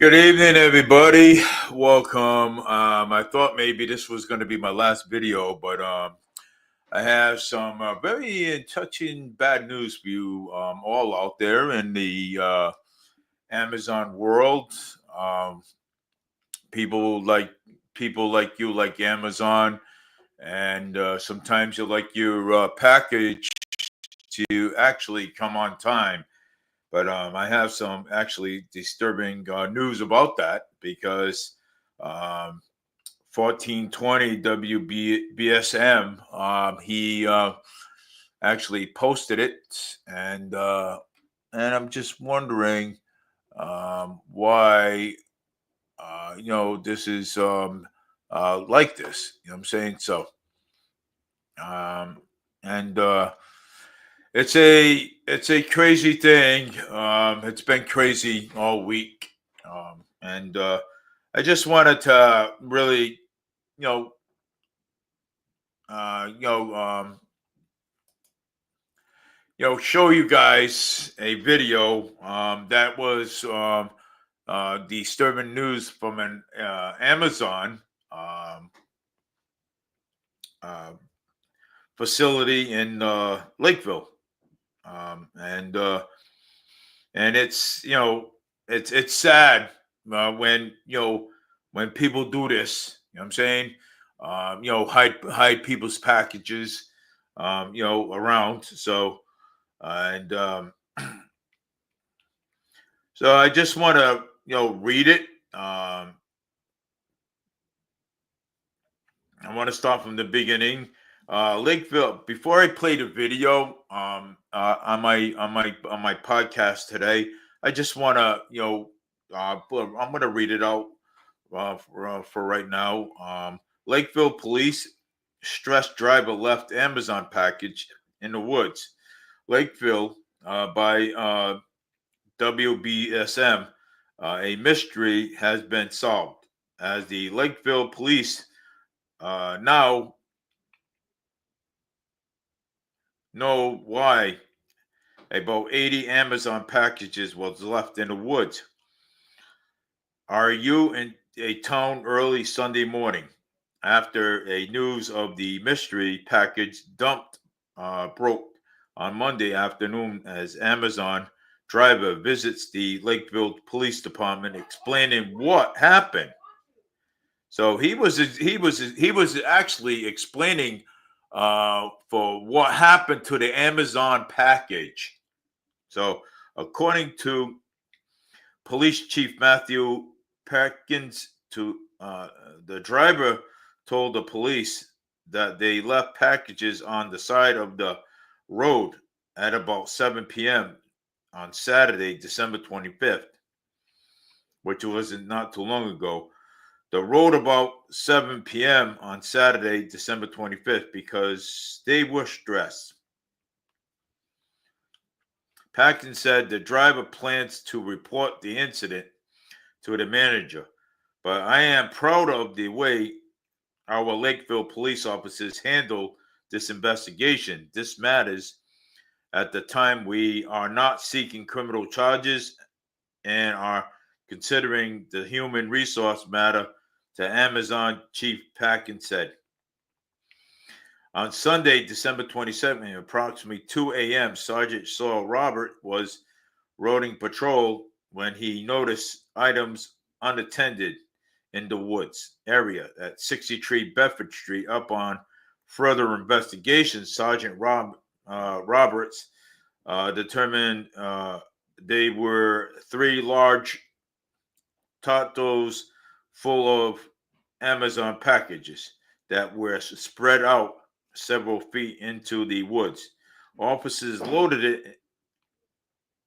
Good evening, everybody. Welcome. I thought maybe this was going to be my last video, but I have some very touching bad news for you all out there in the Amazon world. Um, people like people like you like Amazon, and sometimes you like your package to actually come on time. But I have some actually disturbing news about that because um, 1420 WBSM, he actually posted it, and I'm just wondering why this is like this. You know what I'm saying? So um, and it's a crazy thing. It's been crazy all week, and I just wanted to really, you know, uh, you know, um, show you guys a video that was disturbing news from an Amazon um, uh, facility in Lakeville, and it's it's sad when when people do this. You know what I'm saying? Hide people's packages, around. So and so I just want to read it. I want to start from the beginning. Lakeville. Before I play the video on my podcast today, I just want to I'm going to read it out for right now. Lakeville police stressed driver left Amazon package in the woods. Lakeville by WBSM. A mystery has been solved as the Lakeville police now know why about 80 Amazon packages was left in the woods. Are you in a town early Sunday morning after a news of the mystery package dumped broke on Monday afternoon as Amazon driver visits the Lakeville Police Department explaining what happened? So he was actually explaining for what happened to the Amazon package. So according to Police Chief Matthew Perkins, to the driver told the police that they left packages on the side of the road at about 7 p.m. on Saturday, December 25th, which was not too long ago. The road about 7 p.m. on Saturday, December 25th, because they were stressed. Paxton said the driver plans to report the incident to the manager, but I am proud of the way our Lakeville police officers handle this investigation. This matters. At the time, we are not seeking criminal charges and are considering the human resource matter, to Amazon Chief Packin said. On Sunday, December 27th, at approximately 2 a.m., Sergeant Saul Robert was roading patrol when he noticed items unattended in the woods area at 63 Bedford Street. Up on further investigation, Sergeant Roberts determined they were three large Tatos full of Amazon packages that were spread out several feet into the woods. Officers loaded it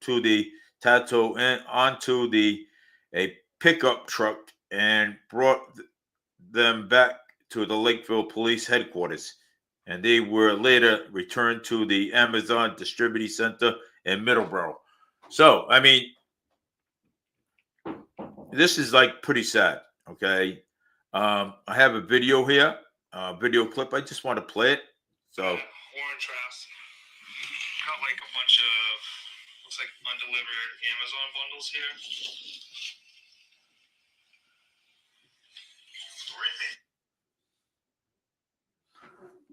to the Tato and onto a pickup truck and brought them back to the Lakeville Police Headquarters. And they were later returned to the Amazon Distribution Center in Middleborough. So, I mean, this is like pretty sad. Okay, I have a video here, video clip. I just want to play it. So Warren Trask got like a bunch of looks like undelivered Amazon bundles here.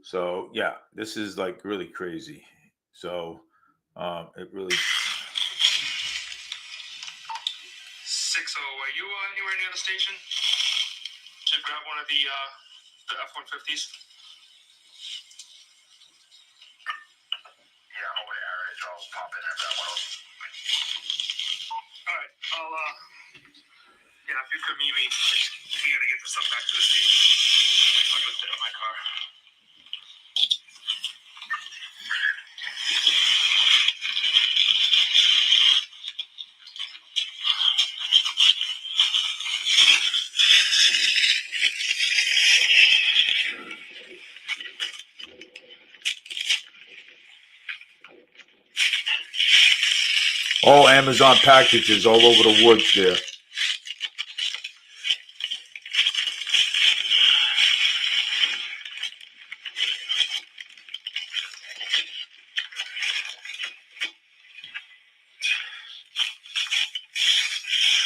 So yeah, this is like really crazy. So it really 60. Are you anywhere near the station? Should grab one of the F-150s. Yeah, I'm over there. I'll pop in and grab one of them. All right, I'll yeah, if you could meet me, we gotta get this stuff back to the station. I'm gonna sit in my car. all Amazon packages all over the woods there.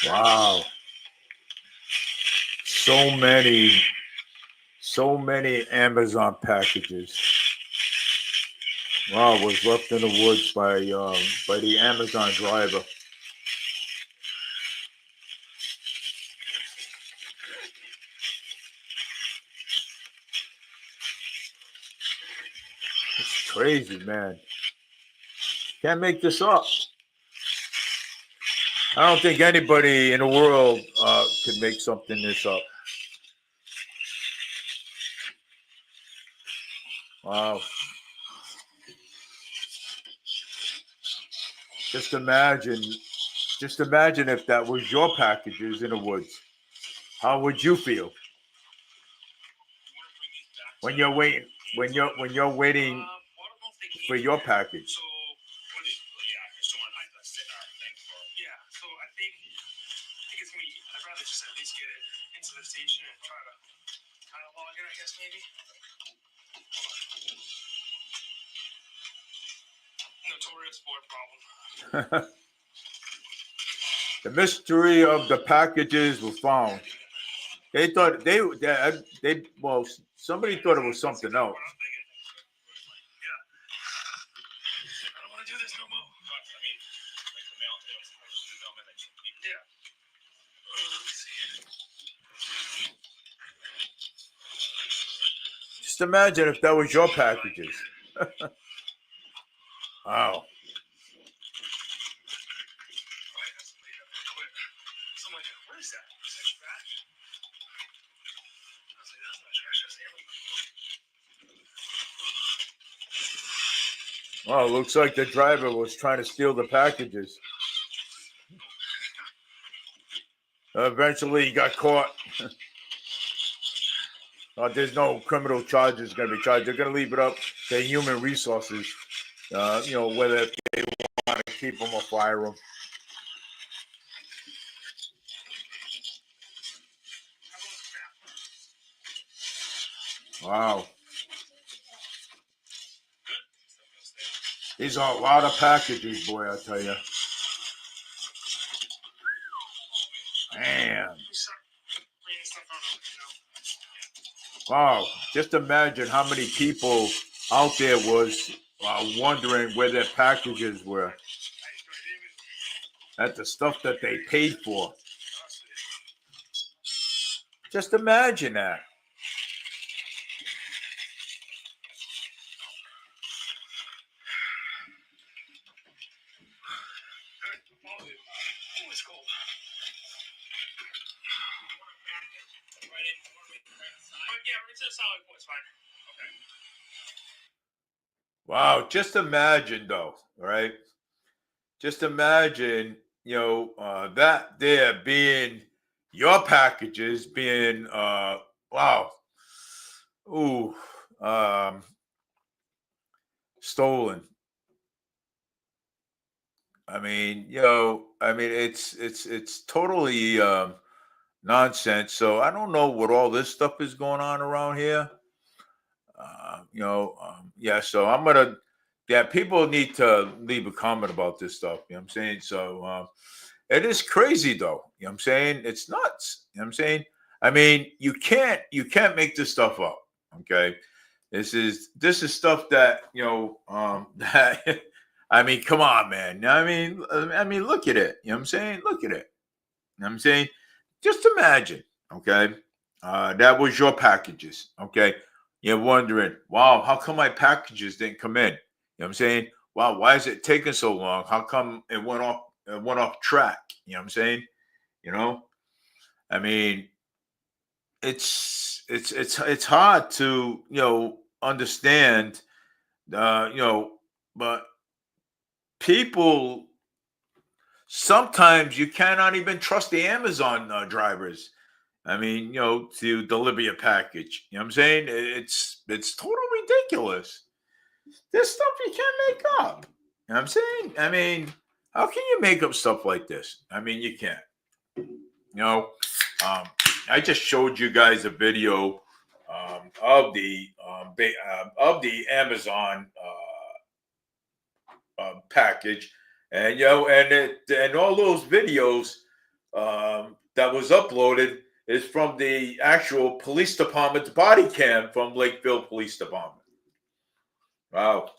Wow. So many Amazon packages. Wow, was left in the woods by the Amazon driver. It's crazy, man. Can't make this up. I don't think anybody in the world could make something this up. Wow. Just imagine if that was your packages in the woods. How would you feel when you're waiting for your package? So, so I think it's gonna be. I'd rather just at least get it into the station and try to kind of log in, I guess maybe. Notorious board problem. The mystery of the packages was found. They thought they well, somebody thought it was something else. I don't want to do this no more. I mean, like the mail, yeah. Just imagine if that was your packages. Wow. What is that? Is that trash? I was like, that's not trash, that's ammo. Well, it looks like the driver was trying to steal the packages. Eventually, he got caught. There's no criminal charges going to be charged. They're going to leave it up to human resources, whether they want to keep them or fire them. Wow. These are a lot of packages, boy, I tell you. Man. Wow. Just imagine how many people out there was wondering where their packages were. That's the stuff that they paid for. Just imagine that. Wow, just imagine though, right? Just imagine, that there being your packages being wow. Ooh, stolen. I mean, it's totally nonsense. So I don't know what all this stuff is going on around here. Yeah. So people need to leave a comment about this stuff. You know what I'm saying? So it is crazy though. You know what I'm saying? It's nuts. You know what I'm saying? I mean, you can't make this stuff up. Okay. This is stuff that that I mean, come on, man. I mean, look at it. You know what I'm saying? Look at it. You know what I'm saying? Just imagine, okay? That was your packages, okay? You're wondering, wow, how come my packages didn't come in? You know what I'm saying? Wow, why is it taking so long? How come it went off track? You know what I'm saying? You know? I mean, it's hard to, understand but people sometimes you cannot even trust the Amazon drivers. I mean, to deliver your package. You know what I'm saying? It's totally ridiculous. This stuff you can't make up. You know what I'm saying? I mean, how can you make up stuff like this? I mean, you can't. Um, I just showed you guys a video of the Amazon package, and and all those videos that was uploaded is from the actual police department's body cam from Lakeville Police Department. Wow.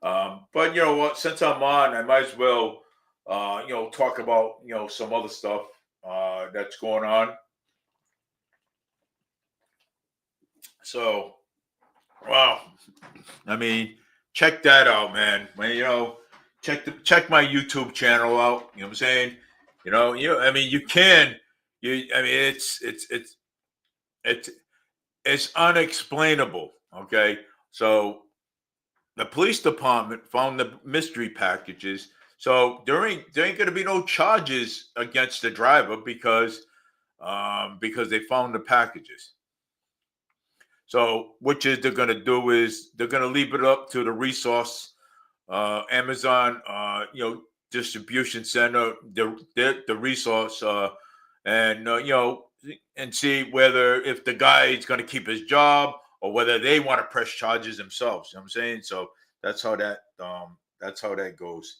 But you know what? Since I'm on, I might as well, talk about some other stuff that's going on. So, wow. I mean, check that out, man. Check my YouTube channel out. You know what I'm saying? I mean, you can. I mean, it's it's unexplainable. Okay, so the police department found the mystery packages. So there ain't going to be no charges against the driver because they found the packages. So what they're going to do is they're going to leave it up to the resource Amazon, distribution center, the resource, and and see whether if the guy is going to keep his job or whether they want to press charges themselves. You know what I'm saying? So that's how that goes.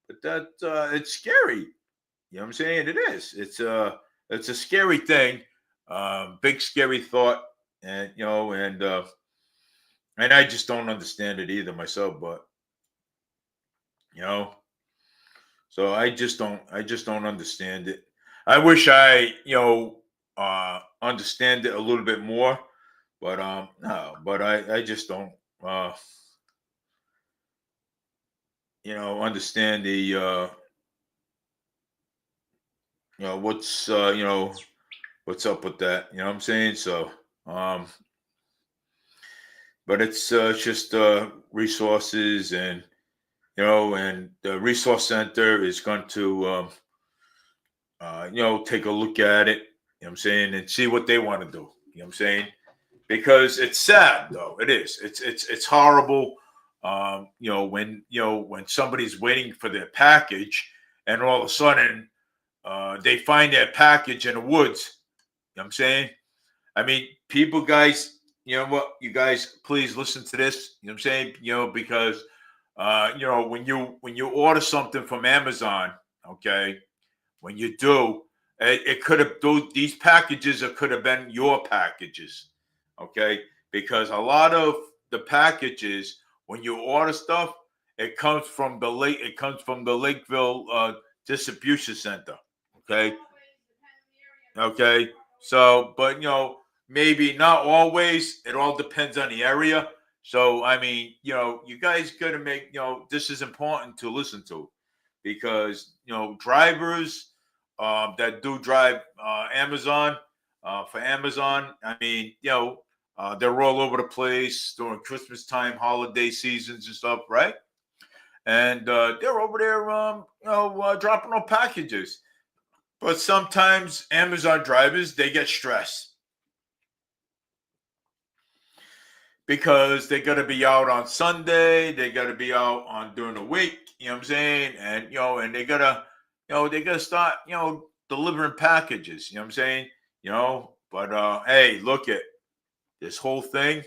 But it's scary. You know what I'm saying? It is. It's a scary thing. Big scary thought, and and I just don't understand it either myself. But you know, so I just don't understand it. I wish I understand it a little bit more, but no, but I just don't understand the what's what's up with that. You know what I'm saying? So um but it's just resources, and and the resource center is going to take a look at it. You know what I'm saying, and see what they want to do. You know what I'm saying? Because it's sad, though. It is. It's horrible. When somebody's waiting for their package, and all of a sudden they find their package in the woods. You know what I'm saying? I mean, people, guys, you know what? You guys, please listen to this. You know what I'm saying? Because when you order something from Amazon, okay, when you do, it could have these packages. It could have been your packages, okay? Because a lot of the packages, when you order stuff, it comes from the Lakeville distribution center, okay? Okay, so but maybe not always. It all depends on the area. So I mean, you guys gotta make this is important to listen to, because drivers that do drive Amazon for Amazon. I mean, they're all over the place during Christmas time, holiday seasons and stuff, right? And they're over there, dropping off packages. But sometimes Amazon drivers, they get stressed because they got to be out on Sunday, they got to be out on during the week. You know what I'm saying? And and they gotta start delivering packages. You know what I'm saying? But hey, look at this whole thing.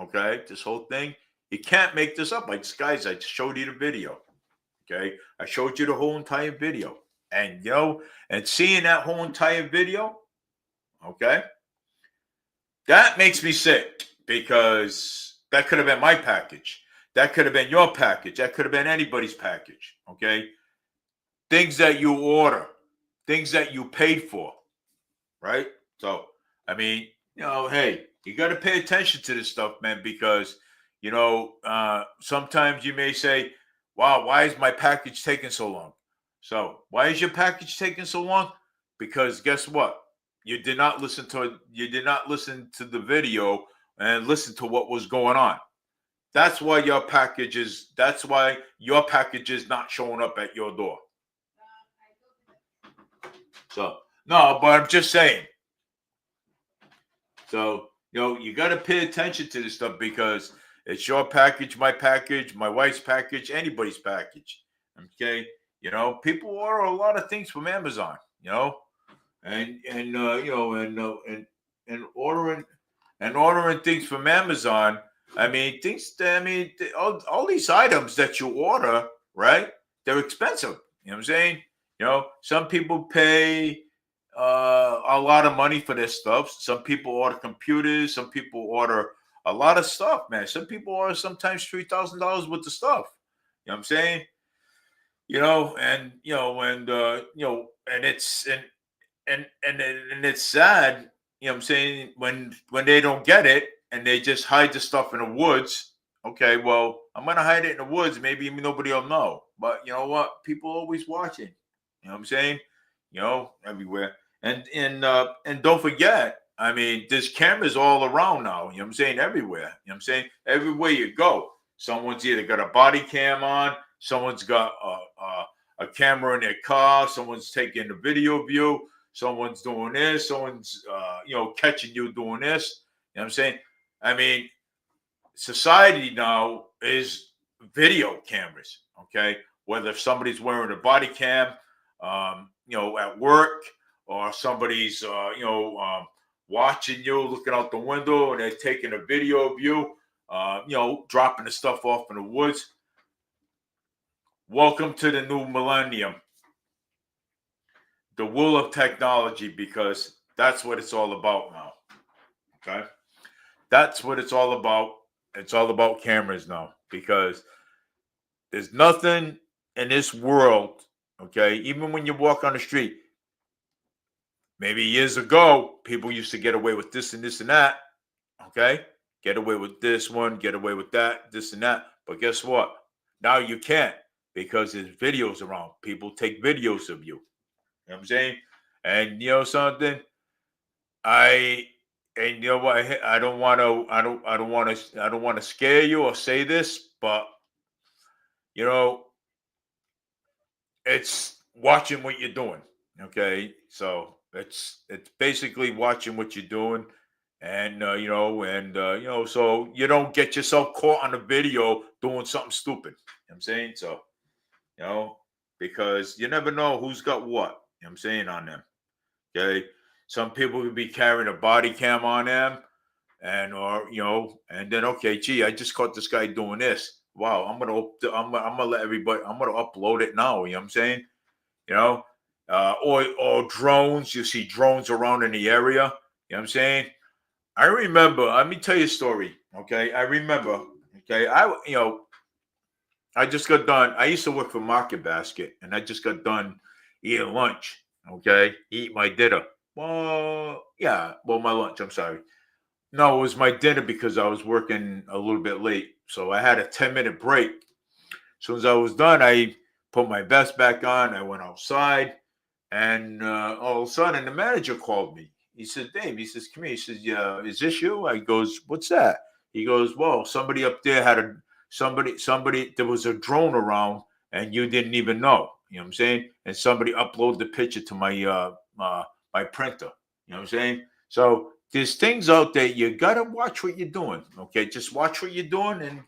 Okay, this whole thing. You can't make this up. Like, guys, I showed you the video. Okay, I showed you the whole entire video, and and seeing that whole entire video, okay, that makes me sick. because that could have been my package. That could have been your package. That could have been anybody's package. Okay. Things that you order, things that you paid for, right? So, I mean, hey, you got to pay attention to this stuff, man, because, sometimes you may say, wow, why is my package taking so long? So, why is your package taking so long? Because guess what? You did not listen to the video and listen to what was going on. That's why your package is not showing up at your door. So, no, but I'm just saying. So, you got to pay attention to this stuff because it's your package, my wife's package, anybody's package. Okay. People order a lot of things from Amazon, and ordering things from Amazon. I mean, all these items that you order, right? They're expensive. You know what I'm saying? Some people pay a lot of money for this stuff. Some people order computers. Some people order a lot of stuff, man. Some people order sometimes $3,000 worth of stuff. You know what I'm saying? And it's sad. You know what I'm saying? When they don't get it and they just hide the stuff in the woods. Okay, well, I'm gonna hide it in the woods. Maybe nobody will know. But you know what? People are always watching. You know what I'm saying? Everywhere. And don't forget, I mean, there's cameras all around now. You know what I'm saying? Everywhere. You know what I'm saying? Everywhere you go, someone's either got a body cam on, someone's got a camera in their car, someone's taking the video view, someone's doing this, someone's catching you doing this. You know what I'm saying? I mean, society now is video cameras. Okay, whether if somebody's wearing a body cam, at work, or somebody's watching you, looking out the window, and they're taking a video of you, dropping the stuff off in the woods. Welcome to the new millennium, the will of technology, because that's what it's all about now. Okay, that's what it's all about. It's all about cameras now, because there's nothing in this world. Okay, even when you walk on the street, maybe years ago, people used to get away with this and this and that. Okay, get away with this one, get away with that, this and that. But guess what? Now you can't, because there's videos around. People take videos of you. You know what I'm saying? And something, and you know what? I don't want to scare you or say this, but it's watching what you're doing. Okay, so it's basically watching what you're doing, and so you don't get yourself caught on a video doing something stupid. You know what I'm saying? So because you never know who's got what. You know what I'm saying on them. Okay, some people could be carrying a body cam on them, and then okay, gee, I just caught this guy doing this. Wow, I'm gonna let everybody. I'm gonna upload it now. You know what I'm saying? You know, or drones. You see drones around in the area. You know what I'm saying? I remember. Let me tell you a story. Okay, I remember. Okay, I just got done. I used to work for Market Basket, and I just got done eating lunch. Okay, eat my dinner. Well, yeah, well, my lunch. I'm sorry. No, it was my dinner because I was working a little bit late, so I had a 10-minute break. As soon as I was done, I put my vest back on. I went outside, and all of a sudden, the manager called me. He said, "Dave," he says, "Come here." He says, "Yeah, is this you?" I goes, "What's that?" He goes, "Well, somebody up there had somebody. There was a drone around, and you didn't even know." You know what I'm saying? And somebody uploaded the picture to my printer. You know what I'm saying? So there's things out there. You gotta watch what you're doing. Okay, just watch what you're doing, and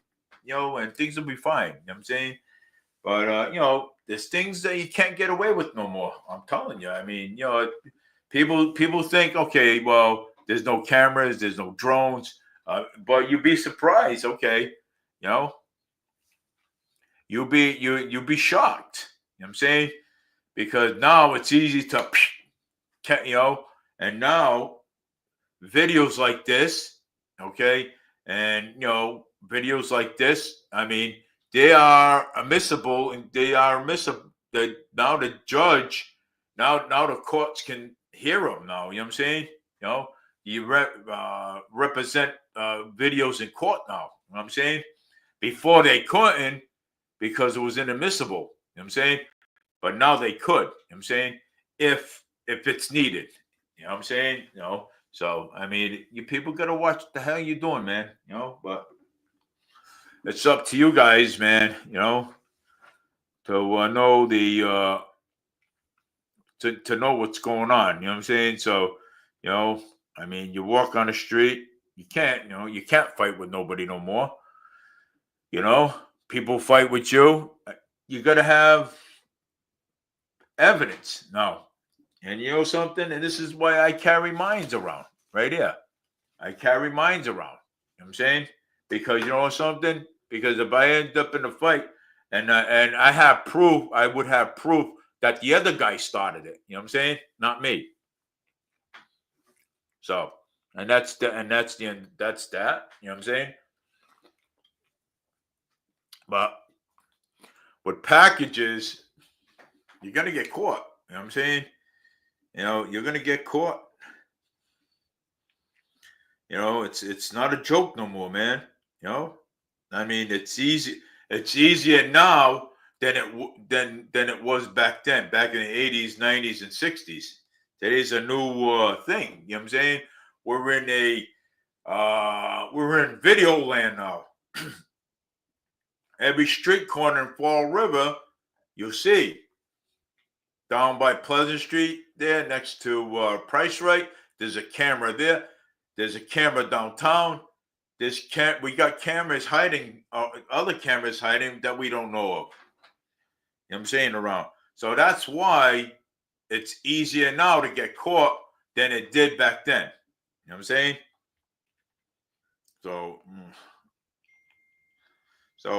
and things will be fine. You know what I'm saying? But there's things that you can't get away with no more. I'm telling you. I mean, people think, okay, well, there's no cameras, there's no drones, but you'd be surprised. Okay, you know, you'll be shocked. You know what I'm saying? Because now it's easy to, and now videos like this, okay, And videos like this, I mean, they are admissible, and they are admissible. Now the judge, now the courts can hear them. Now, you know what I'm saying? You represent videos in court now. You know what I'm saying? Before they couldn't because it was inadmissible. You know what I'm saying? But now they could. You know what I'm saying? If it's needed. You know what I'm saying? So I mean, you people gotta watch what the hell you doing, man. But it's up to you guys, man. To know the to know what's going on. You know what I'm saying? So, I mean, you walk on the street, you can't fight with nobody no more. People fight with you. You gotta have evidence now. And you know something? And this is why I carry mines around right here. I carry mines around. You know what I'm saying? Because you know something? Because if I end up in a fight and I have proof, I would have proof that the other guy started it. You know what I'm saying? Not me. So, that's that. You know what I'm saying? But with packages, you're gonna get caught. You know what I'm saying? You're gonna get caught. It's not a joke no more, man. I mean, it's easy. It's easier now than it was back then, back in the 80s, 90s, and 60s. Today's a new thing. You know what I'm saying? We're in video land now. Every street corner in Fall River, you'll see. Down by Pleasant Street, there next to Price Right, there's a camera there. There's a camera downtown. We got cameras hiding, other cameras hiding that we don't know of. You know what I'm saying? Around. So that's why it's easier now to get caught than it did back then. You know what I'm saying? So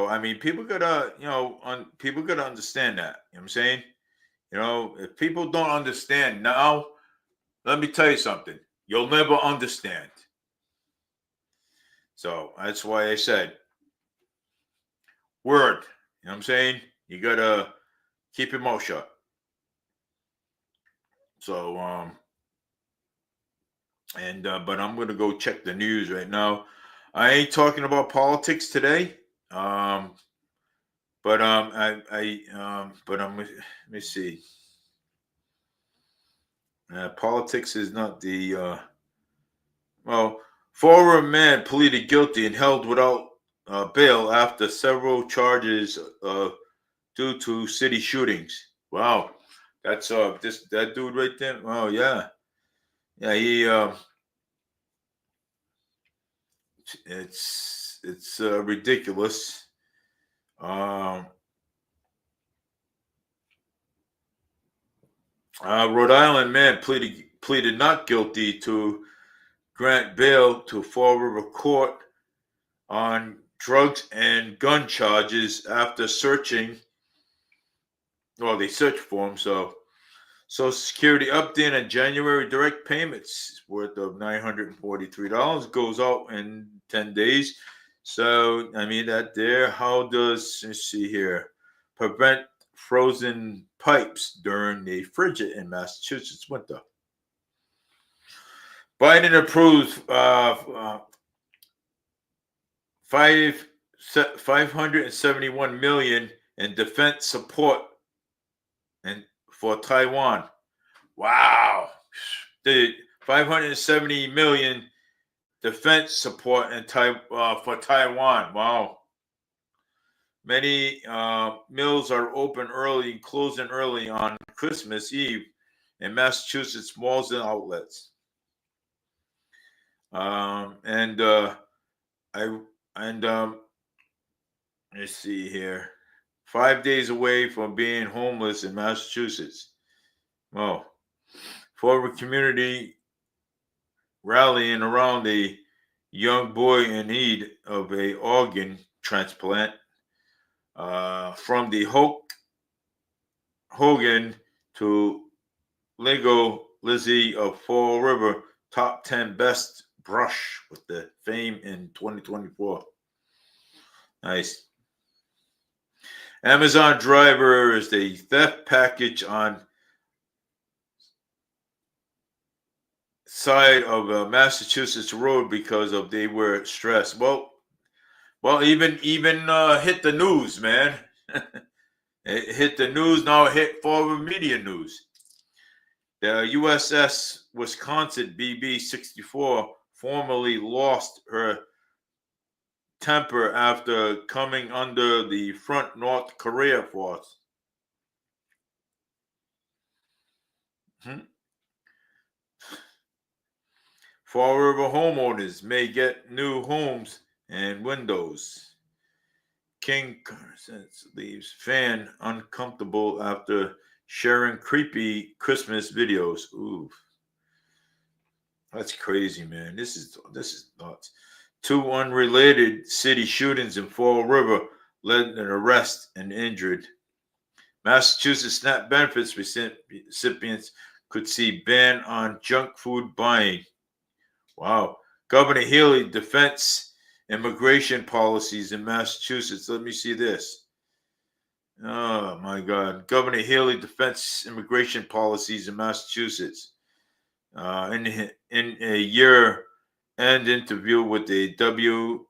I mean, people gotta understand that. You know what I'm saying? If people don't understand now, let me tell you something. You'll never understand. So that's why I said, word. You know what I'm saying? You gotta keep your mouth shut. So but I'm gonna go check the news right now. I ain't talking about politics today. But let me see. Politics is not the well. Former man pleaded guilty and held without bail after several charges due to city shootings. Wow, that's that dude right there. Oh yeah, yeah. It's ridiculous. Rhode Island man pleaded not guilty to grant bail to Fall River Court on drugs and gun charges after searching. Well, they searched for him. So, Social Security update on January direct payments worth of $943 goes out in 10 days. So, I mean, that there. How does, let's see here, prevent frozen pipes during the frigid in Massachusetts winter? Biden approves 571 million in defense support and for Taiwan. Wow, the 570 million defense support in for Taiwan. Wow. Many mills are open early and closing early on Christmas Eve in Massachusetts malls and outlets. Let's see here. 5 days away from being homeless in Massachusetts. Well, former community rallying around a young boy in need of a organ transplant from the Hogan to Lego Lizzie of Fall River, top 10 best brush with the fame in 2024. Nice. Amazon driver is the theft package on side of a Massachusetts road because of they were stressed. Well, even hit the news, man. It hit the news. Now it hit forward media news. The USS Wisconsin BB-64 formally lost her temper after coming under the front North Korea force. Fall River homeowners may get new homes and windows. King leaves fan uncomfortable after sharing creepy Christmas videos. Ooh, that's crazy, man. This is nuts. 2 unrelated city shootings in Fall River led to an arrest and injured. Massachusetts SNAP benefits recipients could see ban on junk food buying. Wow. Governor Healy defends immigration policies in Massachusetts. Let me see this. Oh my God. Governor Healy defends immigration policies in Massachusetts. In a year-end interview with the WBZ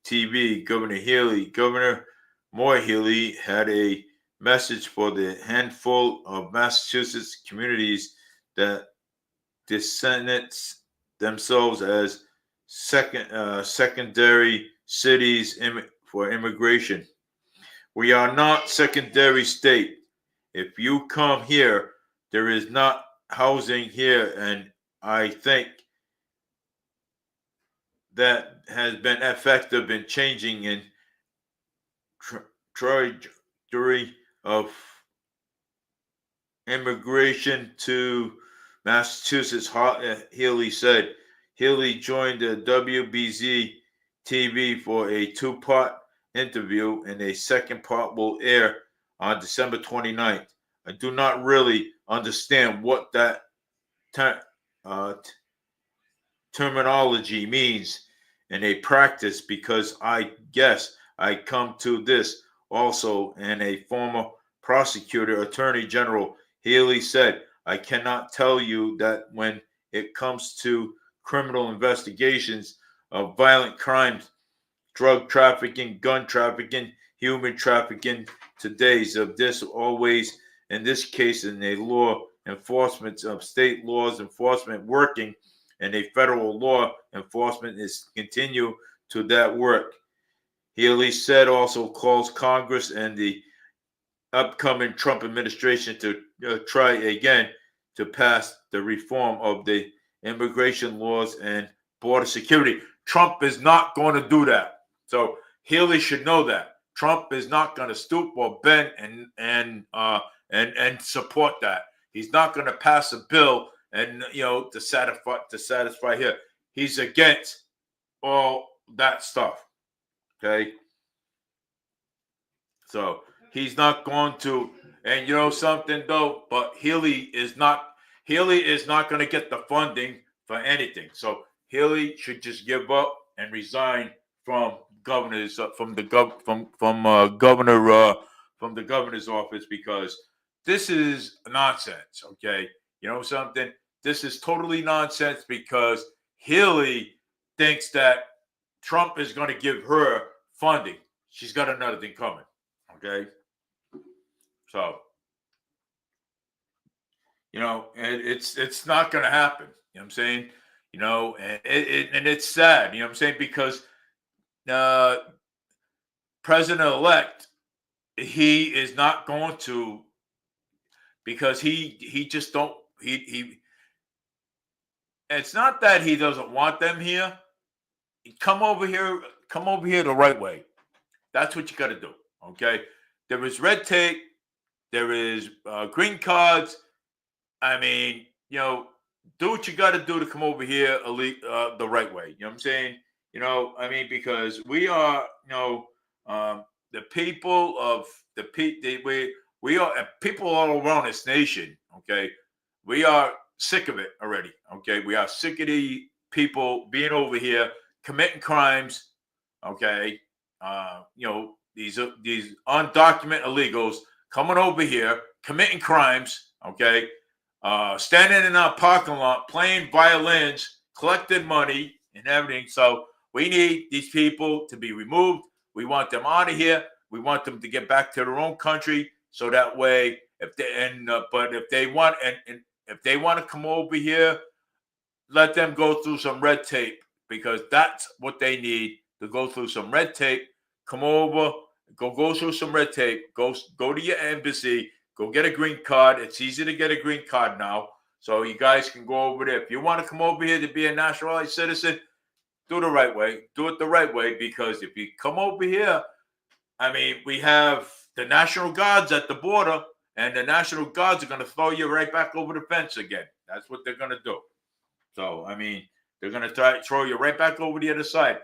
TV, Governor Moore Healy had a message for the handful of Massachusetts communities that designate themselves as secondary cities for immigration. We are not secondary state. If you come here, there is not housing here, and I think that has been effective in changing in trajectory of immigration to Massachusetts. Healy said. Healy joined the WBZ TV for a 2-part interview, and a second part will air on December 29th. I do not really understand what that terminology means in a practice, because I guess I come to this also, and a former prosecutor, attorney general, Healy said, I cannot tell you that when it comes to criminal investigations of violent crimes, drug trafficking, gun trafficking, human trafficking, today's of this always, in this case, in a law enforcement of state laws enforcement working, and a federal law enforcement is continue to that work. Healy said also calls Congress and the upcoming Trump administration to try again to pass the reform of the immigration laws and border security. Trump is not going to do that. So Healy should know that Trump is not going to stoop or bend and support that. He's not going to pass a bill and to satisfy here. He's against all that stuff. Okay. So he's not going to, and you know something though, but Healy is not going to get the funding for anything. So Healy should just give up and resign from governor's from the governor's office, because this is nonsense. Okay, you know something? This is totally nonsense, because Healy thinks that Trump is going to give her funding. She's got another thing coming. Okay, so it's not going to happen. You know what I'm saying? And it's sad. You know what I'm saying? Because President-elect, he is not going to, because he just don't he. It's not that he doesn't want them here. Come over here the right way. That's what you got to do. Okay, there is red tape, there is green cards. I mean, do what you got to do to come over here the right way. You know what I'm saying? Because we are, the people of we are people all around this nation. Okay, we are sick of it already. Okay, we are sick of the people being over here committing crimes. Okay, these undocumented illegals coming over here committing crimes. Okay, standing in our parking lot playing violins, collecting money and everything. So we need these people to be removed. We want them out of here. We want them to get back to their own country, so that way, but if they want and if they want to come over here, let them go through some red tape, because that's what they need, to go through some red tape. Come over, go through some red tape. Go to your embassy. Go get a green card. It's easy to get a green card now, so you guys can go over there. If you want to come over here to be a naturalized citizen, do it the right way. Do it the right way, because if you come over here, I mean, we have the National Guards at the border, and the National Guards are going to throw you right back over the fence again. That's what they're going to do. So, I mean, they're going to throw you right back over the other side.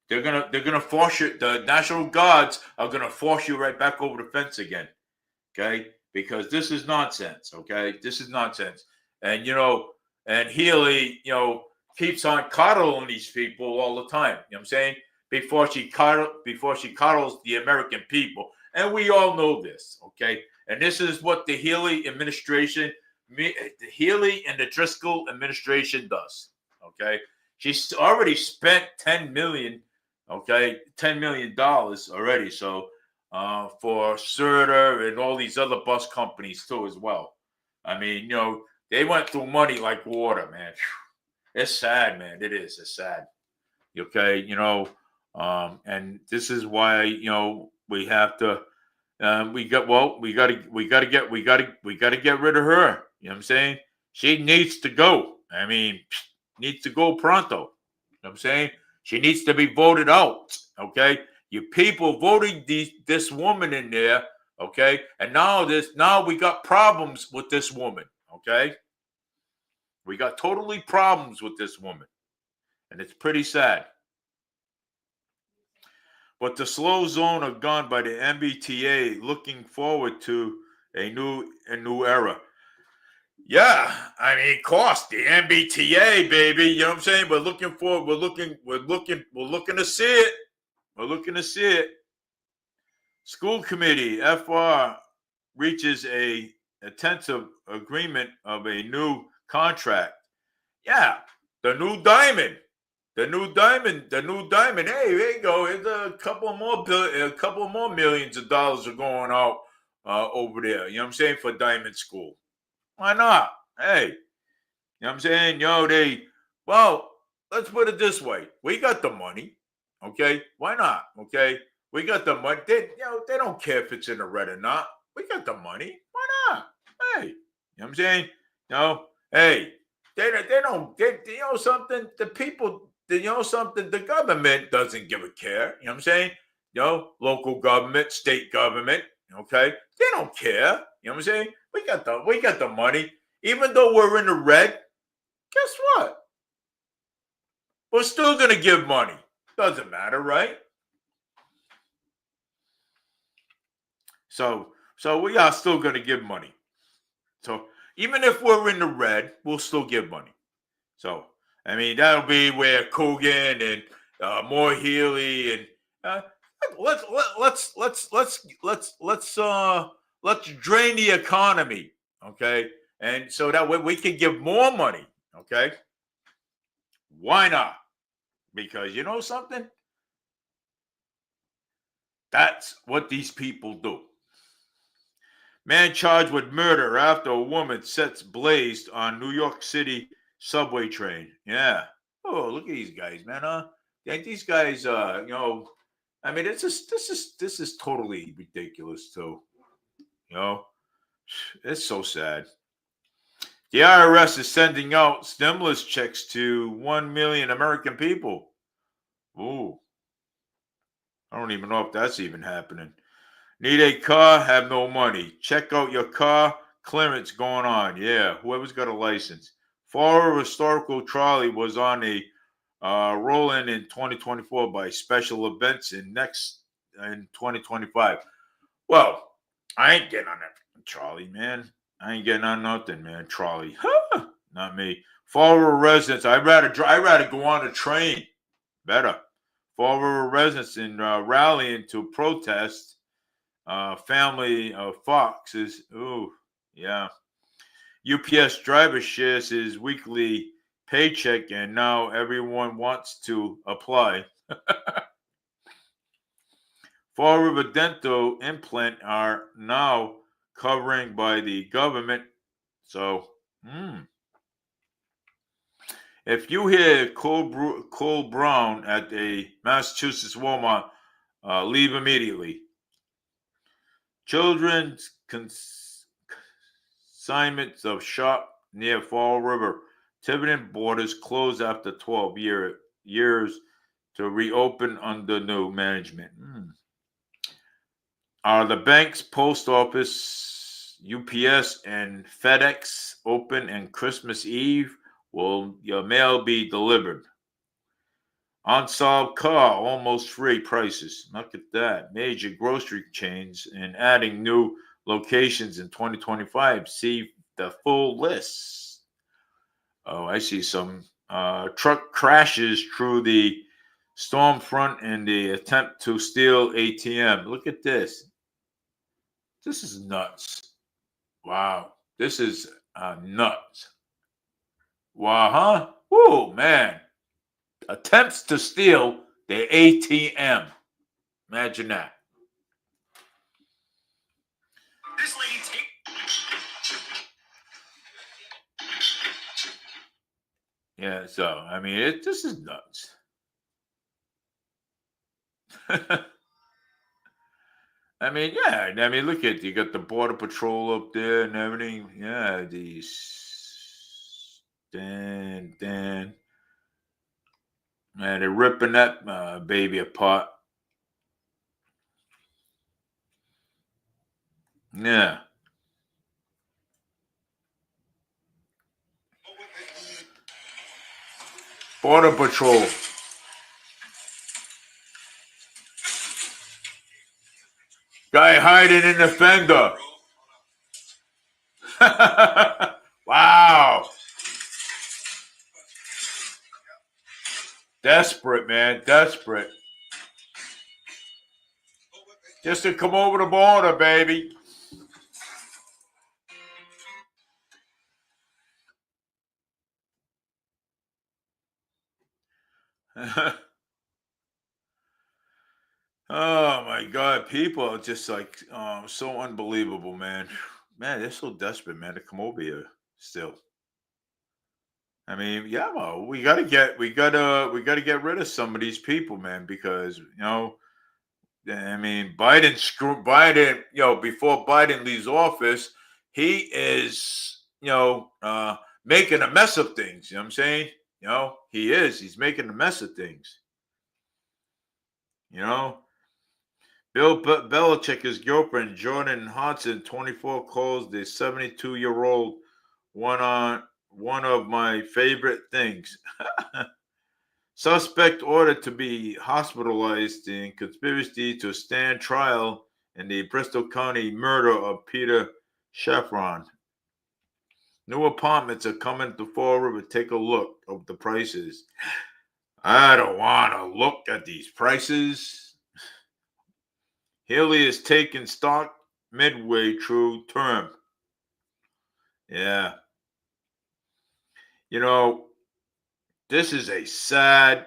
They're gonna force you. The National Guards are gonna force you right back over the fence again. Okay, because this is nonsense. Okay, this is nonsense. And and Healy, keeps on coddling these people all the time. You know what I'm saying? Before she coddles the American people, and we all know this. Okay, and this is what the Healy administration, the Healy and the Driscoll administration does. Okay, she's already spent $10 million. Okay, $10 million already. So for Serta and all these other bus companies too as well. I mean, they went through money like water, man. It's sad, man. It is. It's sad. Okay, and this is why we have to. We got to get rid of her. You know what I'm saying? She needs to go. I mean, needs to go pronto. You know what I'm saying? She needs to be voted out. Okay, you people voting this woman in there. Okay, and now we got problems with this woman. Okay, we got totally problems with this woman, and it's pretty sad. But the slow zone are gone by the MBTA, looking forward to a new era. Yeah, I mean, cost the MBTA, baby. You know what I'm saying? We're looking to see it. We're looking to see it. School committee FR reaches a tentative agreement of a new contract. Yeah, the new diamond. Hey, there you go. It's a couple more millions of dollars are going out over there. You know what I'm saying? For Diamond School. Why not? Hey, you know what I'm saying? Let's put it this way. We got the money. Okay. Why not? Okay. We got the money. They don't care if it's in the red or not. We got the money. Why not? Hey, you know what I'm saying? Hey, something, the people, something, the government doesn't give a care. You know what I'm saying? Local government, state government. Okay. They don't care. You know what I'm saying? We got the money. Even though we're in the red, guess what? We're still gonna give money. Doesn't matter, right? So we are still gonna give money. So even if we're in the red, we'll still give money. So I mean, that'll be where Kogan and more Healy and let's drain the economy, okay? And so that way we can give more money, okay? Why not? Because you know something? That's what these people do. Man charged with murder after a woman sets blaze on New York City subway train. Yeah. Oh, look at these guys, man. These guys, I mean, this is totally ridiculous too. It's so sad. The IRS is sending out stimulus checks to 1 million American people. Ooh. I don't even know if that's even happening. Need a car, have no money. Check out your car clearance going on. Yeah, whoever's got a license. Florida Historical Trolley was on a roll-in 2024 by special events in 2025. Well, I ain't getting on that trolley, man. I ain't getting on nothing, man. Trolley. Not me. Fall River residents. I'd rather go on a train. Better. Fall River residents in rallying to protest family of foxes. Ooh, yeah. UPS driver shares his weekly paycheck, and now everyone wants to apply. Fall River dental implant are now covering by the government. So, if you hear Cole Brown at a Massachusetts Walmart, leave immediately. Children's consignments of shop near Fall River. Tiverton borders closed after 12 years to reopen under new management. Are the banks, post office, UPS, and FedEx open and Christmas Eve? Will your mail be delivered? Unsolved car, almost free prices. Look at that. Major grocery chains and adding new locations in 2025. See the full list. Oh, I see some truck crashes through the storm front in the attempt to steal ATM. Look at this. This is nuts. Wow. This is nuts. Wow, huh? Whoa, man. Attempts to steal the ATM. Imagine that. This lady take. Yeah, so, I mean, this is nuts. I mean, yeah. I mean, look at you got the border patrol up there and everything. Yeah, these Dan. Man, they're ripping that baby apart. Yeah. Border patrol. Guy hiding in the fender. Wow. Desperate, man. Desperate. Just to come over the border, baby. Oh my God, people are just like so unbelievable, man. Man, they're so desperate, man, to come over here still. I mean, yeah, well, we gotta get rid of some of these people, man, because I mean, Biden, before Biden leaves office, he is, making a mess of things. You know what I'm saying? He is. He's making a mess of things. You know, Bill Belichick's girlfriend, Jordan Hodson, 24, calls the 72-year-old one of my favorite things. Suspect ordered to be hospitalized in conspiracy to stand trial in the Bristol County murder of Peter Sheffron. New apartments are coming to Fall River. Take a look at the prices. I don't want to look at these prices. Haley is taking stock midway through term. Yeah. This is a sad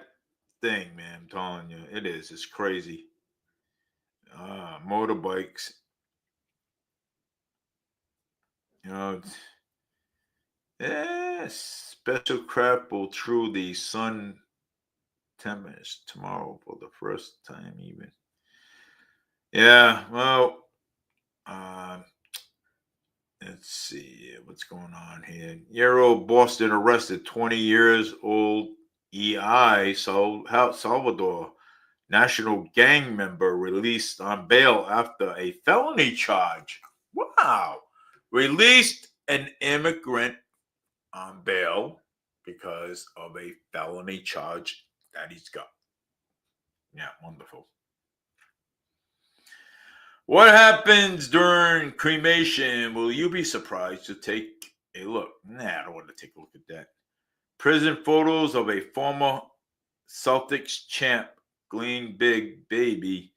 thing, man. I'm telling you. It is. It's crazy. Motorbikes. You know, special craft will through the sun 10 minutes tomorrow for the first time, even. Yeah, well, uh, let's see what's going on here. Year-old Boston arrested 20 years old EI Salvador national gang member released on bail after a felony charge. Wow. Released an immigrant on bail because of a felony charge that he's got. Yeah, wonderful. What happens during cremation? Will you be surprised to take a look? Nah, I don't want to take a look at that. Prison photos of a former Celtics champ, Glean Big Baby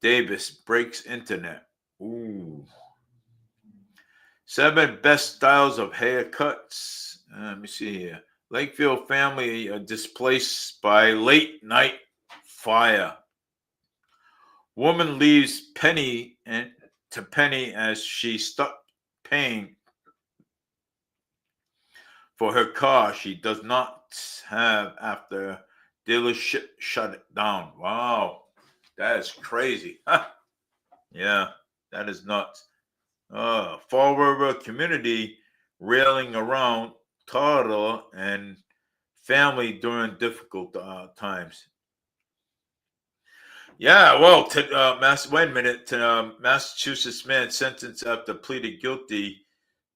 Davis, breaks internet. Ooh. 7 best styles of haircuts. Let me see here. Lakefield family displaced by late night fire. Woman leaves penny to penny as she stuck paying for her car she does not have after dealership shut it down. Wow, that is crazy. Yeah, that is nuts. Fall River community railing around toddler and family during difficult times. Yeah, well, wait a minute. Massachusetts man sentenced after pleaded guilty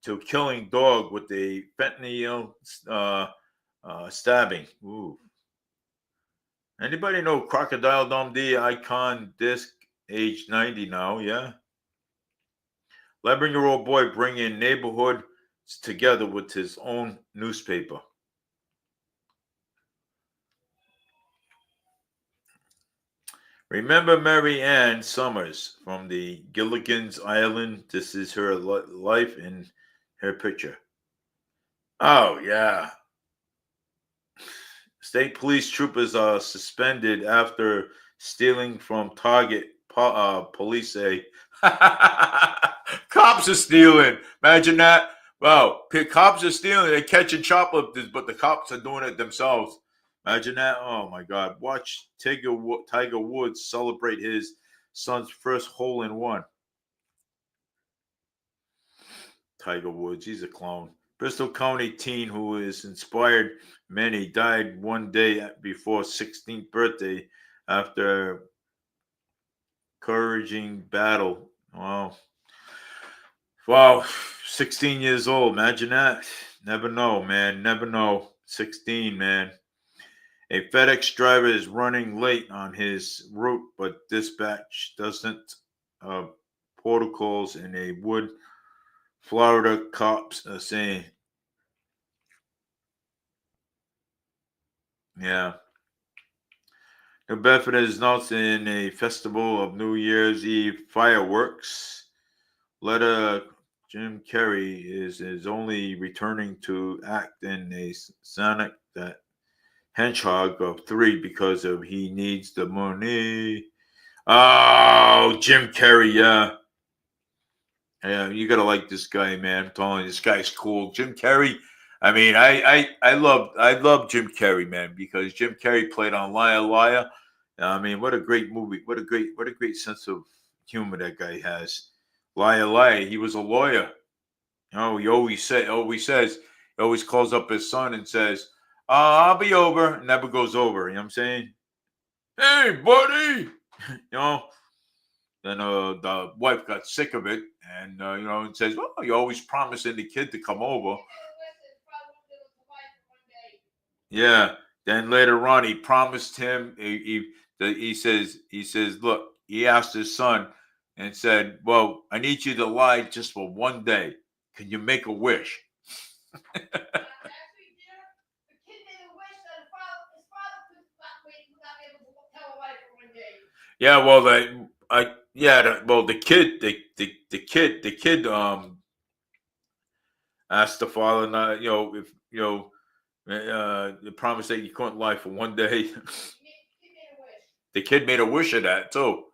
to killing dog with a fentanyl stabbing. Ooh. Anybody know Crocodile Dundee icon disc, age 90 now? Yeah. 11-year-old boy bringing neighborhood together with his own newspaper. Remember Mary Ann Summers from the Gilligan's Island? This is her life in her picture. Oh, yeah. State police troopers are suspended after stealing from Target. Police say cops are stealing. Imagine that. Wow, cops are stealing. They're catching shoplifters, but the cops are doing it themselves. Imagine that. Oh my God. Watch Tiger Woods celebrate his son's first hole in one. Tiger Woods, he's a clone. Bristol County teen who has inspired many died one day before 16th birthday after encouraging battle. Wow. Wow. 16 years old. Imagine that. Never know, man. Never know. 16, man. A FedEx driver is running late on his route, but dispatch doesn't. Protocols in a Wood, Florida cops are saying, yeah. New Bedford is not in a festival of New Year's Eve fireworks. Letter Jim Carrey is only returning to act in a Sonic that Hedgehog of 3 because of he needs the money. Oh, Jim Carrey, yeah. Yeah, you gotta like this guy, man. I'm telling you, this guy's cool. Jim Carrey. I mean, I love Jim Carrey, man, because Jim Carrey played on Liar Liar. I mean, what a great movie. What a great sense of humor that guy has. Liar Liar. He was a lawyer. He always calls up his son and says, I'll be over. Never goes over. You know what I'm saying? Hey, buddy. you know, then the wife got sick of it and, and says, well, you're always promising the kid to come over. Yeah. Then later on, he promised him, he says, look, he asked his son and said, well, I need you to lie just for one day. Can you make a wish? Yeah, well, the kid asked the father, not, if the promise that you couldn't lie for one day. The kid made a wish of that too.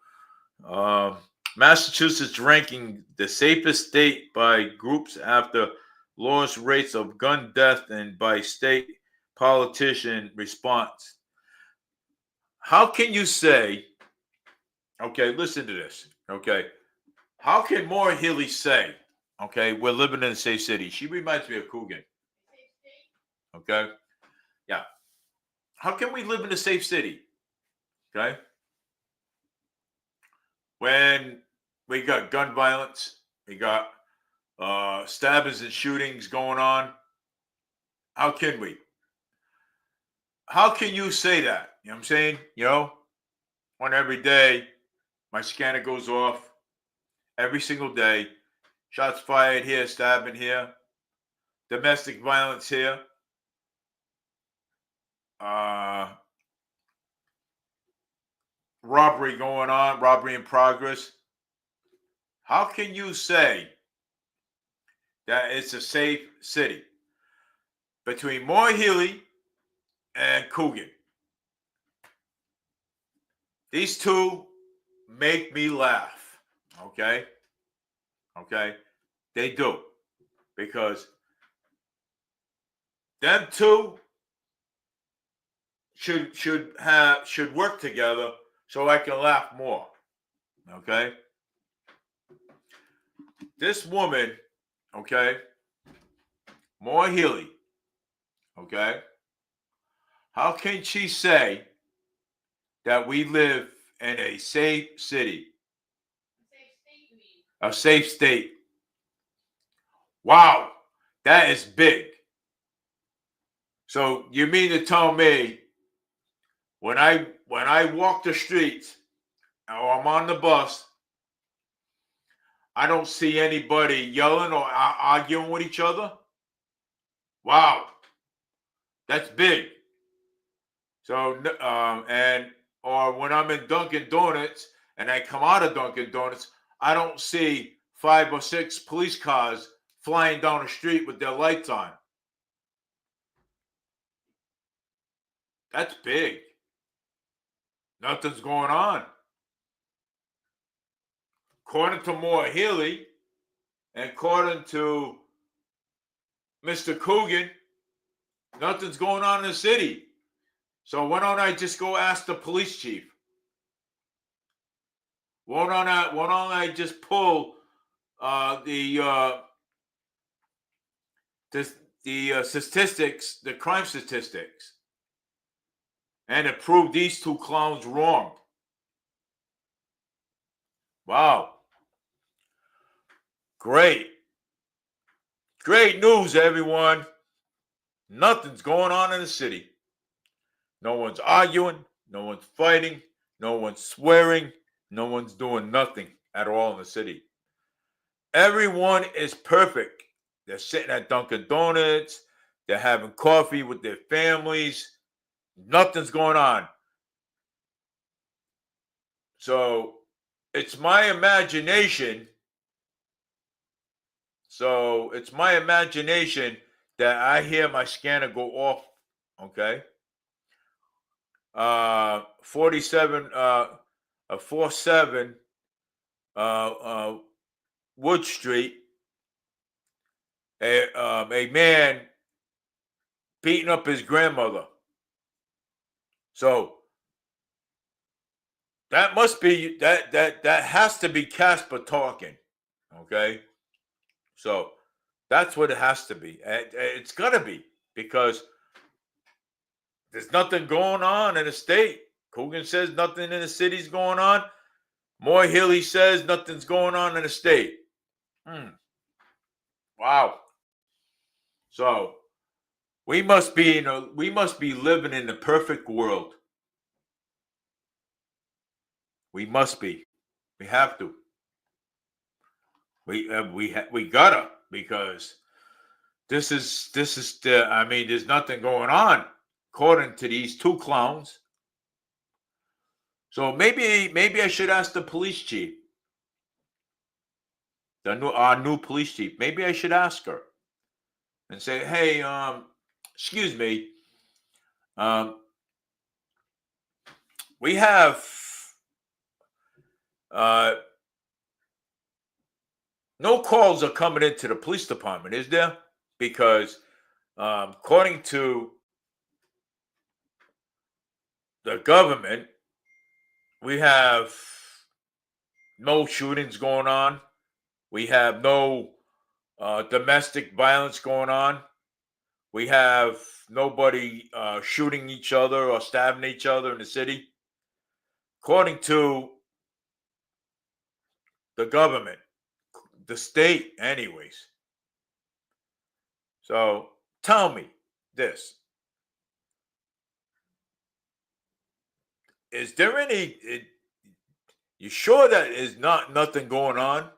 Um, Massachusetts ranking the safest state by groups after lowest rates of gun death and by state politician response. How can you say? Okay, listen to this. Okay, how can Maura Healey say? Okay, we're living in a safe city. She reminds me of Coogan. Okay, yeah. How can we live in a safe city? Okay, when we got gun violence, we got stabbings and shootings going on. How can we? How can you say that? You know what I'm saying? One every day, my scanner goes off. every single day. Shots fired here, stabbing here, domestic violence here. Robbery going on, robbery in progress. How can you say that it's a safe city? Between Moore Healy and Coogan, these two make me laugh. Okay? Okay? They do. Because them two should work together so I can laugh more. Okay? This woman, okay, Moore Healy, okay, how can she say that we live in a safe city? A safe state. Wow, that is big. So you mean to tell me when I walk the streets or I'm on the bus, I don't see anybody yelling or arguing with each other? Wow, that's big. So or when I'm in Dunkin' Donuts and I come out of Dunkin' Donuts, I don't see 5 or 6 police cars flying down the street with their lights on. That's big. Nothing's going on. According to Moore Healy and according to Mr. Coogan, nothing's going on in the city. So why don't I just go ask the police chief? Why don't I just pull the statistics, the crime statistics, and to prove these two clowns wrong? Wow. Great news, everyone. Nothing's going on in the city. No one's arguing, no one's fighting, no one's swearing, no one's doing nothing at all in the city. Everyone is perfect. They're sitting at Dunkin' Donuts, they're having coffee with their families. Nothing's going on. So it's my imagination. That I hear my scanner go off. Okay. 47, 47, Wood Street. A man beating up his grandmother. So that must be that has to be Casper talking. Okay. So that's what it has to be. It's gotta be, because there's nothing going on in the state. Coogan says nothing in the city's going on. Moore Healy says nothing's going on in the state. Wow. So we must be living in the perfect world. We must be. We have to. We gotta, because this is there's nothing going on according to these two clowns. So maybe I should ask the police chief, our new police chief. Maybe I should ask her and say, hey, excuse me, we have no calls are coming into the police department, is there? Because according to the government, we have no shootings going on. We have no domestic violence going on. We have nobody shooting each other or stabbing each other in the city. According to the government, the state, anyways. So tell me this. Is there any, you sure that is not nothing going on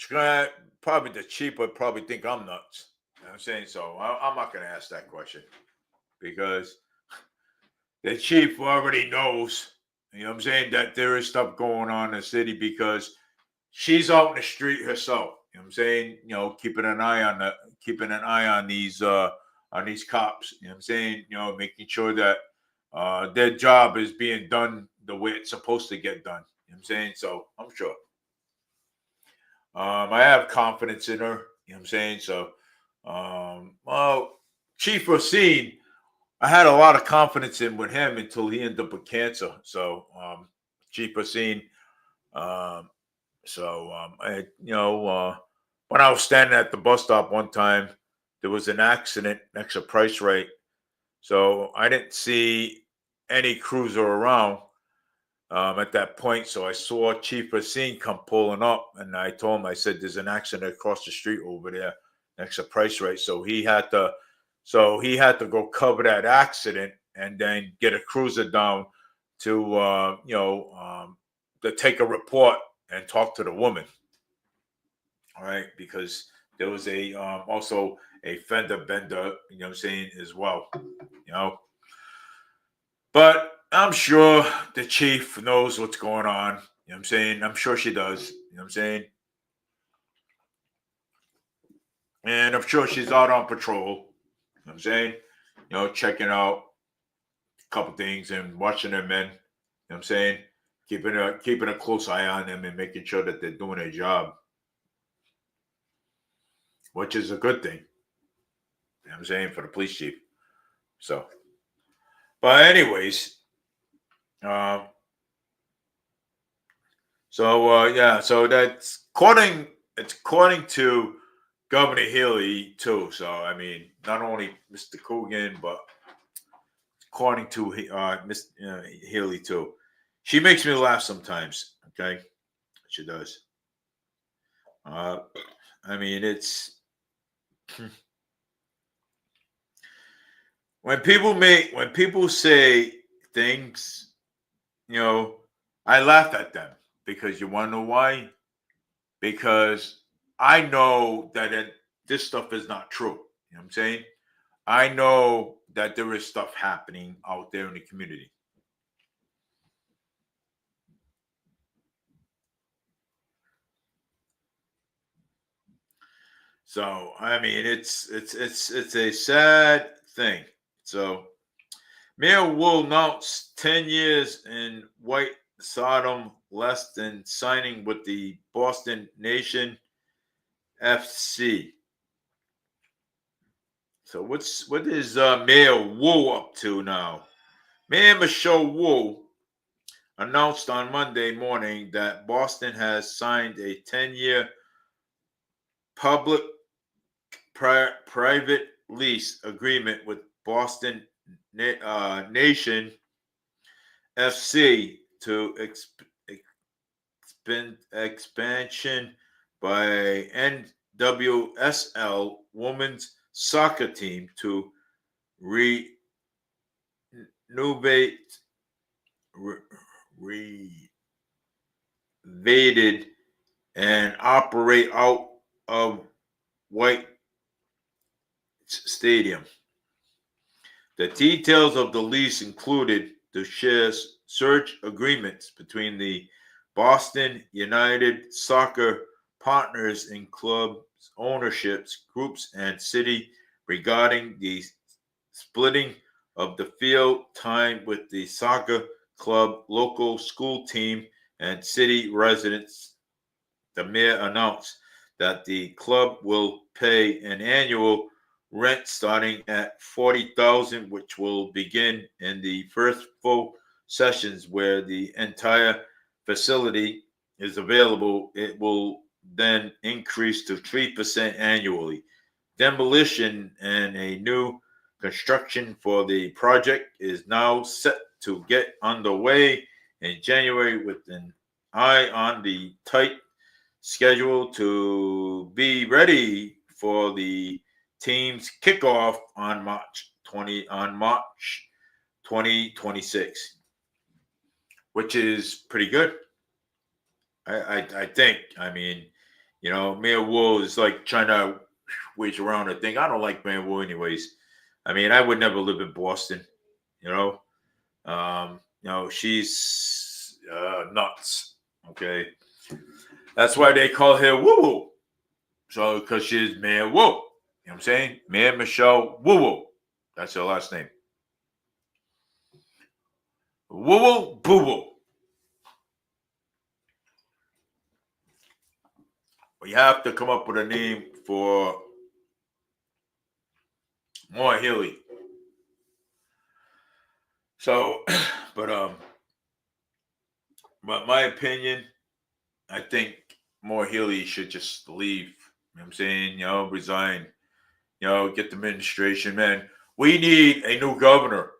Probably the chief would probably think I'm nuts. You know what I'm saying? So I'm not going to ask that question because the chief already knows, you know what I'm saying, that there is stuff going on in the city because she's out in the street herself. You know what I'm saying? Keeping an eye on these cops. You know what I'm saying? Making sure that their job is being done the way it's supposed to get done. You know what I'm saying? So I'm sure. I have confidence in her. You know what I'm saying? So, well, Chief Racine, I had a lot of confidence in with him until he ended up with cancer. So, Chief Racine, when I was standing at the bus stop one time, there was an accident next to Price Right. So I didn't see any cruiser around at that point. So I saw Chief Racine come pulling up, and I told him, I said, "There's an accident across the street over there next to Price Right." So he had to go cover that accident and then get a cruiser down to to take a report and talk to the woman. All right, because there was also a fender bender, you know what I'm saying, as well. But I'm sure the chief knows what's going on. You know what I'm saying? I'm sure she does. You know what I'm saying? And I'm sure she's out on patrol. You know what I'm saying? Checking out a couple things and watching their men. You know what I'm saying? Keeping a close eye on them and making sure that they're doing their job, which is a good thing. You know what I'm saying? For the police chief. So, but anyways, so that's according to Governor Healy too. So I mean, not only Mr. Coogan, but according to Miss Healy too. She makes me laugh sometimes. Okay, she does. I mean, it's when people say things, I laugh at them because you want to know why? Because I know that this stuff is not true. You know what I'm saying? I know that there is stuff happening out there in the community. So I mean, it's a sad thing. So Mayor Wu announced 10 years in White Sodom less than signing with the Boston Nation FC. So what is Mayor Wu up to now? Mayor Michelle Wu announced on Monday morning that Boston has signed a 10-year public-private lease agreement with Boston Nation FC to expansion by NWSL women's soccer team to renovated and operate out of White Stadium. The details of the lease included the search agreements between the Boston United Soccer partners and club ownerships groups and city regarding the splitting of the field time with the soccer club, local school team, and city residents. The mayor announced that the club will pay an annual rent starting at $40,000, which will begin in the first full sessions where the entire facility is available. It will then increase to 3% annually. Demolition and a new construction for the project is now set to get underway in January with an eye on the tight schedule to be ready for the team's kickoff on March 2026, which is pretty good. I think. I mean, Mayor Wu is like trying to wage around a thing. I don't like Mayor Wu anyways. I mean, I would never live in Boston. You know, she's nuts. Okay, that's why they call her Woo Woo. So because she's Mayor Wu. You know what I'm saying? Mayor Michelle Woo Woo. That's her last name. Woo Woo Boo Woo. We have to come up with a name for Maura Healey. So, but my opinion, I think Maura Healey should just leave. You know what I'm saying? Resign. Get the administration, man. We need a new governor.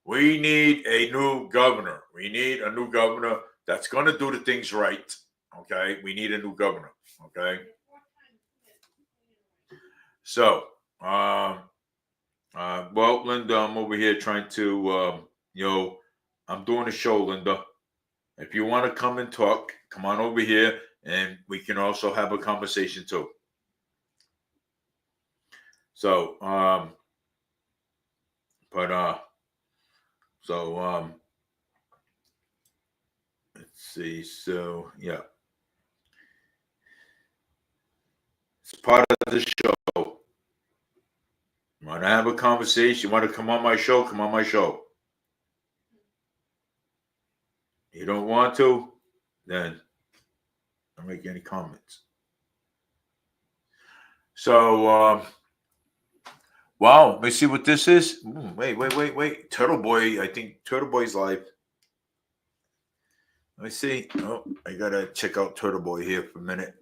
We need a new governor. We need a new governor that's going to do the things right. Okay? We need a new governor. Okay? So, well, Linda, I'm over here trying to, I'm doing a show, Linda. If you want to come and talk, come on over here and we can also have a conversation too. So, let's see. So, yeah. It's part of the show. You want to have a conversation? You want to come on my show? Come on my show. You don't want to? Then don't make any comments. So, wow, let me see what this is. Wait. Turtle Boy, I think Turtle Boy's live. Let me see. Oh, I gotta check out Turtle Boy here for a minute.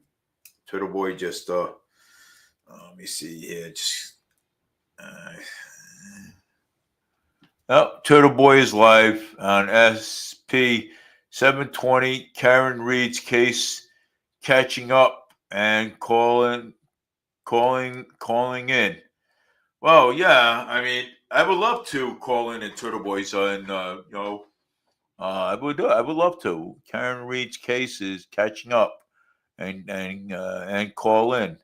Turtle Boy just, let me see here. Just, Turtle Boy is live on SP 720. Karen Reed's case catching up and calling in. Well, yeah, I mean, I would love to call in and Turtle Boys and I would love to. Karen Reed's case is catching up and call in.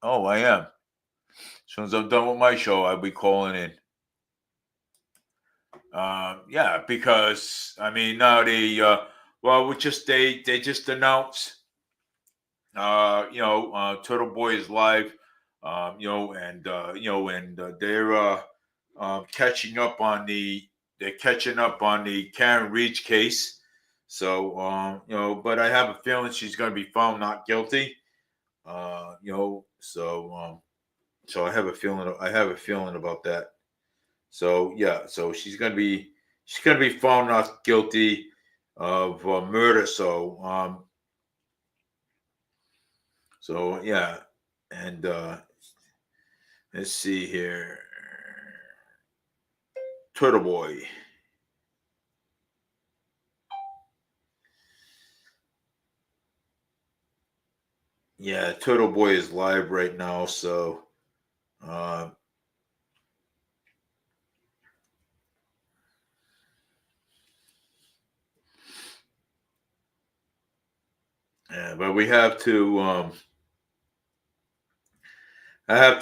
Oh, I am. As soon as I'm done with my show, I'll be calling in. Yeah, because I mean now they just announced Turtle Boy is live, they're catching up on the Karen Reach case. So but I have a feeling she's going to be found not guilty. So I have a feeling about that. So yeah, so she's gonna be found not guilty of murder. So yeah, and let's see here, Turtle Boy. Yeah, Turtle Boy is live right now. So. Yeah, but we have to. I have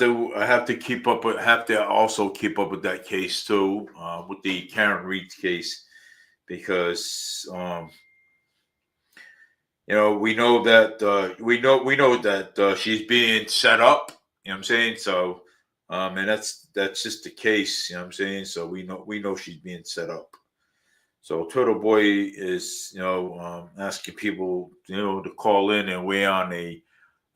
to keep up with. Have to also keep up with that case too, with the Karen Reed case, because we know that she's being set up. You know what I'm saying? So, and that's just the case. You know what I'm saying? So we know she's being set up. So Turtle Boy is asking people to call in and weigh on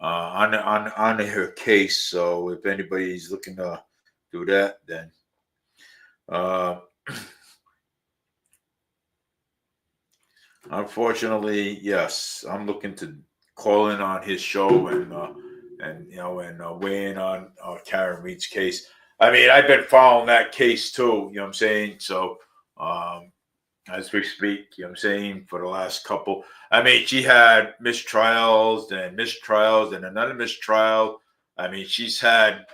on her case. So if anybody's looking to do that, then unfortunately, yes, I'm looking to call in on his show and weigh in on Karen Reed's case. I mean, I've been following that case too. You know what I'm saying? So as we speak, you know what I'm saying, for the last couple. I mean, she had mistrials and another mistrial. I mean, she's had,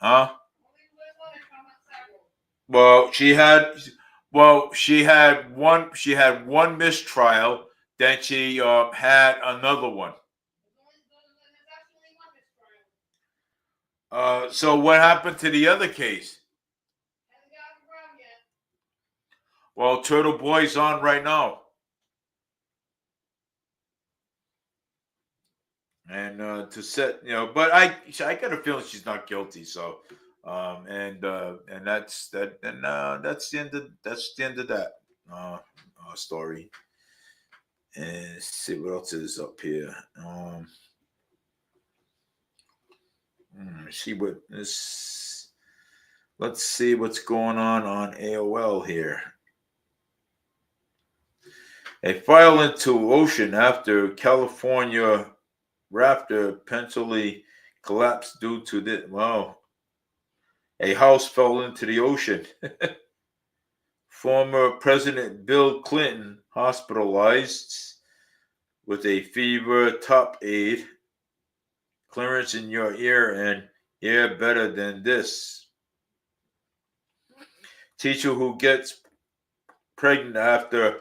huh? Well, she had one mistrial. Then she had another one. So what happened to the other case? Well, Turtle Boy's on right now. And to set, but I got a feeling she's not guilty. So, and that's that, and that's the end of that story. And let's see what else is up here. See what this. Let's see what's going on AOL here. A file into ocean after California rafter potentially collapsed due to this. Wow. A house fell into the ocean. Former President Bill Clinton hospitalized with a fever, top aid, clearance in your ear, and yeah, better than this. Teacher who gets pregnant after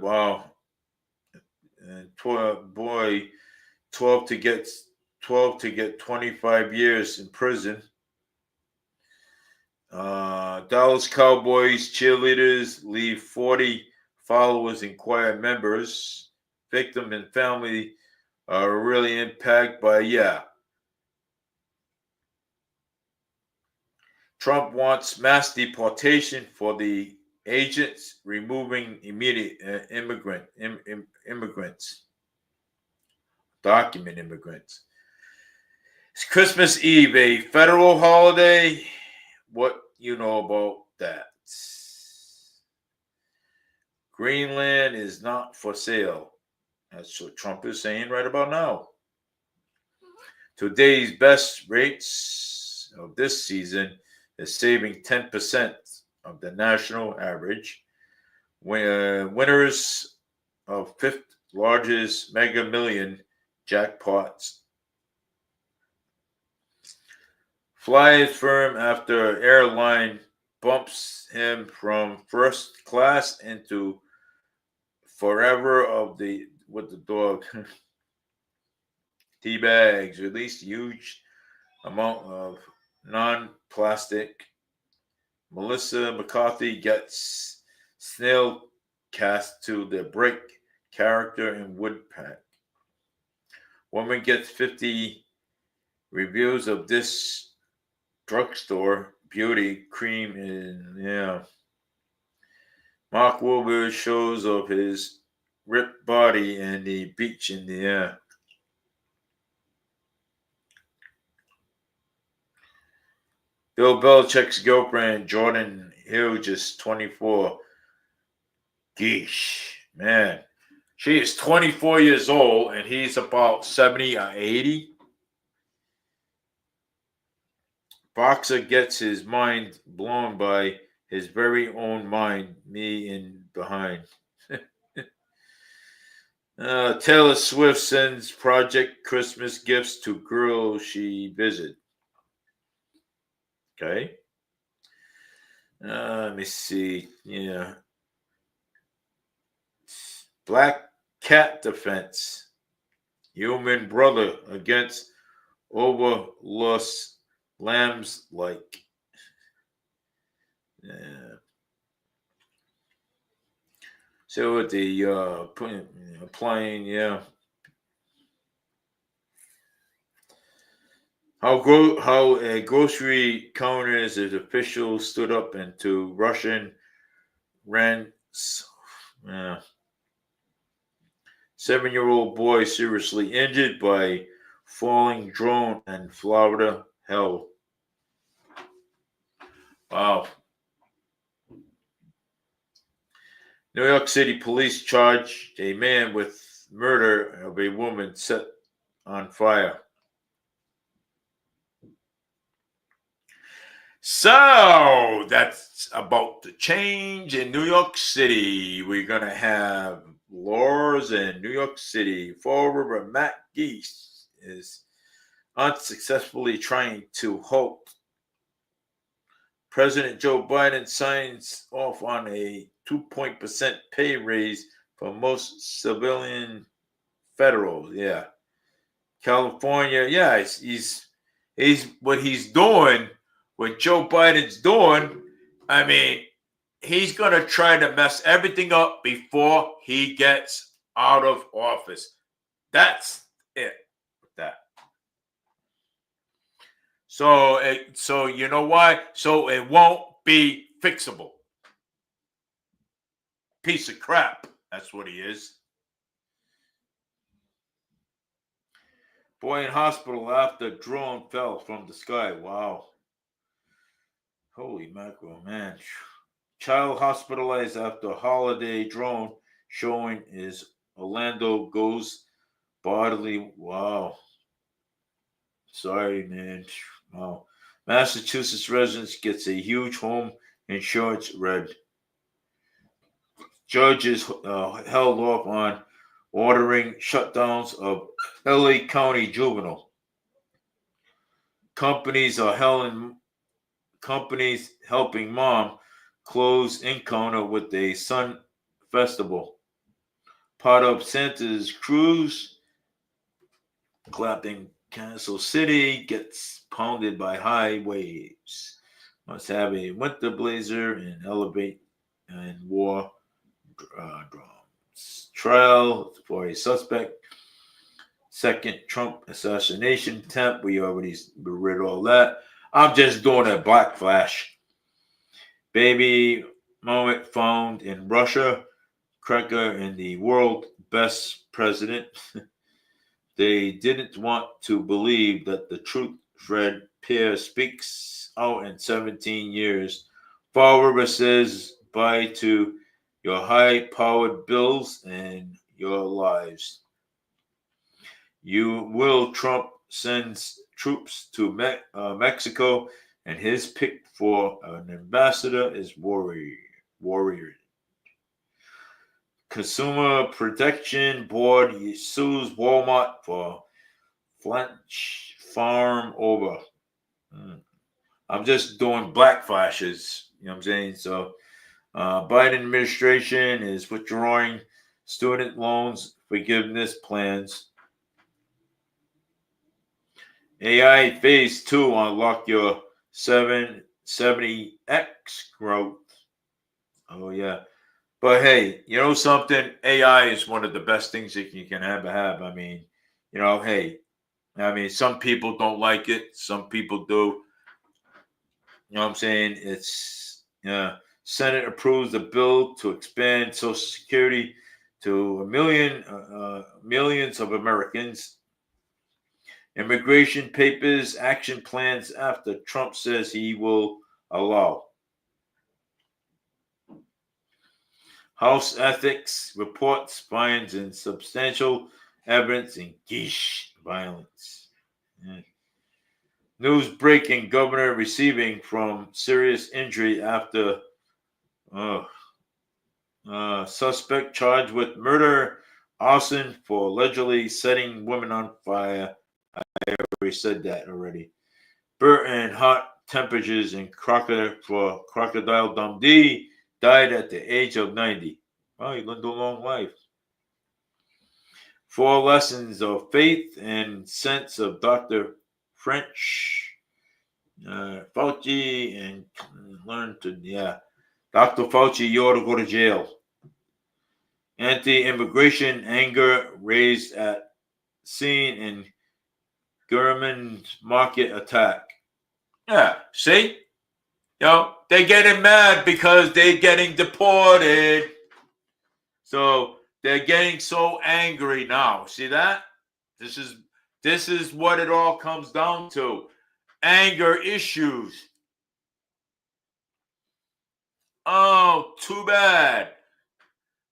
wow, and 12 to get 25 years in prison. Dallas Cowboys cheerleaders leave 40 followers and choir members. Victim and family are really impacted by Trump wants mass deportation for the agents, removing immediate immigrants, document immigrants. It's Christmas Eve, a federal holiday. What you know about that? Greenland is not for sale. That's what Trump is saying right about now. Today's best rates of this season is saving 10% of the national average. Winners of fifth largest Mega Million jackpots. Flies firm after airline bumps him from first class into forever with the dog. Tea bags released huge amount of non-plastic. Melissa McCarthy gets snail cast to the brick character in Woodpack. Woman gets 50 reviews of this drugstore beauty cream Mark Wahlberg shows of his ripped body and the beach in the air. Bill Belichick's girlfriend, Jordan Hughes, is 24. Geesh, man. She is 24 years old, and he's about 70 or 80. Boxer gets his mind blown by his very own mind, me in behind. Taylor Swift sends Project Christmas gifts to girls she visited. Okay. Let me see. Yeah. Black cat defense. Human brother against overlust lambs like. Yeah. So with the applying, How a grocery counters as officials stood up into Russian rents. 7-year-old boy seriously injured by falling drone in Florida. Hell. Wow. New York City police charged a man with murder of a woman set on fire. So that's about to change in New York City. We're going to have laws in New York City. Fall River Matt Geese is unsuccessfully trying to halt. President Joe Biden signs off on a 2% pay raise for most civilian federal. Yeah. California, yeah, he's what he's doing, what Joe Biden's doing. I mean, he's gonna try to mess everything up before he gets out of office. That's it. That. So you know why? So it won't be fixable. Piece of crap. That's what he is. Boy in hospital after drone fell from the sky. Wow. Holy mackerel, man. Child hospitalized after holiday drone showing is Orlando goes bodily. Wow. Sorry, man. Wow. Massachusetts residents gets a huge home insurance red. Judges held off on ordering shutdowns of LA County juvenile. Companies helping mom close encounter with a sun festival. Part of Santa's cruise, clapping Kansas City gets pounded by high waves. Must have a winter blazer and elevate and war drums. Trial for a suspect. Second Trump assassination attempt. We read all that. I'm just doing a black flash. Baby moment found in Russia. Cracker in the world best president. They didn't want to believe that the truth. Fred Pear speaks out in 17 years. Fall River says bye to your high-powered bills and your lives. You will Trump sends troops to Mexico, and his pick for an ambassador is Warrior. Consumer Protection Board sues Walmart for Flanch Farm over. I'm just doing black flashes. You know what I'm saying? So, Biden administration is withdrawing student loans forgiveness plans. AI phase 2 unlock your 770X growth. Oh, yeah. But hey, you know something? AI is one of the best things that you can ever have. I mean, hey, some people don't like it. Some people do. You know what I'm saying? It's, Senate approves a bill to expand Social Security to millions of Americans. Immigration papers, action plans after Trump says he will allow. House ethics reports finds insubstantial evidence in Geesh violence. Yeah. News breaking: governor receiving from serious injury after suspect charged with murder, arson for allegedly setting women on fire. I already said that already. Burton hot temperatures in Crocodile Dundee died at the age of 90. Wow, he lived a long life. 4 lessons of faith and sense of Dr. French Fauci and learn to, Dr. Fauci, you ought to go to jail. Anti-immigration anger raised at scene in Gurman market attack. Yeah, see? They're getting mad because they're getting deported. So they're getting so angry now. See that? This is what it all comes down to. Anger issues. Oh, too bad.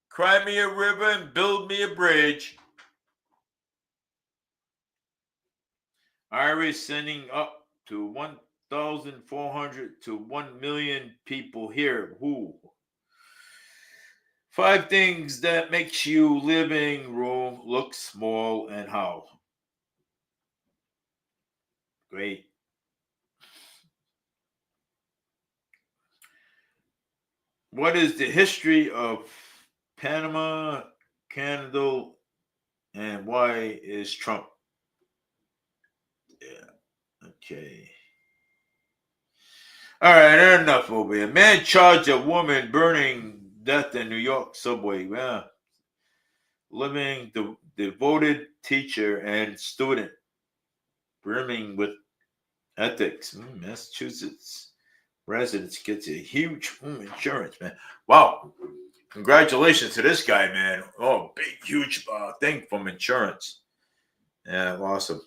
Cry me a river and build me a bridge. Irish sending up to 1,400 to 1 million people here. Who? 5 things that makes you living room look small and how. Great. What is the history of Panama Canal, and why is Trump? Yeah. Okay. All right. Enough over here. Man charged a woman burning death in New York subway. Yeah. Living the devoted teacher and student, brimming with ethics. Massachusetts residents gets a huge insurance, man. Wow. Congratulations to this guy, man. Oh, big, huge thing from insurance. Yeah, awesome.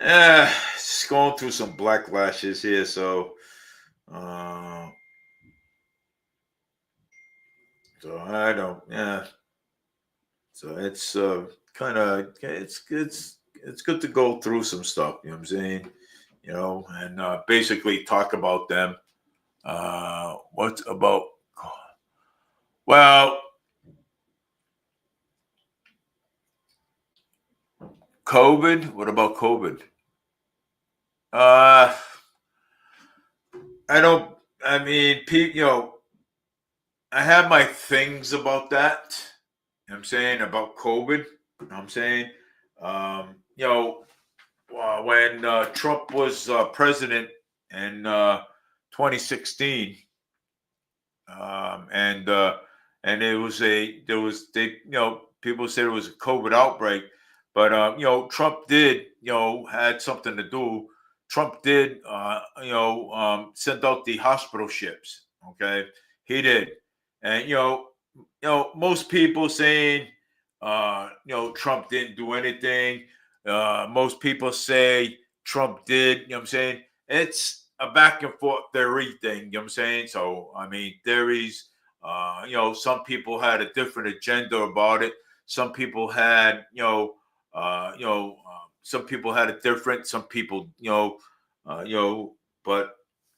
Just going through some blacklashes here. Uh, so I don't, yeah. So it's kind of, it's good to go through some stuff. You know what I'm saying? You know, and basically talk about them. What about? Well, COVID. What about COVID? Uh, I don't. I mean, you know, I have my things about that. You know what I'm saying about COVID. You know what I'm saying, you know, when Trump was president in 2016, and it was there was they you know people said it was a COVID outbreak, but you know Trump did had something to do. Trump did send out the hospital ships. Okay, he did, and most people saying Trump didn't do anything. Most people say Trump did. You know what I'm saying? It's a back and forth theory thing. You know what I'm saying? So I mean theories. Some people had a different agenda about it. Some people had some people had a different. Some people but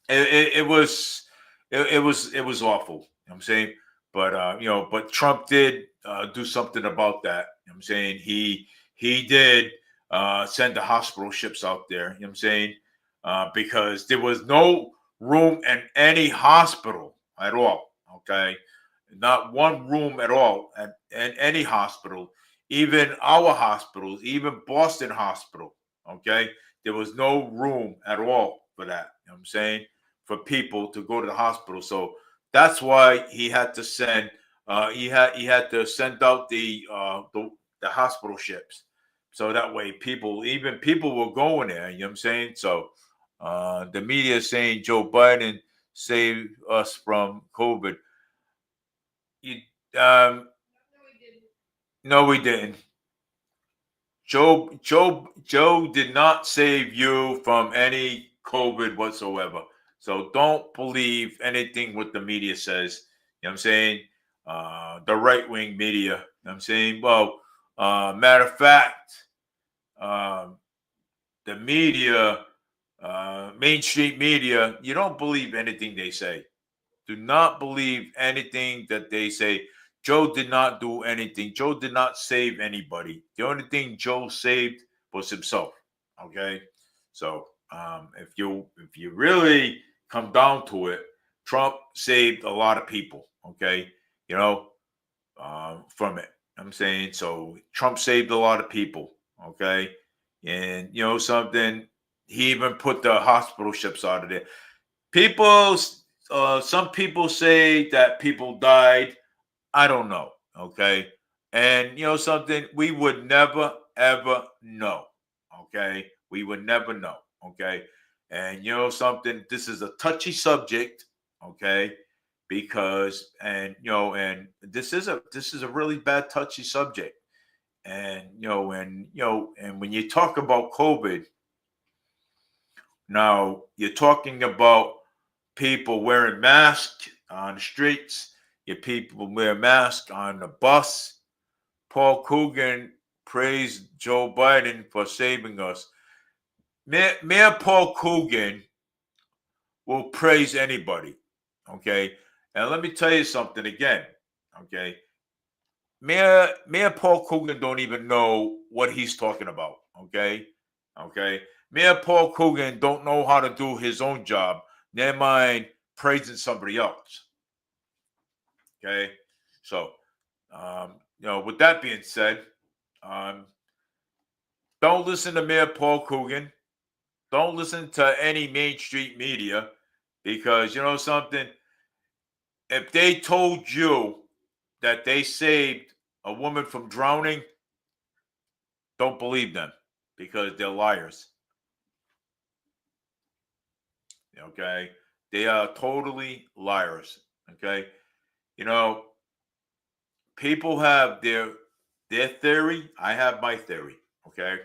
it was awful. You know what I'm saying? But but Trump did do something about that. You know what I'm saying? He did send the hospital ships out there. You know what I'm saying? Because there was no room in any hospital at all. Okay, not one room at all in any hospital, even our hospitals, even Boston Hospital. Okay, there was no room at all for that. You know what I'm saying? For people to go to the hospital. So that's why he had to send. He had to send out the hospital ships, so that way even people were going there. You know what I'm saying? So the media is saying Joe Biden saved us from COVID. You, um, no, we didn't. Joe did not save you from any COVID whatsoever. So don't believe anything what the media says. You know what I'm saying? The right wing media. You know what I'm saying? Well, matter of fact, um, the media, mainstream media, you don't believe anything they say. Do not believe anything that they say. Joe did not do anything. Joe did not save anybody. The only thing Joe saved was himself. Okay, so if you really come down to it, Trump saved a lot of people. Okay, you know, from it. I'm saying so. Trump saved a lot of people. Okay, and you know something. He even put the hospital ships out of there. People, some people say that people died. I don't know. Okay. And you know something? We would never, ever know. Okay. We would never know. Okay. And you know something? This is a touchy subject. Okay. Because, and this is a really bad, touchy subject. And, and when you talk about COVID, now you're talking about people wearing masks on the streets. Your people wear masks on the bus. Paul Coogan praised Joe Biden for saving us. Mayor Paul Coogan will praise anybody. Okay. And let me tell you something again. Okay. Mayor Paul Coogan don't even know what he's talking about. Okay. Okay, Mayor Paul Coogan don't know how to do his own job. Never mind praising somebody else. Okay, so with that being said, don't listen to Mayor Paul Coogan. Don't listen to any Main Street media, because you know something. If they told you that they saved a woman from drowning, don't believe them, because they're liars. Okay, they are totally liars. Okay, you know, people have their theory. I have my theory. Okay,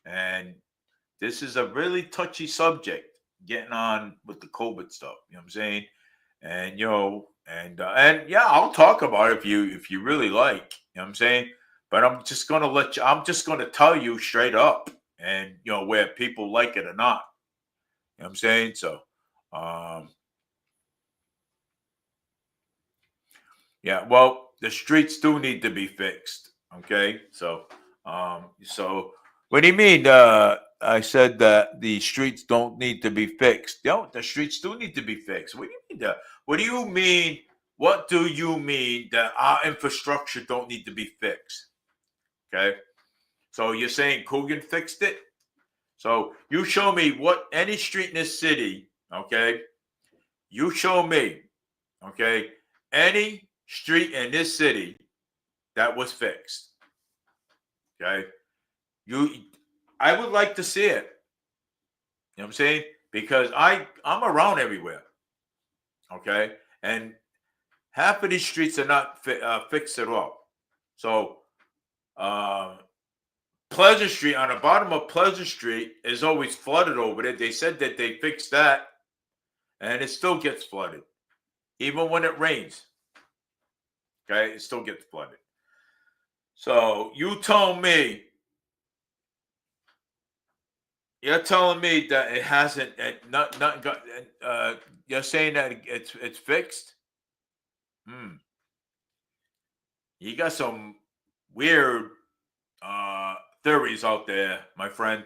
and this is a really touchy subject, getting on with the COVID stuff. You know what I'm saying? And and yeah, I'll talk about it if you really like. You know what I'm saying? But I'm just gonna let you. I'm just gonna tell you straight up, and where people like it or not. You know what I'm saying? So, um, yeah. Well, the streets do need to be fixed. Okay. So what do you mean? I said that the streets don't need to be fixed. The streets do need to be fixed. What do you mean? What do you mean? What do you mean that our infrastructure don't need to be fixed? Okay. So you're saying Coogan fixed it? So you show me what any street in this city. Okay. You show me. Okay. Any street in this city that was fixed. Okay. You I would like to see it. You know what I'm saying? Because I'm around everywhere. Okay. And half of these streets are not fixed at all. So Pleasant Street, on the bottom of Pleasant Street, is always flooded over there. They said that they fixed that, and it still gets flooded. Even when it rains. Okay, it still gets flooded. So you're telling me that it hasn't, not got. You're saying that it's fixed. You got some weird theories out there, my friend.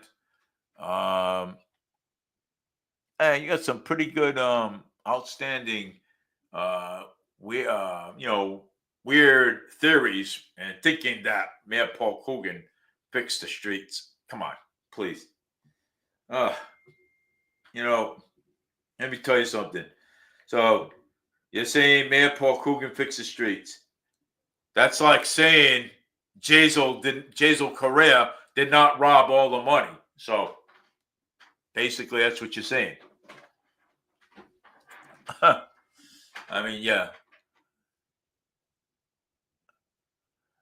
And you got some pretty good, outstanding, we weird theories, and thinking that Mayor Paul Coogan fixed the streets. Come on, please. Uh, you know, let me tell you something. So you're saying Mayor Paul Coogan fixed the streets? That's like saying Jazel Correa did not rob all the money. So basically, that's what you're saying. I mean, yeah.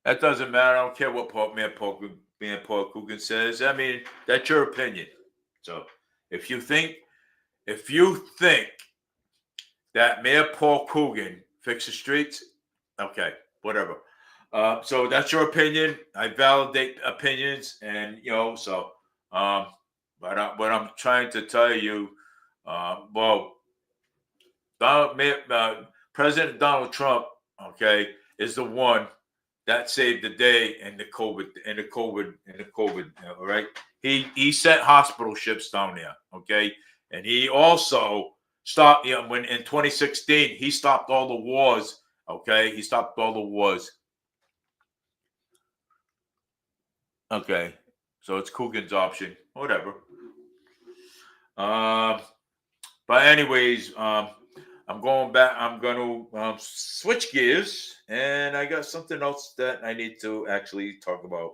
That doesn't matter. I don't care what Mayor Paul Coogan says. I mean, that's your opinion. So if you think that Mayor Paul Coogan fixed the streets, okay, whatever. So that's your opinion. I validate opinions, and what I'm trying to tell you, well, President Donald Trump, okay, is the one that saved the day in the COVID. All right, he sent hospital ships down there, okay, and he also stopped. When in 2016 he stopped all the wars. Okay, he stopped all the wars. Okay, so it's Coogan's option, whatever. But anyways, I'm going back. I'm going to switch gears, and I got something else that I need to actually talk about.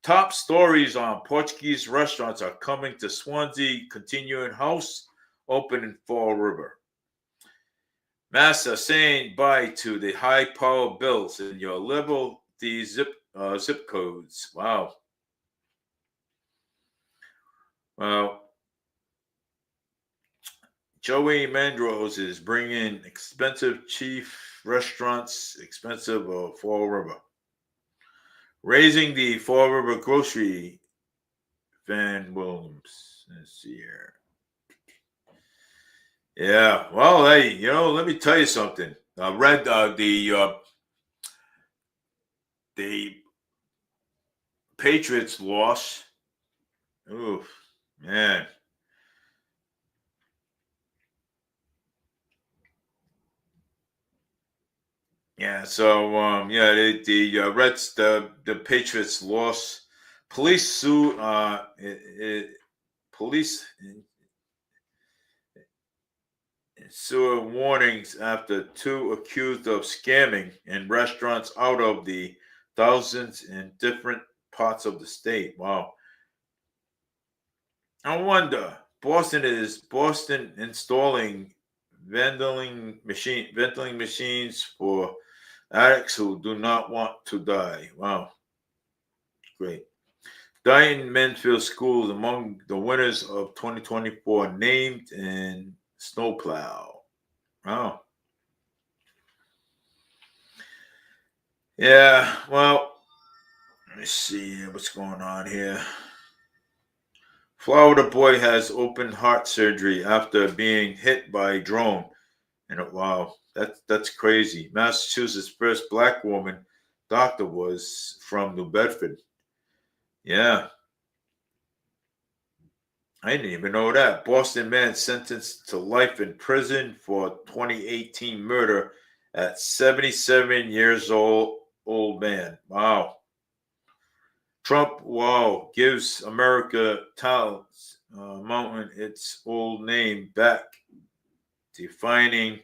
Top stories on Portuguese restaurants are coming to Swansea, continuing house open in Fall River. Massa saying bye to the high power bills in your level the zip codes. Wow. Well, Joey Mandros is bringing expensive chief restaurants, expensive Fall River. Raising the Fall River grocery Van Williams this year. Yeah, well, hey, let me tell you something. I read the Patriots loss. Oof, man. Yeah. So, yeah, the Reds, the Patriots lost. Police sued. Police sewer warnings after two accused of scamming in restaurants out of the thousands in different parts of the state. Wow. I wonder, Boston installing vending machines for addicts who do not want to die. Wow, great. Diane Menfield Schools among the winners of 2024 named in snowplow. Wow. Yeah, well, let me see what's going on here. Florida boy has open heart surgery after being hit by a drone. And wow, that's crazy. Massachusetts' first black woman doctor was from New Bedford. Yeah, I didn't even know that. Boston man sentenced to life in prison for 2018 murder at 77 years old man. Wow. Trump, wow, gives America Talents Mountain its old name back, defining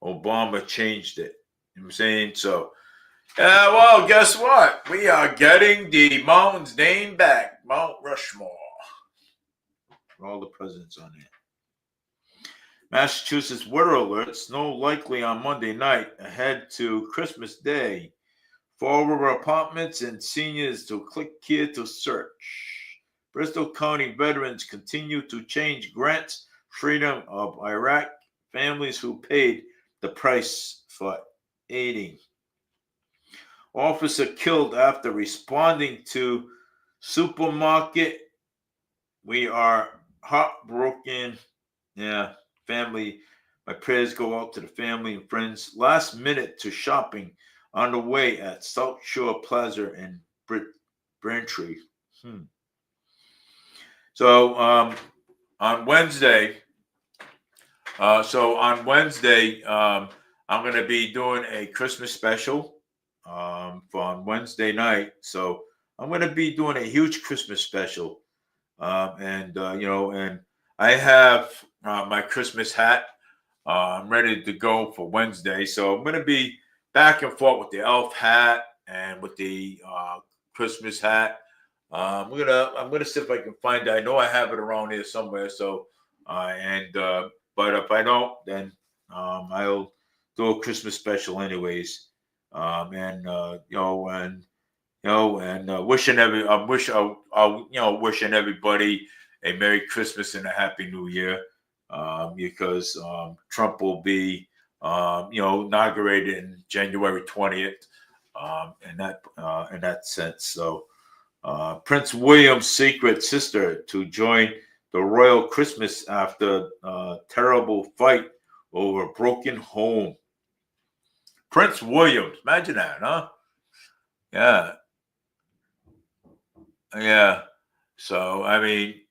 Obama changed it. You know what I'm saying? So, well, guess what? We are getting the mountain's name back, Mount Rushmore. All the presidents on it. Massachusetts weather alert: snow likely on Monday night ahead to Christmas Day. Forward apartments and seniors to click here to search. Bristol County veterans continue to change grants freedom of Iraq families who paid the price for aiding. Officer killed after responding to supermarket. We are heartbroken. Yeah, family. My prayers go out to the family and friends. Last minute to shopping on the way at South Shore Plaza in Braintree. Hmm. So on Wednesday, I'm going to be doing a Christmas special for on Wednesday night. So I'm going to be doing a huge Christmas special, and I have my Christmas hat. I'm ready to go for Wednesday. So I'm going to be back and forth with the elf hat and with the Christmas hat. I'm gonna see if I can find it. I know I have it around here somewhere. So, but if I don't, then I'll do a Christmas special anyways. And wishing wishing everybody a Merry Christmas and a Happy New Year, because Trump will be inaugurated in January 20th, in that sense. So. Prince William's secret sister to join the royal Christmas after a terrible fight over a broken home. Prince Williams, imagine that, huh? Yeah, yeah. So I mean,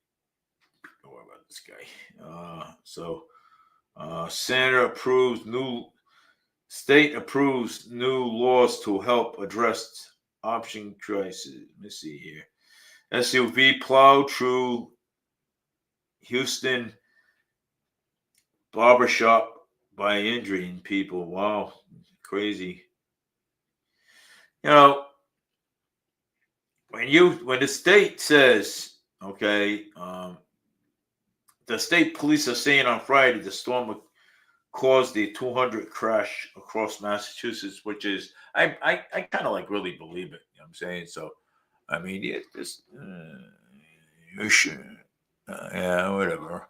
what about this guy? Senator approves new state approves new laws to help address option crisis. Let me see here. SUV plowed through Houston barbershop by injuring people. Wow, crazy. You know, when the state says, okay, the state police are saying on Friday the storm caused the 200 crash across Massachusetts, which is I kind of like really believe it. You know what I'm saying? So, I mean, yeah, this you should, yeah, whatever.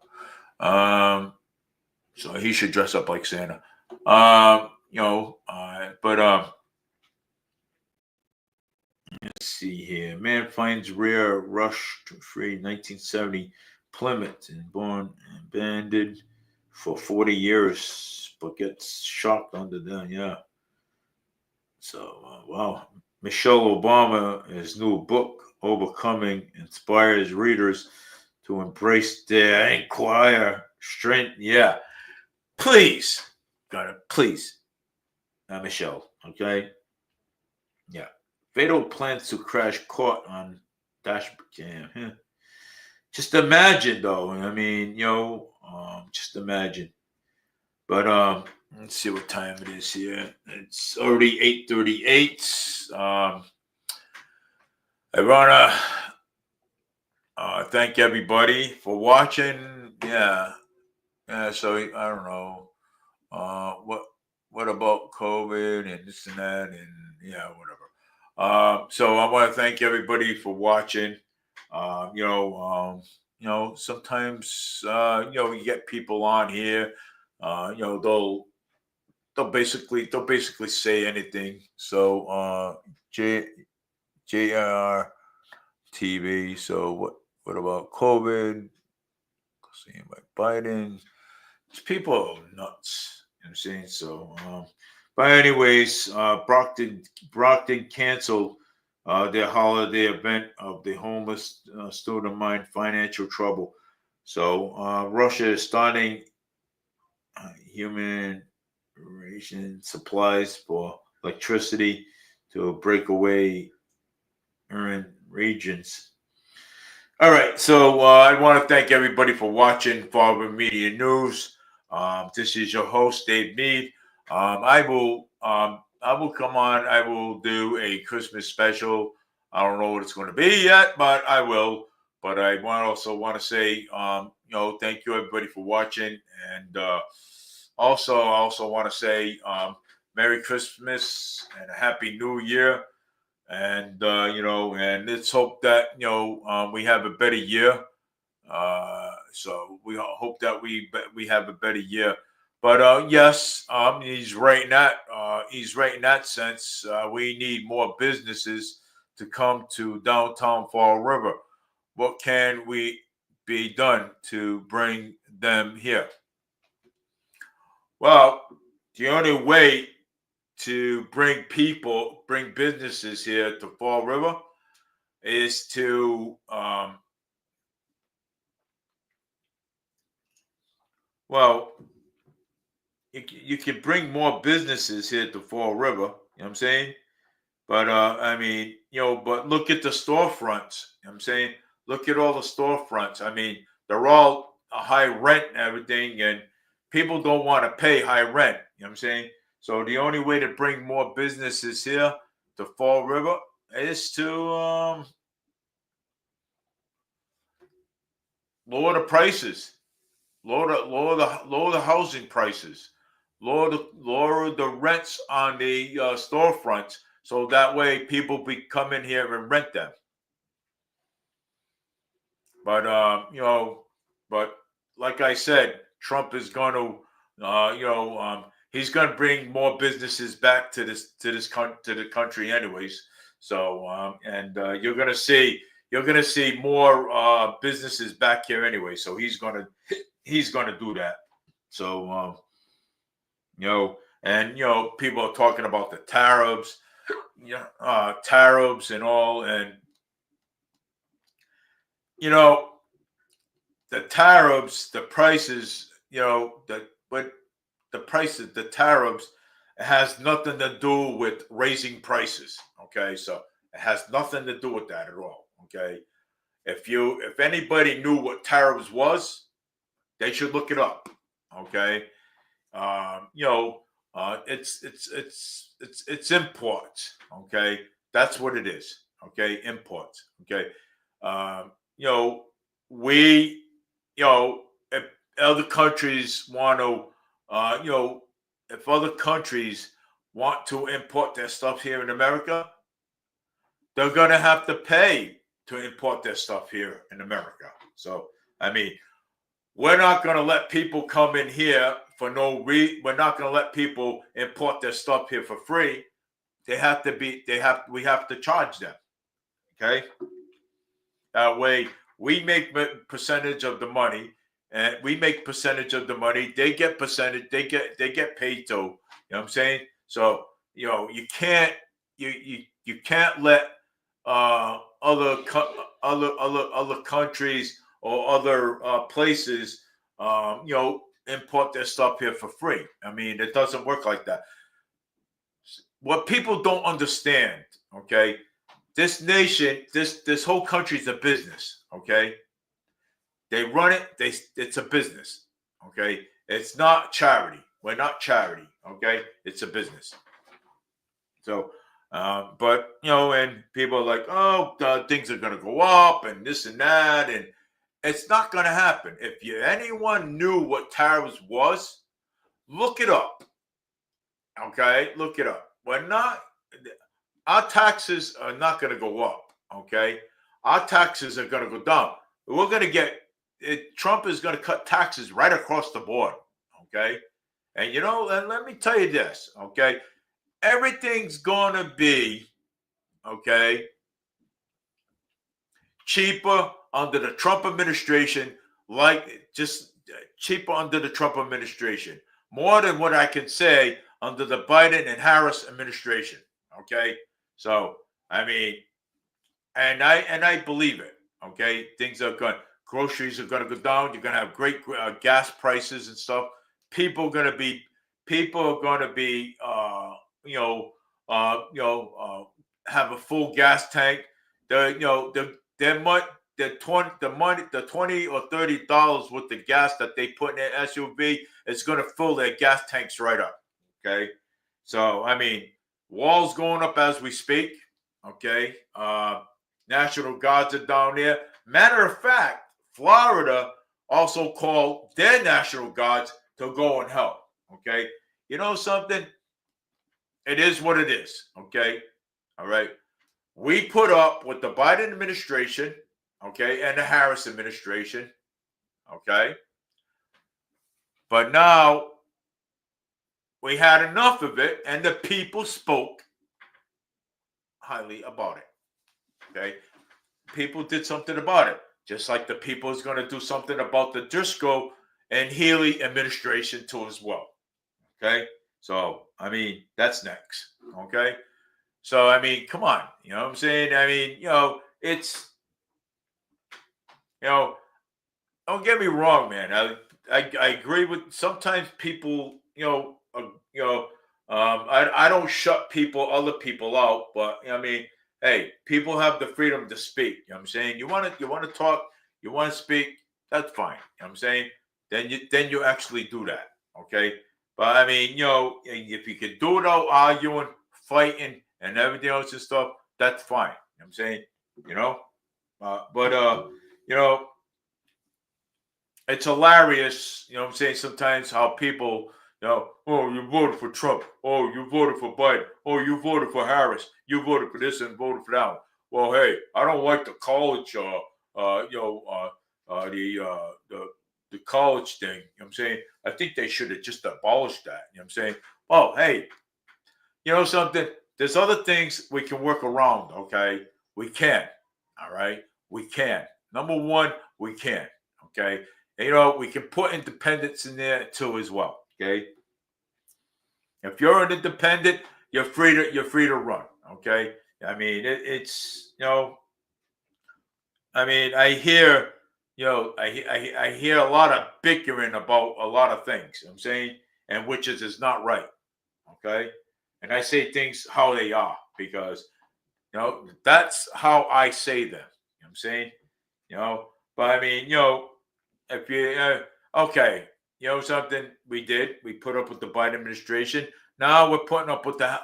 So he should dress up like Santa. But let's see here. Man finds rare rush to free 1970 Plymouth and born and abandoned for 40 years, but gets shocked under them. Yeah. So, wow. Michelle Obama, his new book, Overcoming, inspires readers to embrace their inquire strength. Yeah, please, please, Michelle. Okay, yeah. Fatal plans to crash caught on dash cam. Yeah. Just imagine, though. I mean, just imagine. But let's see what time it is here. It's already 8:38. I wanna thank everybody for watching. Yeah. Yeah. So I don't know. What about COVID and this and that and yeah, whatever. So I want to thank everybody for watching. Um, you know, um, sometimes you get people on here. They'll basically say anything. So J JR TV. So what about COVID? Seeing like Biden. These people are nuts. You know what I'm saying? So but anyways, Brockton canceled their holiday event of the homeless student mine financial trouble. So Russia is starting human ration supplies for electricity to breakaway urban regions. All right, so I want to thank everybody for watching Farber Media News. This is your host, Dave Mead. I will come on. I will do a Christmas special. I don't know what it's going to be yet, but I will. But I also want to say, thank you everybody for watching, and I also want to say, Merry Christmas and a Happy New Year. And and let's hope that we have a better year. So we hope that we have a better year. But yes, he's right in that sense. We need more businesses to come to downtown Fall River. What can we be done to bring them here? Well, the only way to bring businesses here to Fall River is to well, you can bring more businesses here to Fall River. You know what I'm saying? But I mean, but look at the storefronts. You know what I'm saying? Look at all the storefronts. I mean, they're all a high rent and everything, and people don't want to pay high rent. You know what I'm saying? So the only way to bring more businesses here to Fall River is to lower the prices, lower the housing prices, lower the rents on the storefronts, so that way people come in here and rent them. But but like I said, Trump is going to, he's going to bring more businesses back to the country, anyways. So you're gonna see more businesses back here anyway. So he's gonna do that. So people are talking about the tariffs, tariffs and all, and you know the tariffs, the prices, but the prices, the tariffs, it has nothing to do with raising prices. Okay, so it has nothing to do with that at all. Okay, if anybody knew what tariffs was, they should look it up. Okay, it's imports. Okay, that's what it is. Okay, imports. Okay, um, you know, we, if other countries want to, if other countries want to import their stuff here in America, they're gonna have to pay to import their stuff here in America. So, I mean, we're not going to let people come in here for no reason. We're not going to let people import their stuff here for free. We have to charge them. Okay. That way we make percentage of the money, and we make percentage of the money. They get percentage. They get paid too. You know what I'm saying? So, you can't let other countries or other places, import their stuff here for free. I mean, it doesn't work like that. What people don't understand, okay? This nation, this whole country is a business, okay? They run it. It's a business, okay? It's not charity. We're not charity, okay? It's a business. So, but and people are like, oh, things are gonna go up and this and that, and it's not gonna happen. If anyone knew what tariffs was, look it up. Okay, look it up. We're not. Our taxes are not gonna go up. Okay, our taxes are gonna go down. We're gonna get. Trump is gonna cut taxes right across the board. Okay, and and let me tell you this. Okay, everything's gonna be cheaper under the Trump administration, like just cheaper under the Trump administration, more than what I can say under the Biden and Harris administration. Okay, so I mean, and I believe it. Okay, things are going. Groceries are going to go down. You're going to have great gas prices and stuff. People are going to be. People are going to be. Have a full gas tank. The 20 or $30 with the gas that they put in their SUV is going to fill their gas tanks right up. Okay, so I mean, walls going up as we speak. Okay, National Guards are down there. Matter of fact, Florida also called their National Guards to go and help. Okay, you know something? It is what it is. Okay, all right. We put up with the Biden administration, okay, and the Harris administration, okay. But now we had enough of it, and the people spoke highly about it. Okay, people did something about it, just like the people is going to do something about the Driscoll and Healy administration too as well. Okay, so I mean that's next. Okay. So, I mean, come on. You know what I'm saying? I mean, it's, don't get me wrong, man. I agree with sometimes people, I don't shut other people out, but I mean, hey, people have the freedom to speak. You know what I'm saying? You want to talk, you want to speak, that's fine. You know what I'm saying? Then you actually do that. Okay. But I mean, if you could do it out arguing, fighting, and everything else and stuff, that's fine. You know what I'm saying? But it's hilarious, what I'm saying, sometimes how people, oh, you voted for Trump. Oh, you voted for Biden. Oh, you voted for Harris. You voted for this and voted for that one. Well, hey, I don't like the college, the college thing. You know what I'm saying? I think they should have just abolished that. You know what I'm saying? Oh, hey, you know something? There's other things we can work around, okay? We can, all right? We can. Number one, we can, okay? And, we can put independents in there too as well, okay? If you're an independent, you're free to run, okay? I mean, it's I mean, I hear, I hear a lot of bickering about a lot of things. You know what I'm saying, and which is not right, okay? And I say things how they are because that's how I say them. You know what I'm saying? But I mean, if you okay, something we put up with the Biden administration. Now we're putting up with the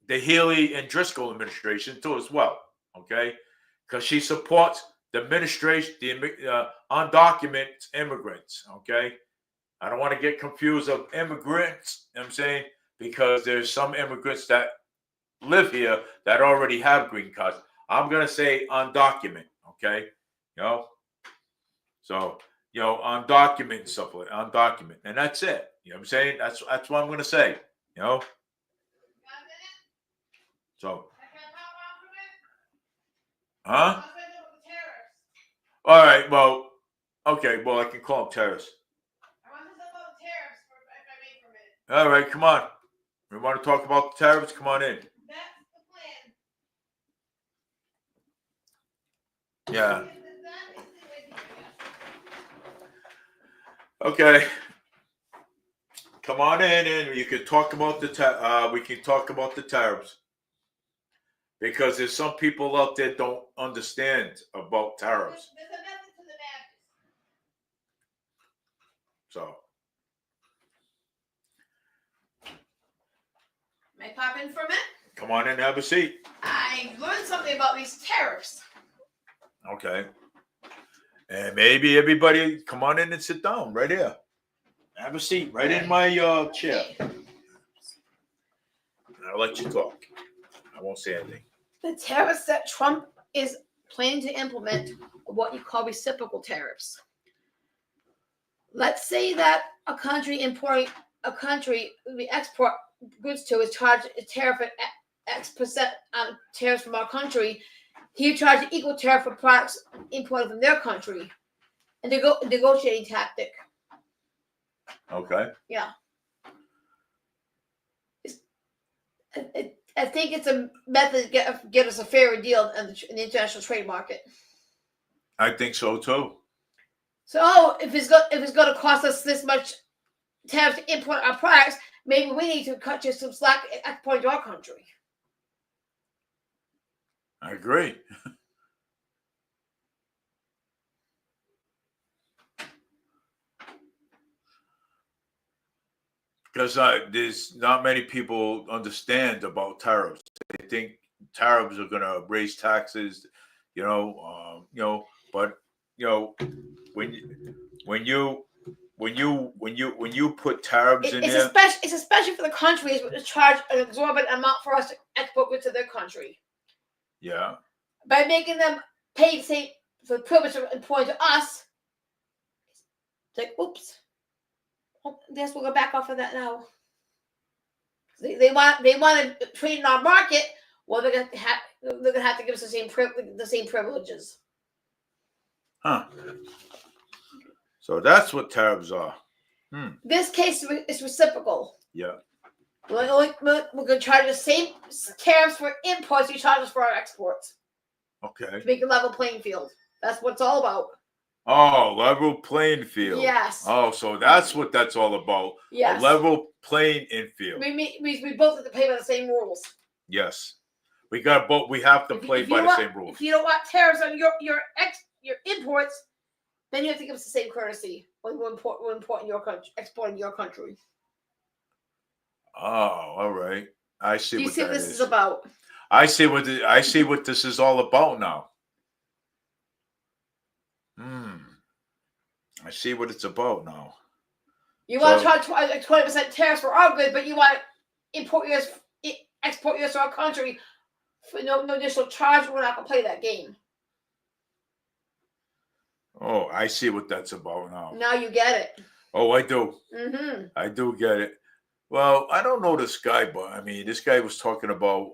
Healy and Driscoll administration too as well. Okay, because she supports the administration, the undocumented immigrants. Okay, I don't want to get confused of immigrants. You know what I'm saying, because there's some immigrants that live here that already have green cards. I'm gonna say undocumented. Okay, so undocumented and stuff like undocumented, and that's it. You know what I'm saying? That's what I'm gonna say. So, huh? All right. Well, okay. Well, I can call them terrorists. All right, come on. We want to talk about the tariffs? Come on in. Yeah. Okay. Come on in and you can talk about we can talk about the tariffs. Because there's some people out there don't understand about tariffs. There's a method to the madness. So May I pop in for a minute? come on in and have a seat. I learned something about these tariffs. Okay. And maybe everybody come on in and sit down right here. Have a seat right in my chair. I'll let you talk. I won't say anything. The tariffs that Trump is planning to implement are what you call reciprocal tariffs. Let's say that a country we export goods to is charged a tariff at X% on tariffs from our country. He charges equal tariff for products imported from their country. And negotiating tactic. Okay. Yeah. I think it's a method to get us a fairer deal in the international trade market. I think so too. So if it's going to cost us this much tariffs to import our products, maybe we need to cut you some slack exporting to our country. I agree. Because there's not many people understand about tariffs. They think tariffs are going to raise taxes, But when you put tariffs in there, It's especially for the countries which charge an exorbitant amount for us to export goods to their country. yeah, By making them pay the same for the privilege of importing to us. It's like, oops. I guess we'll go back off of that now. They want to trade in our market. Well, they're gonna have to give us the same privileges. huh? So that's what tariffs are. This case is reciprocal. Yeah. We're going to charge the same tariffs for imports you charge us for our exports Okay. to make a level playing field. That's what it's all about. Oh, level playing field. Yes. Oh, so that's what that's all about. Yes. A level playing field. We both have to play by the same rules. Yes. We have to play by the same rules. If you don't want tariffs on your imports, then you have to give us the same courtesy when we're importing your country, exporting your country. Oh, all right. I see. Do you what see that what this is. is about? I see what this is all about now. I see what it's about now. You want to charge 20% tariffs for our goods, but you want to export yours to our country for no additional charge. We're not going to play that game. Oh, I see what that's about now. Now you get it. Oh, I do. Mm-hmm. I do get it. Well, I don't know this guy, but I mean, this guy was talking about,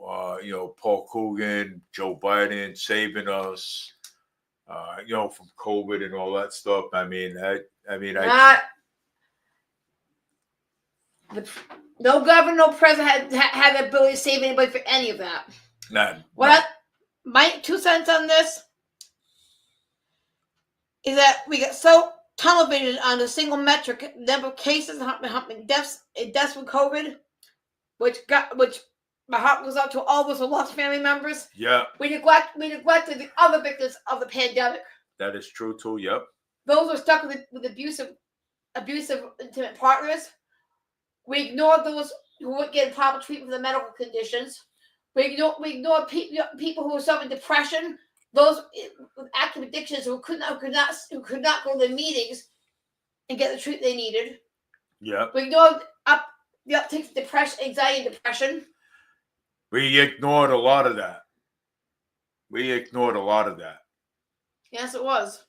Paul Coogan, Joe Biden saving us, from COVID and all that stuff. No governor, no president had the ability to save anybody for any of that. None. My 2 cents on this is that we get so tunnel vision on a single metric number of cases, deaths with COVID, which my heart goes out to all those who lost family members. Yeah. We neglected the other victims of the pandemic. That is true too. Yep. Those who are stuck with abusive intimate partners. We ignored those who weren't getting proper treatment for their medical conditions. We ignored people who were suffering depression. Those with active addictions who could not go to the meetings and get the treatment they needed. Yeah. We ignored the uptake of depression, anxiety, and depression. We ignored a lot of that. Yes, it was.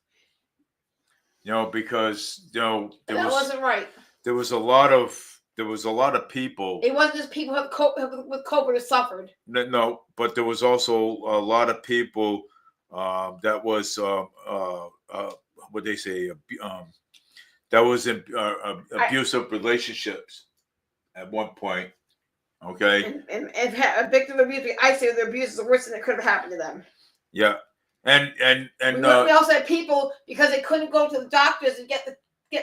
Because that wasn't right. There was a lot of people. It wasn't just people with COVID who suffered. No, but there was also a lot of people that was what they say that was in abusive relationships at one point. Okay. And a victim of abuse, I say their abuse is the worst thing that could have happened to them. Yeah. And we also had people, because they couldn't go to the doctors and get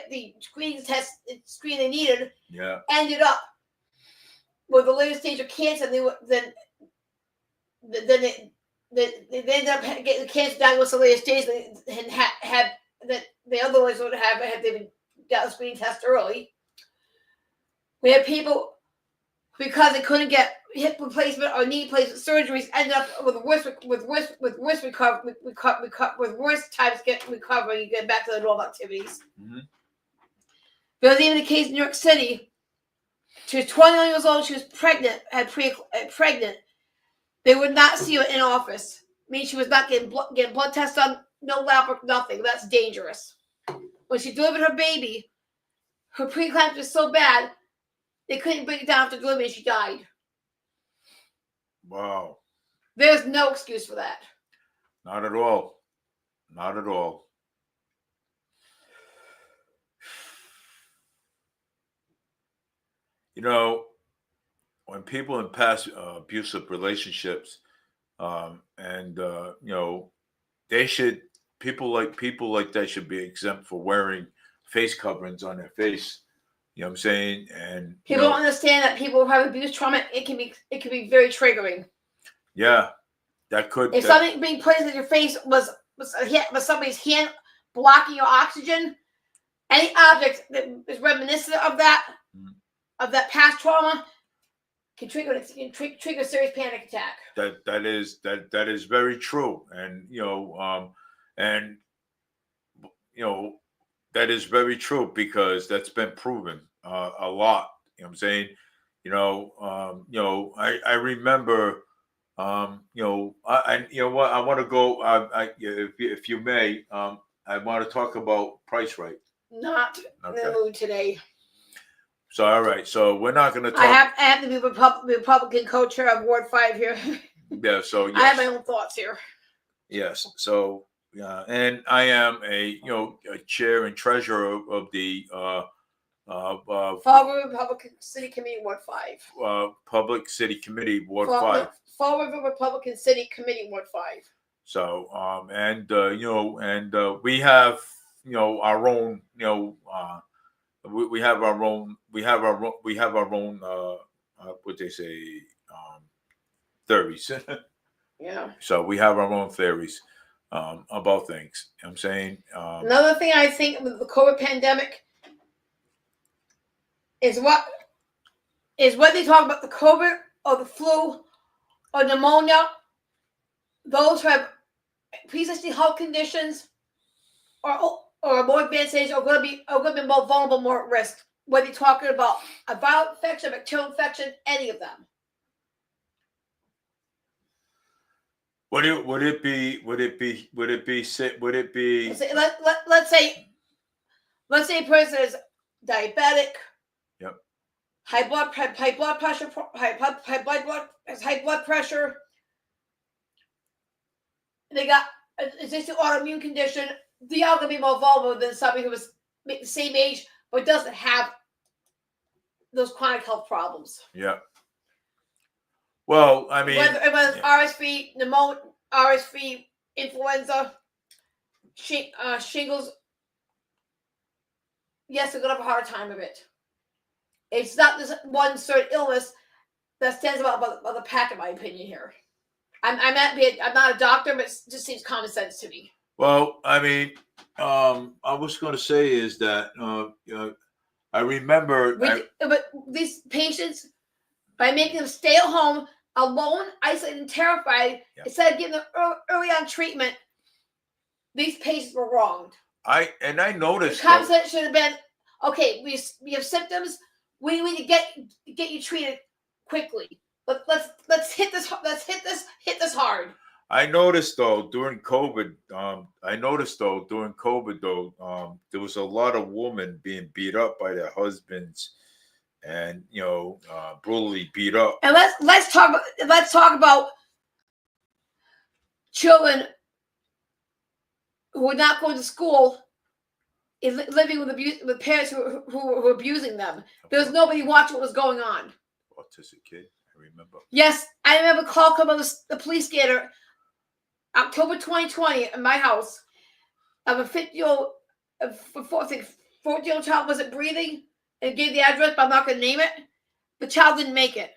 the screening screen they needed, ended up with the later stage of cancer. And they ended up getting the cancer diagnosed at the later stage and had that they otherwise would have had they been got the screening test early. We had people, because they couldn't get hip replacement or knee replacement surgeries, ended up with worse times get recovery and get back to the normal activities. Mm-hmm. There was even a case in New York City. She was 21 years old. She was pregnant. Pregnant. They would not see her in office. I mean, she was not getting blood tests done, no lab work, nothing. That's dangerous. When she delivered her baby, her preeclampsia was so bad they couldn't bring it down after delivery, and she died. Wow. There's no excuse for that. Not at all. Not at all. You know, when people in past abusive relationships, people like that should be exempt for wearing face coverings on their face. You know what I'm saying? And people don't understand that people who have abuse trauma, it can be very triggering. Yeah, that could. If something being placed in your face was somebody's hand blocking your oxygen, any object that is reminiscent of that past trauma can trigger a serious panic attack. That is very true, and that is very true because that's been proven a lot. You know what I'm saying? I remember. I want to go. If you may, I want to talk about Price Right. Not in the mood today. So all right, so we're not going to talk. I have to be Republican co-chair of Ward 5 here. Yeah, so yes. I have my own thoughts here. Yes, so and I am a chair and treasurer of the Fall River Republican City Committee Ward 5. Public City Committee Ward 5. Fall River Republican City Committee Ward 5. So we have our own we have our own what they say theories. Yeah. So we have our own theories about things. You know what I'm saying another thing I think with the COVID pandemic is what they talk about, the COVID or the flu or pneumonia. Those who have pre-existing health conditions or more advanced age are going to be more vulnerable, more at risk. Whether you're talking about a viral infection, bacterial infection, any of them. Would it be? Let's say a person is diabetic. Yep. High blood pressure. They got an existing autoimmune condition. They are going to be more vulnerable than somebody who was the same age but doesn't have those chronic health problems. Yeah. Well, I mean, whether RSV, pneumonia, RSV, influenza, shingles. Yes, they're going to have a hard time of it. It's not this one certain illness that stands out by the pack, in my opinion. Here, I'm not a doctor, but it just seems common sense to me. Well, I mean, I was going to say is that I remember, but these patients, by making them stay at home alone, isolated, and terrified, instead of giving them early on treatment, these patients were wronged. I noticed the conversation should have been, okay, we have symptoms, we need to get you treated quickly. Let's hit this hard. I noticed though during COVID, there was a lot of women being beat up by their husbands, and brutally beat up. And let's talk about children who are not going to school, living with parents who were abusing them. There was nobody watching what was going on. Autistic kid, I remember. Yes, I remember a call coming from the police scanner. October 2020 in my house of a 50-year-old, 14-year-old child wasn't breathing and gave the address, but I'm not going to name it. The child didn't make it.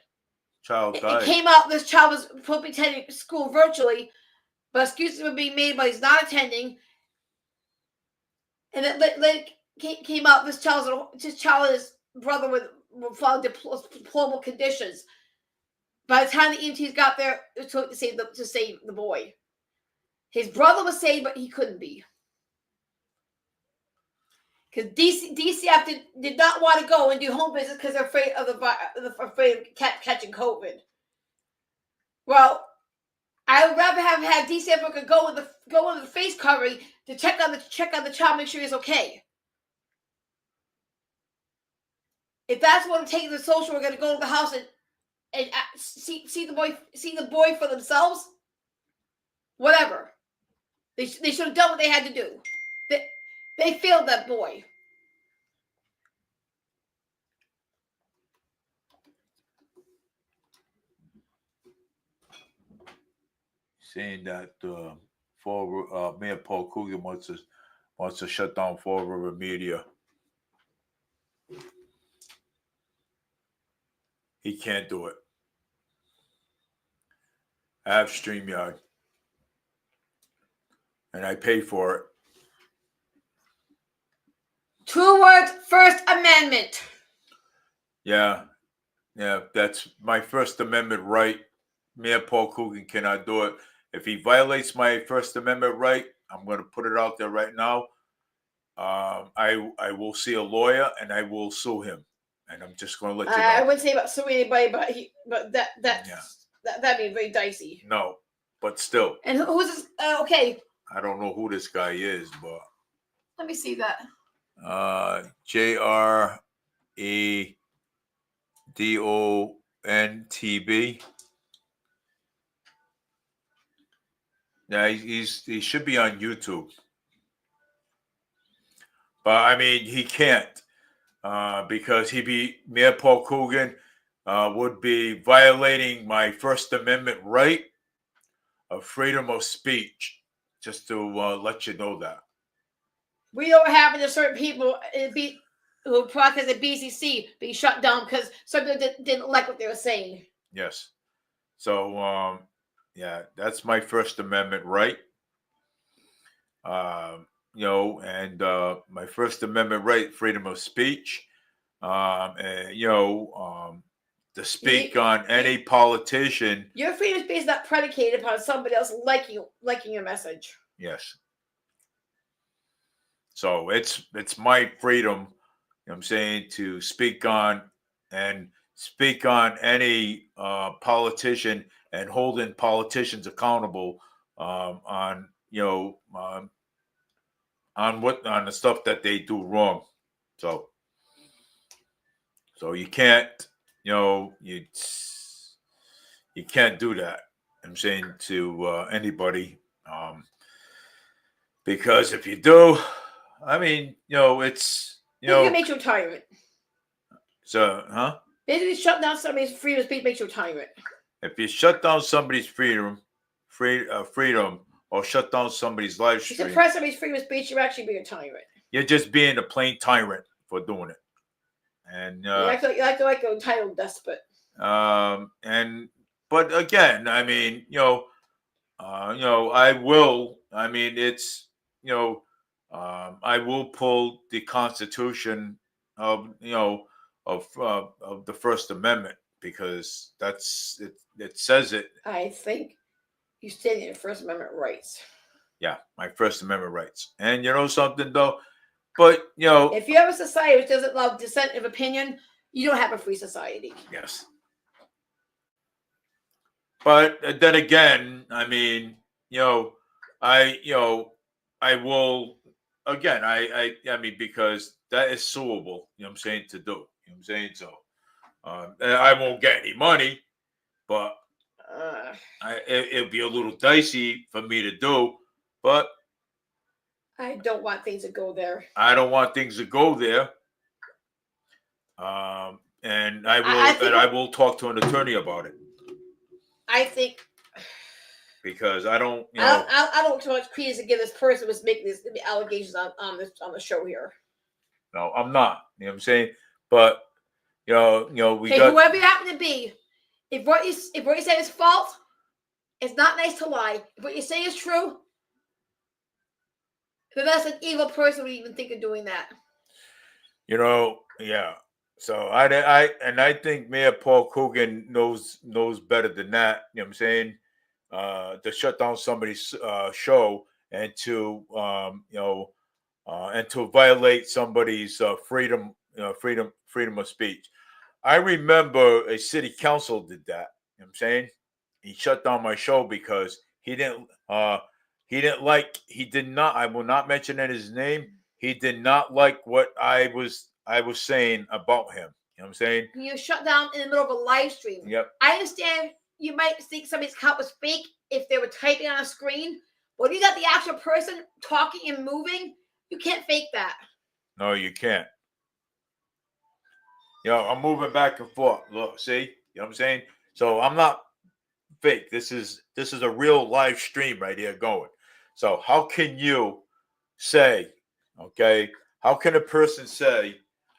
Child It died. came out this child was supposed to be attending school virtually, but excuses were being made, but he's not attending. And it came out this child and his brother were found deplorable conditions. By the time the EMTs got there, it took to save the boy. His brother was saved, but he couldn't be. Because DCF did not want to go and do home visits because they're afraid of catching COVID. Well, I would rather have had DCF worker go with the face covering to check on the child, make sure he's okay. If that's what it's taking the social worker to go to the house and see the boy for themselves, whatever. They should have done what they had to do. They failed that boy. Saying that Mayor Paul Coogan wants to shut down Fall River Media. He can't do it. I have StreamYard, and I pay for it. 2 words: First Amendment. Yeah, that's my First Amendment right. Mayor Paul Coogan cannot do it. If he violates my First Amendment right, I'm going to put it out there right now. I will see a lawyer and I will sue him. And I'm just going to let you know. I wouldn't say about suing anybody, but that'd be very dicey. No, but still. And who's this? Okay. I don't know who this guy is, but Let me see that. JREDONTB. Yeah, he should be on YouTube. But I mean, he can't because Mayor Paul Coogan would be violating my First Amendment right of freedom of speech. Just to let you know that. We know what happened to certain people who protested at BCC being shut down because some people didn't like what they were saying. Yes. So, yeah, that's my First Amendment right. And my First Amendment right, freedom of speech. To speak on any politician. Your freedom of speech is not predicated upon somebody else liking your message. Yes. So it's my freedom, you know what I'm saying, to speak on any politician and holding politicians accountable on the stuff that they do wrong. So you can't, you can't do that. I'm saying to anybody, because if you do, I mean, it's It can make you a tyrant. So, Basically, shut down somebody's freedom of speech makes you a tyrant. If you shut down somebody's freedom, or shut down somebody's live stream, suppress somebody's freedom of speech, you're actually being a tyrant. You're just being a plain tyrant for doing it. And you like a entitled despot. But again, I mean, I will. I mean, it's I will pull the Constitution of the First Amendment because that's it. It says it. I think you stand in your First Amendment rights. Yeah, my First Amendment rights. And you know something though, but if you have a society which doesn't allow dissent of opinion, you don't have a free society. Yes. But then again, I mean, I will again. I mean, because that is suable. You know what I'm saying, to do. You know what I'm saying? So I won't get any money, but it'll be a little dicey for me to do. But I don't want things to go there. I don't want things to go there. And I will talk to an attorney about it. I think because I don't, you know, I don't too much credence to give this person who's making these allegations on the show here. no, I'm not. You know what I'm saying? But we Okay, got. whoever you happen to be, if what you say is false, it's not nice to lie. If what you say is true, then that's an evil person would even think of doing that. Yeah. So I think Mayor Paul Coogan knows better than that. You know what I'm saying? To shut down somebody's show and to and to violate somebody's freedom, freedom of speech. I remember a city council did that. You know what I'm saying? He shut down my show because he did not, I will not mention his name. He did not like what I was saying about him. You know what I'm saying? You shut down in the middle of a live stream. Yep. I understand you might think somebody's account was fake if they were typing on a screen, but when you got the actual person talking and moving, you can't fake that. No, you can't. I'm moving back and forth. Look, see? You know what I'm saying? So I'm not fake. This is a real live stream right here going. So how can you say, okay? How can a person say,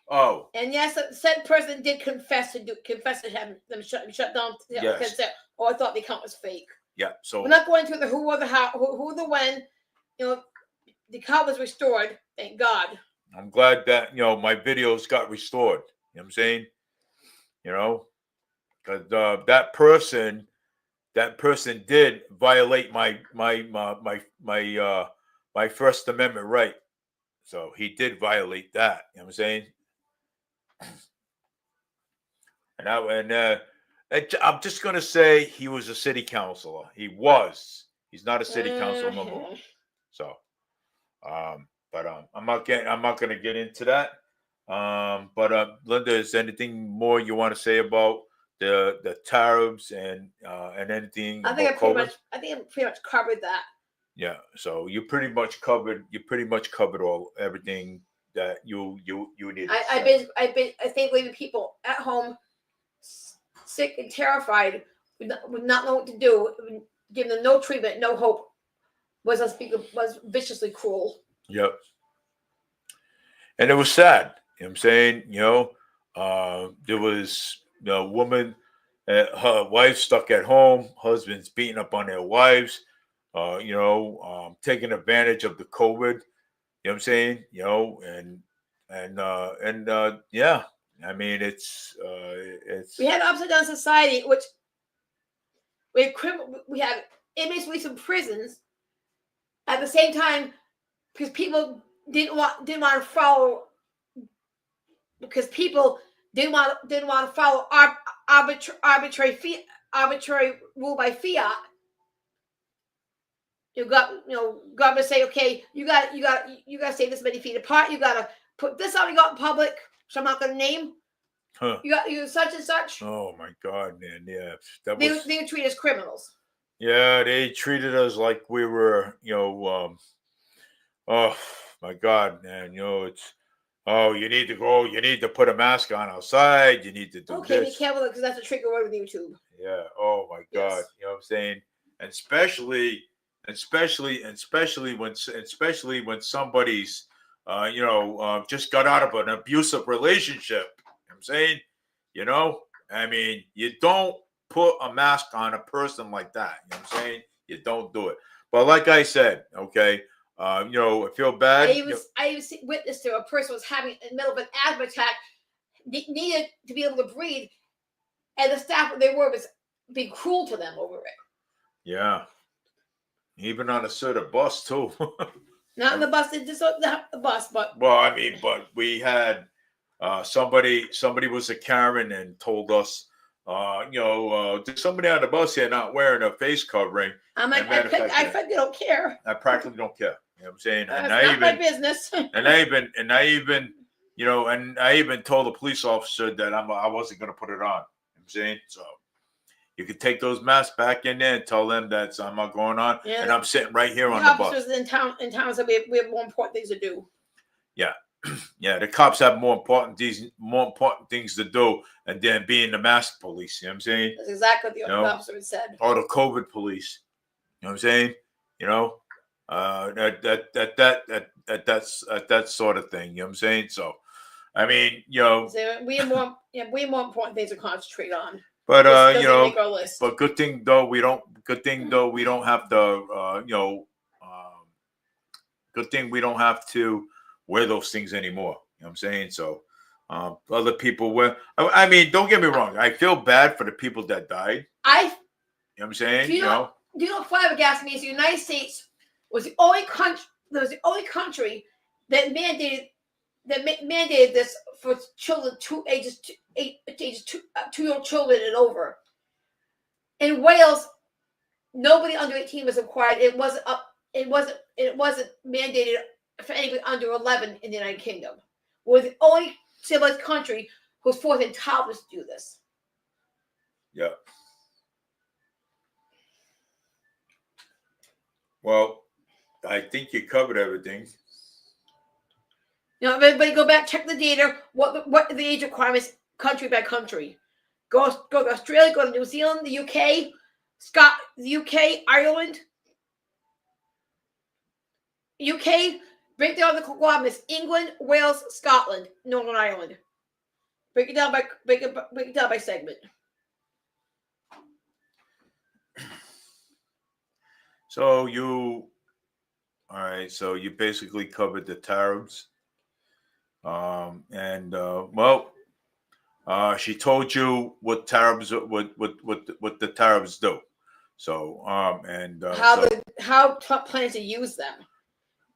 oh? And yes, said person did confess to having them shut down. Yes. Because I thought the account was fake. Yeah. So we're not going to the who or the how, who or the when. The account was restored. Thank God. I'm glad that my videos got restored. You know what I'm saying? Because that person did violate my First Amendment right. So he did violate that. You know what I'm saying? I'm just gonna say he was a city councilor. He was. He's not a city councilor no more. So, but I'm not gonna get into that. But Linda, is there anything more you want to say about the tariffs and anything? I think I pretty much covered that. Yeah. So you pretty much covered everything that you needed. I think leaving people at home sick and terrified would not know what to do, giving them no treatment, no hope, was viciously cruel. Yep. And it was sad. You know what I'm saying? There was a woman, her wife stuck at home, husbands beating up on their wives, taking advantage of the COVID. You know what I'm saying? Yeah. I mean, it's we had upside down society, which we have inmates released from prisons at the same time because people didn't want to follow arbitrary rule by fiat. Government say, okay, you got to stay this many feet apart. You got to put this out in public, which I'm not going to name. Huh. You such and such. Oh my God, man! Yeah, they were treated as criminals. Yeah, they treated us like we were, oh my God, man! It's you need to go. You need to put a mask on outside. You need to do okay, this. Be careful because that's a trigger word with YouTube. Yeah. Oh my God. Yes. You know what I'm saying? And especially when somebody's just got out of an abusive relationship. You know what I'm saying, I mean, you don't put a mask on a person like that. You know what I'm saying? You don't do it. But like I said, okay, I feel bad. I even witnessed to a person was having in the middle of an asthma attack, needed to be able to breathe, and the staff where they were was being cruel to them over it. Yeah. Even on a certain bus too. Not in the bus, just not the bus, but well, I mean, but we had somebody was a Karen and told us, there's somebody on the bus here not wearing a face covering. I'm like, I frankly don't care. I practically don't care. You know what I'm saying? And not my business. and I even told the police officer that I wasn't going to put it on. You know what I'm saying? So you could take those masks back in there and tell them that I'm not going on, and I'm sitting right here on the bus. Officers in town said we have more important things to do. Yeah, yeah. The cops have more important things to do, and then being the mask police. You know what I'm saying? That's exactly what the officer said. Or the COVID police. You know what I'm saying? You know, that sort of thing. You know what I'm saying? So, I mean, you know, So we have more, way more important things to concentrate on. but This you doesn't know, make our list. but good thing though we don't. Good thing though we don't have to. Good thing we don't have to wear those things anymore. You know what I'm saying? So, other people wear. I mean, don't get me wrong. I feel bad for the people that died. I You know what I'm saying? do you know what flabbergasted me is the United States was the only country that mandated this for children ages 2-year-old children and over. In Wales, nobody under 18 was required. It wasn't mandated for anybody under 11 in the United Kingdom. We're the only civilized country who's forcing toddlers to do this. Yeah. Well, I think you covered everything. Now, everybody go back, check the data. What the age requirements, country by country. Go to Australia, go to New Zealand, the UK, Ireland. UK, break down the requirements: England, Wales, Scotland, Northern Ireland. Break it down by segment. So all right. So you basically covered the tariffs. She told you what tariffs, what the tariffs do. So, how Trump plans to use them.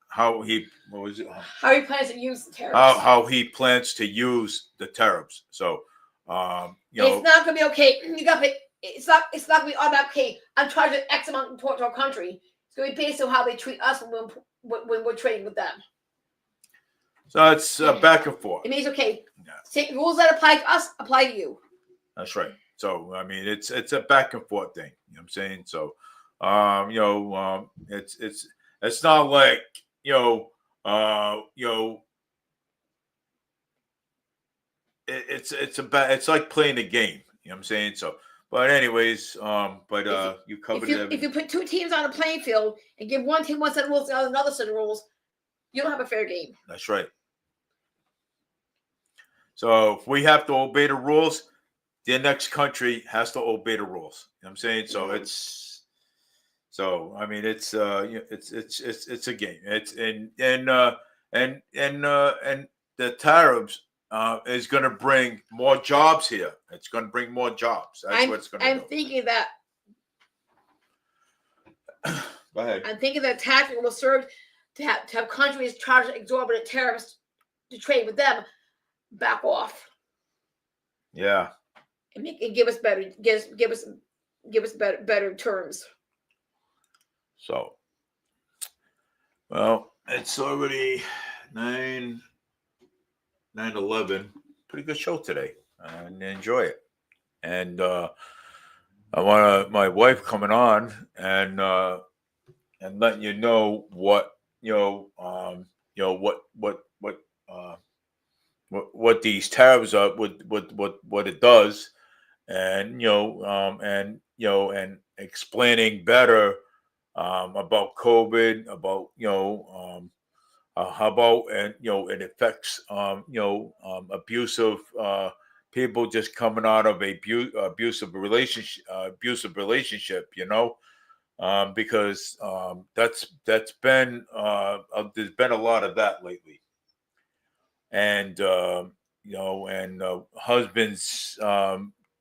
How he plans to use the tariffs. How he plans to use the tariffs. So, it's not going to be okay. You got to pay. It's not going to be automatic. Okay, I'm charging X amount to our country. It's going to be based on how they treat us when we're trading with them. So it's back and forth. It means okay. Yeah. Same rules that apply to us apply to you. That's right. So I mean, it's a back and forth thing. You know what I'm saying? So, it's not like it's like playing a game. You know what I'm saying? So, but anyways, you covered it. If you put two teams on a playing field and give one team one set of rules, the other another set of rules, you don't have a fair game. That's right. So if we have to obey the rules, the next country has to obey the rules. You know what I'm saying? So I mean it's a game. It's and the tariffs is going to bring more jobs here. It's going to bring more jobs. That's what it's going to do. I'm thinking that. Go ahead. I'm thinking that tactic will serve to have countries charge exorbitant tariffs to trade with them back off. Yeah. And give us better terms. So, well, it's already 9:11. Pretty good show today. And enjoy it. And I want my wife coming on and letting you know what what these tariffs are, what it does, and and explaining better about COVID, about how about it affects abusive people just coming out of abusive relationship, because that's been there's been a lot of that lately, and husbands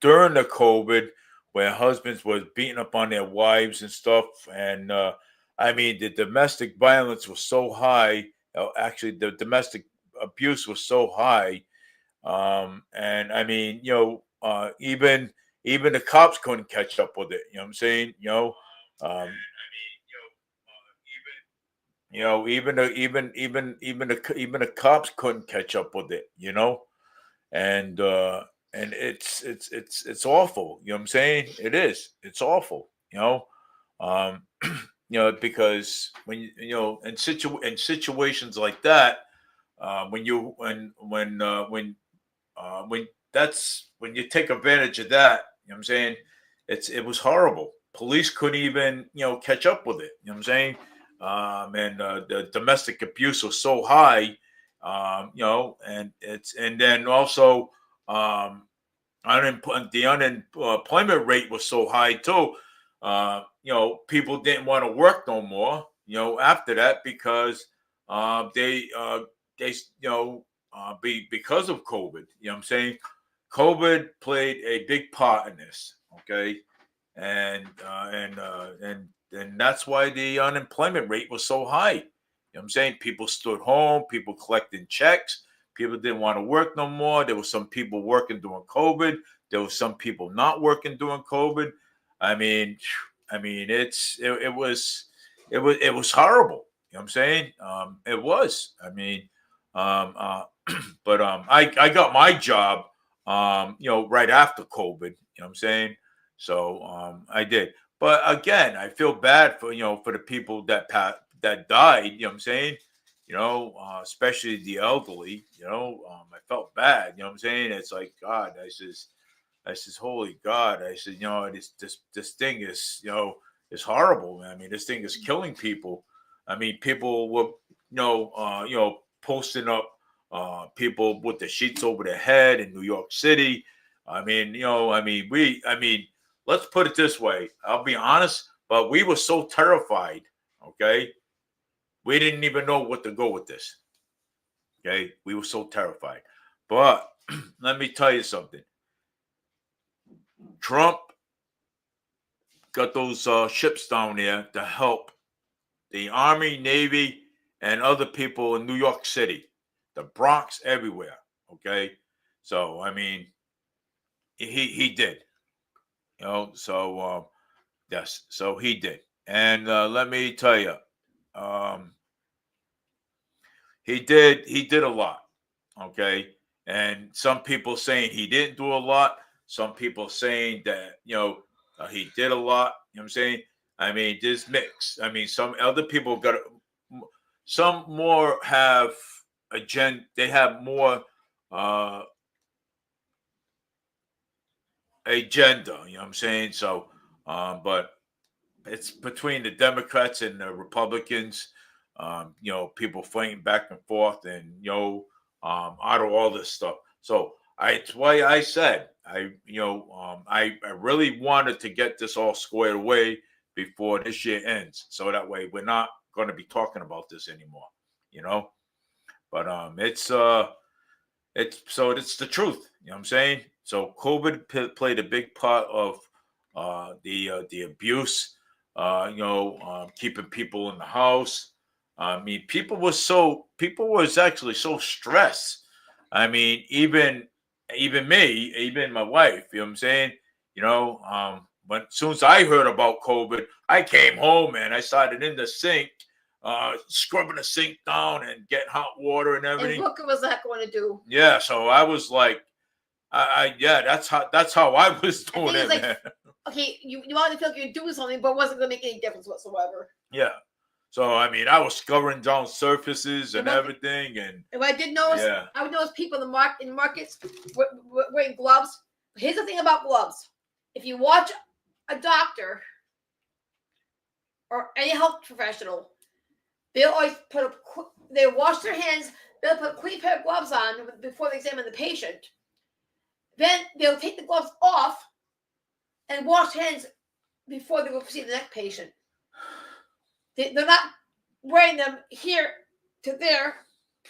during the COVID, where husbands was beating up on their wives and stuff, and I mean the domestic violence was so high. Actually, the domestic abuse was so high, and I mean even the cops couldn't catch up with it. You know what I'm saying? Even the cops couldn't catch up with it. And it's awful. You know what I'm saying? It is. It's awful. Because when in situations like that, when you take advantage of that, you know what I'm saying? It was horrible. police couldn't even, catch up with it. You know what I'm saying? And the domestic abuse was so high, and then also the unemployment rate was so high too. People didn't want to work no more. After that because because of COVID. You know what I'm saying? COVID played a big part in this. Okay, and that's why the unemployment rate was so high. You know what I'm saying? People stood home, people collecting checks, people didn't want to work no more. There were some people working during COVID. There were some people not working during COVID. I mean, it was horrible. You know what I'm saying? It was. I mean, but I got my job right after COVID. You know what I'm saying? So I did. But again, I feel bad for for the people that died. You know what I'm saying? Especially the elderly. I felt bad. You know what I'm saying? It's like God. I says, holy God. I said, this thing is is horrible. I mean, this thing is killing people. I mean, people were posting up people with the sheets over their head in New York City. I mean, let's put it this way. I'll be honest, but we were so terrified. Okay, we didn't even know what to go with this. Okay, we were so terrified. But let me tell you something. Trump got those ships down there to help the Army, Navy, and other people in New York City, the Bronx, everywhere. Okay, so I mean, he did. So yes, so he did, and let me tell you, he did a lot. Okay, and some people saying he didn't do a lot. Some people saying that he did a lot. You know what I'm saying? I mean, this mix. I mean, some other people got some more have agenda. They have more agenda. You know what I'm saying? So, but it's between the Democrats and the Republicans. People fighting back and forth, and out of all this stuff. So it's why I said I really wanted to get this all squared away before this year ends, so that way we're not going to be talking about this anymore. But it's the truth. You know what I'm saying? So COVID played a big part of the abuse. Keeping people in the house. I mean, people was actually so stressed. I mean, even me, even my wife. You know what I'm saying? When as soon as I heard about COVID, I came home and I started in the sink, scrubbing the sink down and getting hot water and everything. And what was that going to do? Yeah, so I was like, that's how I was doing it, like, man. Okay, you wanted to feel like you're doing something, but it wasn't going to make any difference whatsoever. Yeah. So I mean, I was scouring down surfaces and everything, and what I did notice, I would notice people in the markets wearing gloves. Here's the thing about gloves: if you watch a doctor or any health professional, they'll always they wash their hands. They'll put a clean pair of gloves on before they examine the patient. Then they'll take the gloves off and wash hands before they go see the next patient. They're not wearing them here to there,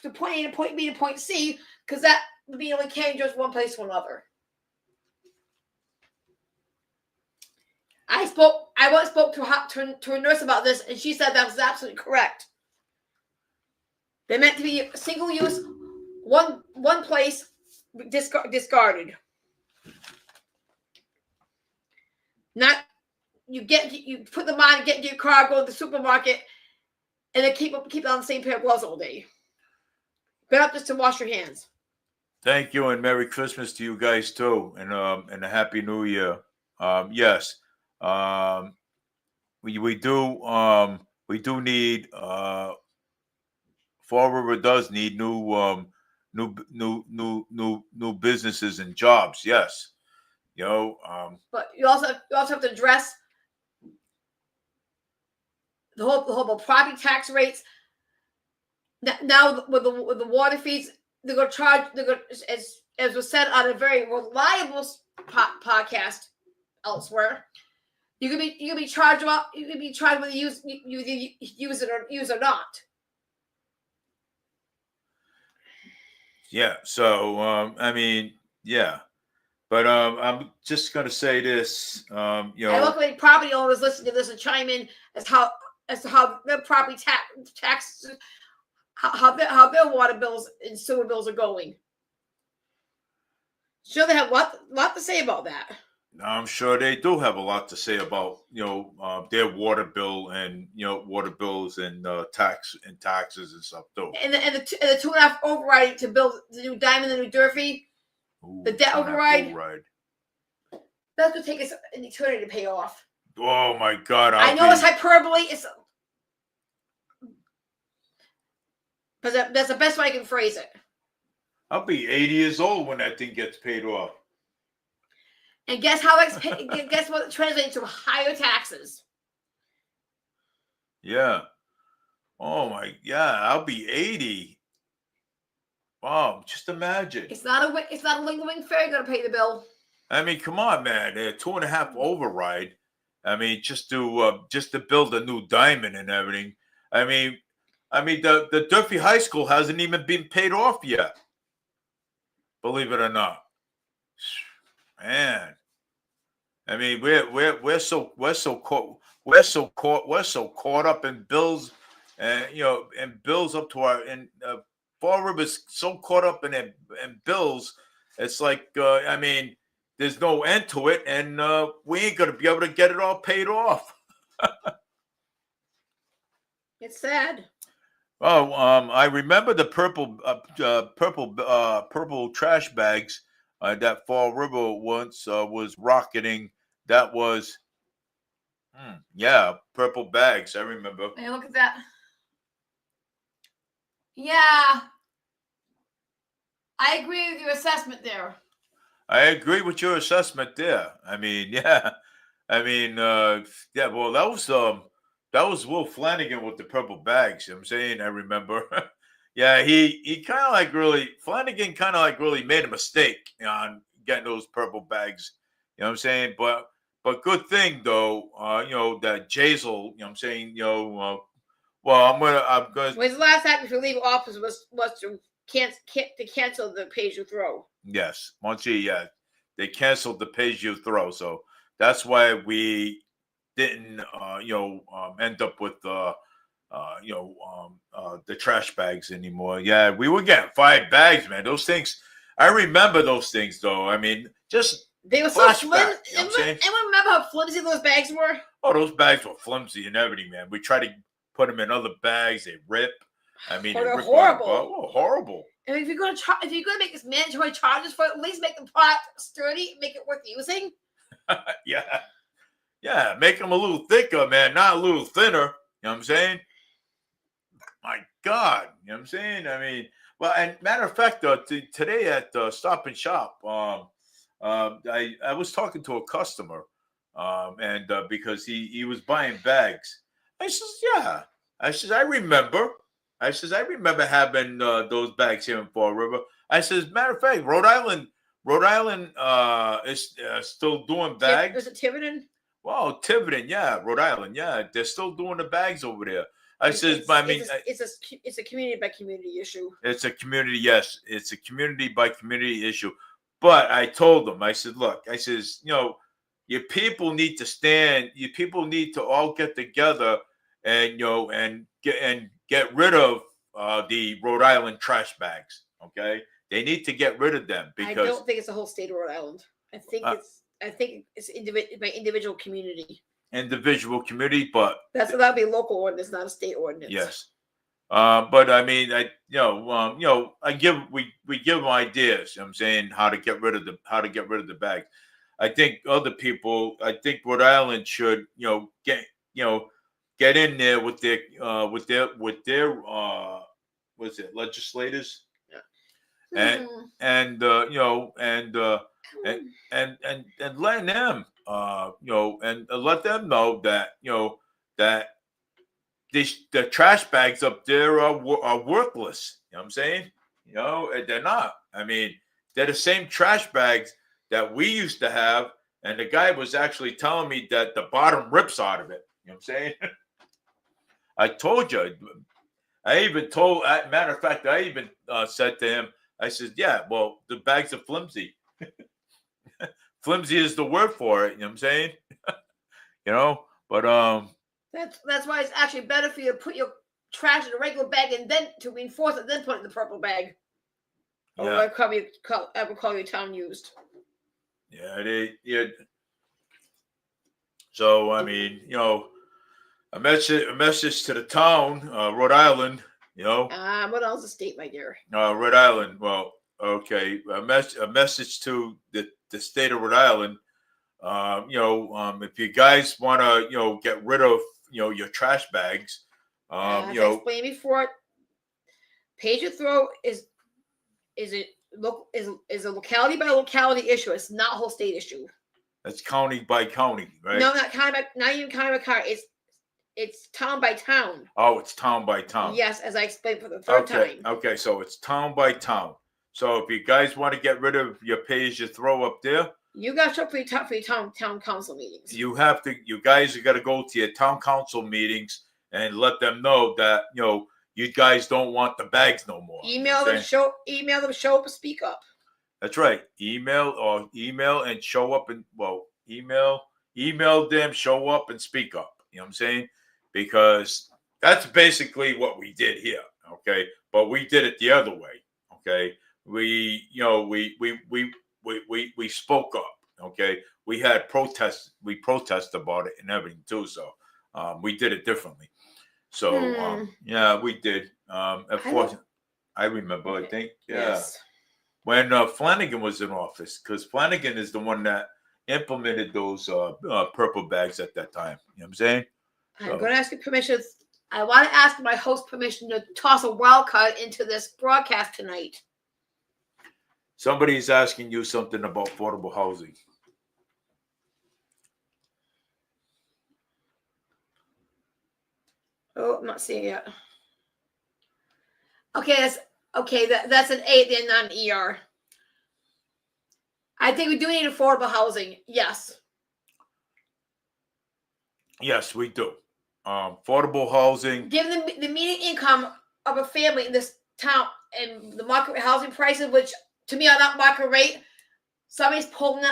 to point A to point B to point C, because that would be only carrying just one place to another. I once spoke to a nurse about this, and she said that was absolutely correct. They're meant to be single use, one place, discarded. Not you put them on, get into your car, go to the supermarket, and then keep it on the same pair of gloves all day. Better just to wash your hands. Thank you, and Merry Christmas to you guys too, and a Happy New Year. Yes, we do need Fall River does need new businesses and jobs. Yes, but you also have to address the whole property tax rates. Now with the water fees, they're going to charge. They're going, as was said on a very reliable podcast elsewhere. You can be charged about. You can be charged whether you use it or not. Yeah. So I mean, yeah. But I'm just going to say this. I look at property owners listening to this and chime in as to how their property taxes, how their water bills and sewer bills are going. Sure, they have a lot to say about that. I'm sure they do have a lot to say about their water bill and water bills and taxes and stuff too. And the 2.5 override to build the new Diamond and New Durfee. Ooh, the debt override. That's going to take us an eternity to pay off. Oh my God! I know it's hyperbole. But that's the best way I can phrase it. I'll be 80 years old when that thing gets paid off. And guess how guess what it translates to? Higher taxes. Yeah. Oh my. Yeah, I'll be 80. Wow, just imagine. It's not a lingering fairy going to pay the bill. I mean, come on, man. 2.5 override. I mean, just to build a new Diamond and everything. I mean, the Durfee High School hasn't even been paid off yet. Believe it or not, man. I mean, we're so caught up in bills, and and bills up to our Fall River's so caught up in bills. It's like I mean, there's no end to it, and we ain't gonna be able to get it all paid off. It's sad. Oh, I remember the purple trash bags that Fall River once was rocketing. That was, purple bags. I remember. Hey, look at that. Yeah, I agree with your assessment there. I agree with your assessment there. I mean, yeah, I mean, yeah. Well, that was Will Flanagan with the purple bags. You know what I'm saying, I remember. Yeah, he kind of Flanagan kind of like really made a mistake on getting those purple bags. You know what I'm saying? But good thing though, that Jazel, you know what I'm saying, well, I'm gonna. When's the last time if you leave office was to cancel the page you throw? Yes, they canceled the page you throw, so that's why we didn't end up with the trash bags anymore. Yeah, we were getting 5 bags, man. Those things, I remember those things though. I mean, just they were so flimsy. Anyone remember how flimsy those bags were? Oh, those bags were flimsy and everything, man. We tried to put them in other bags, they rip. I mean, they're horrible. Oh, horrible. And if you're gonna make this mandatory charges for it, at least make the product sturdy, make it worth using. Yeah, make them a little thicker, man, not a little thinner. You know what I'm saying? My God, you know what I'm saying? I mean, well, and matter of fact, today at Stop and Shop, I was talking to a customer, and because he was buying bags. I says, yeah. I remember. I remember having those bags here in Fall River. I says, matter of fact, Rhode Island is still doing bags. Is it Tiverton? Well, Tiverton, yeah, Rhode Island, yeah, they're still doing the bags over there. It's a community by community issue. It's a community, yes, it's a community by community issue. But I told them, I said, look, I says, your people need to stand. Your people need to all get together and get rid of the Rhode Island trash bags. Okay, they need to get rid of them because I don't think it's the whole state of Rhode Island. I think it's individual community. Individual community, but that'd be a local ordinance, not a state ordinance. Yes, but I mean, we give them ideas. You know what I'm saying, how to get rid of the bags. I think Rhode Island should get in there with their what's it, legislators, and letting them and let them know that that the trash bags up there are worthless. You know what I'm saying? You know, they're not. I mean, they're the same trash bags that we used to have, and the guy was actually telling me that the bottom rips out of it. You know what I'm saying? I told you. I even told, matter of fact, I even said to him, I said, yeah, well, the bags are flimsy. Flimsy is the word for it. You know what I'm saying? You know, but That's why it's actually better for you to put your trash in a regular bag and then to reinforce it, then put it in the purple bag. Or yeah, whatever color your town used. yeah. So I mean, you know, a message to the town, Rhode Island. You know, What else is state, my dear? Rhode Island. Well, okay, a message to the state of Rhode Island. You know, if you guys want to, you know, get rid of, you know, your trash bags, you As I know, explained before, page of throw is a locality by locality issue. It's not a whole state issue. that's county by county, right? No, not even county by county. It's town by town. Oh, it's town by town. Yes, as I explained for the third time. Okay, so it's town by town. So if you guys want to get rid of your pay as you throw up there, You got to show up for your town council meetings. you guys are got to go to your town council meetings and let them know that, you know, you guys don't want the bags no more. Email them, show up, and speak up. That's right. Email and show up and email them, show up and speak up. You know what I'm saying? Because that's basically what we did here. Okay. But we did it the other way. Okay. We spoke up. Okay. We had protests. We protested about it and everything too. So we did it differently. So yeah, we did. Of course, I remember. Okay. I think Yes. When Flanagan was in office, because Flanagan is the one that implemented those purple bags at that time. You know what I'm saying? I'm going to ask you permission. I want to ask my host permission to toss a wild card into this broadcast tonight. Somebody's asking you something about affordable housing. Oh, I'm not seeing it. Okay, that's an 8 there, not an ER. I think we do need affordable housing. Yes. Yes, we do. Affordable housing. Given the median income of a family in this town and the market rate housing prices, which to me are not market rate, somebody's pulled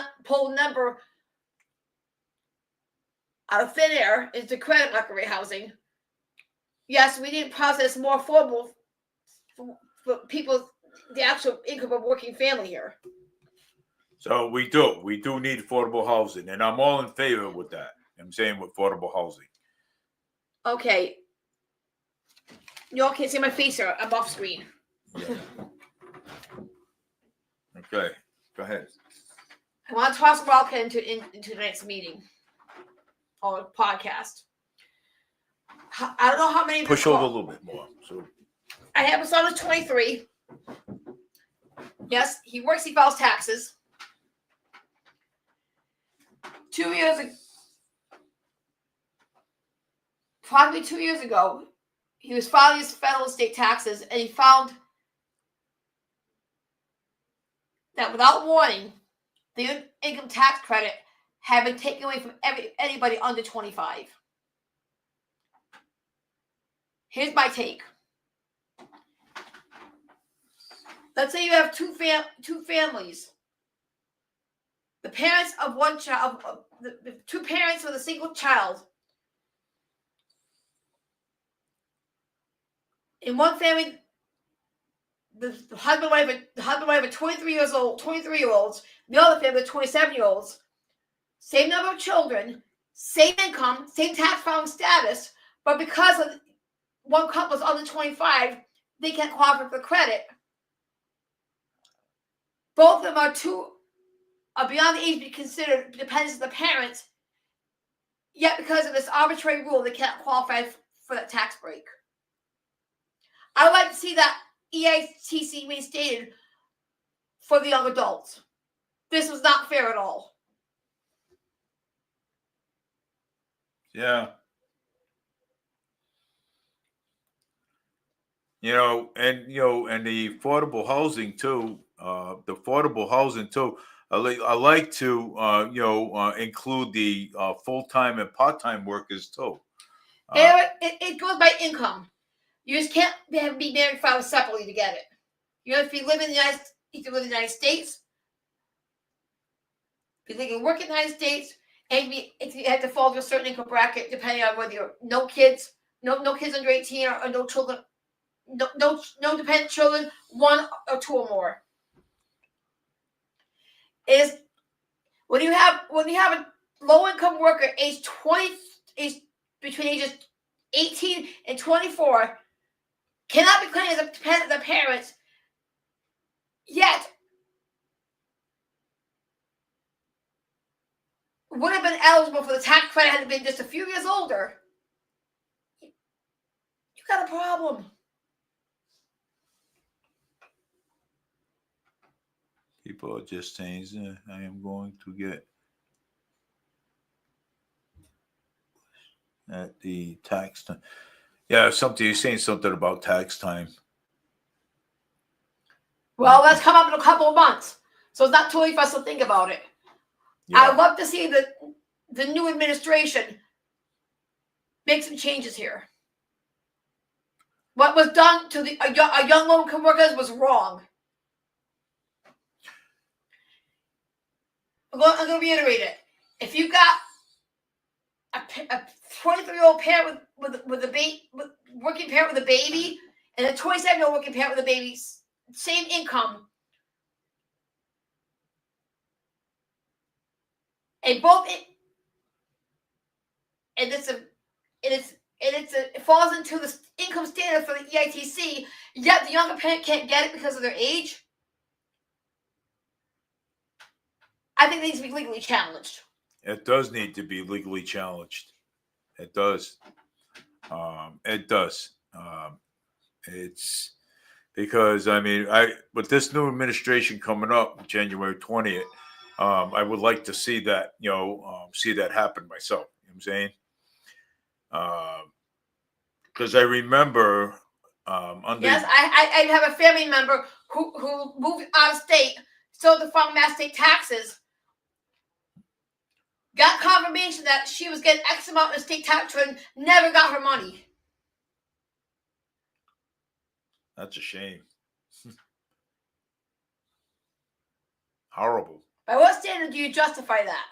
number out of thin air is the credit market rate housing. Yes, we need to process more affordable for people, the actual income of working family here. So we do need affordable housing, and I'm all in favor with that. I'm saying with affordable housing. Okay. You all can't see my face here. I'm off screen. Yeah. Okay, go ahead. I want to toss Wildcat into the next meeting or podcast. I don't know how many. Push over a little bit more. So I have a son who's 23. Yes, he works. He files taxes. 2 years ago, probably 2 years ago, he was filing his federal and state taxes, and he found that without warning, the income tax credit had been taken away from anybody under 25. Here's my take. Let's say you have two families. The parents of one child, the two parents with a single child. In one family, the husband and wife are 23-year-olds. The other family, 27-year-olds. Same number of children, same income, same tax filing status, but because of one couple is under 25, they can't qualify for credit. Both of them are beyond the age to be considered dependents of the parents. Yet, because of this arbitrary rule, they can't qualify for that tax break. I would like to see that EITC reinstated for the young adults. This was not fair at all. yeah. and and the affordable housing too. The affordable housing too. I like to include the full time and part time workers too. It goes by income. You just can't be married filed separately to get it. If you live in the United States, if you can work in the United States, and if you have to fall to a certain income bracket, depending on whether you're no kids under 18 or no children, no dependent children, one or two or more. Is when you have a low income worker between ages 18 and 24 cannot be claimed as a dependent of their parents, yet would have been eligible for the tax credit had it been just a few years older. You got a problem. People are just saying, I am going to get at the tax time. Yeah, you're saying something about tax time. Well, that's come up in a couple of months, so it's not too late for us to think about it. Yeah. I'd love to see the new administration make some changes here. What was done to a young low-income workers was wrong. I'm going to reiterate it. If you got a 23-year-old parent with a working parent with a baby, and a 27-year-old working parent with a baby, same income, and both it falls into the income standard for the EITC, yet the younger parent can't get it because of their age. I think it needs to be legally challenged. It does need to be legally challenged. It does. It does. It's because with this new administration coming up January 20th, I would like to see that see that happen myself. You know what I'm saying? Because I remember yes, I have a family member who moved out of state, so to file mass state taxes, got confirmation that she was getting X amount of state tax return, never got her money. That's a shame. Horrible. By what standard do you justify that?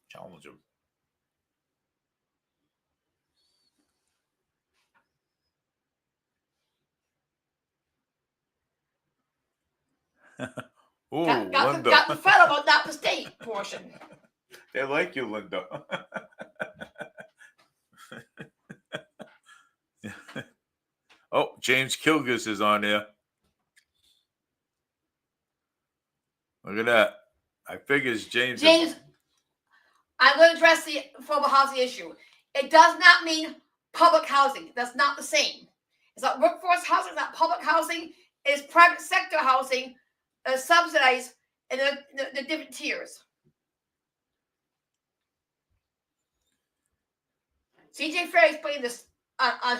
Challenge him. Ooh, got Linda. Got the federal, but not the state portion. They like you, Linda. Oh, James Kilgus is on there. Look at that. I figures James. I'm going to address the affordable housing issue. It does not mean public housing. That's not the same. It's not workforce housing. It's not public housing. It's private sector housing, subsidized in the different tiers. CJ Fair explained this on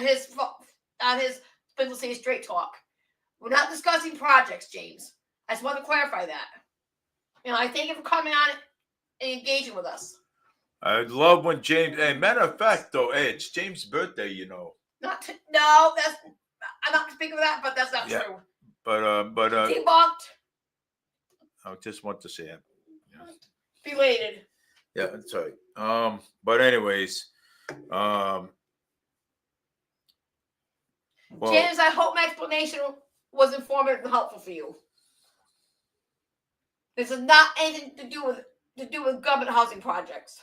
his Spindle City Straight Talk. We're not discussing projects, James. I just want to clarify that. I thank you for coming on and engaging with us. I love when James. Hey, matter of fact, though, it's James' birthday. No, that's I'm not speaking of that, but that's not true. But debunked. I just want to say it. Yeah. Belated. Yeah, that's right. But anyways, well, James, I hope my explanation was informative and helpful for you. This is not anything to do with government housing projects.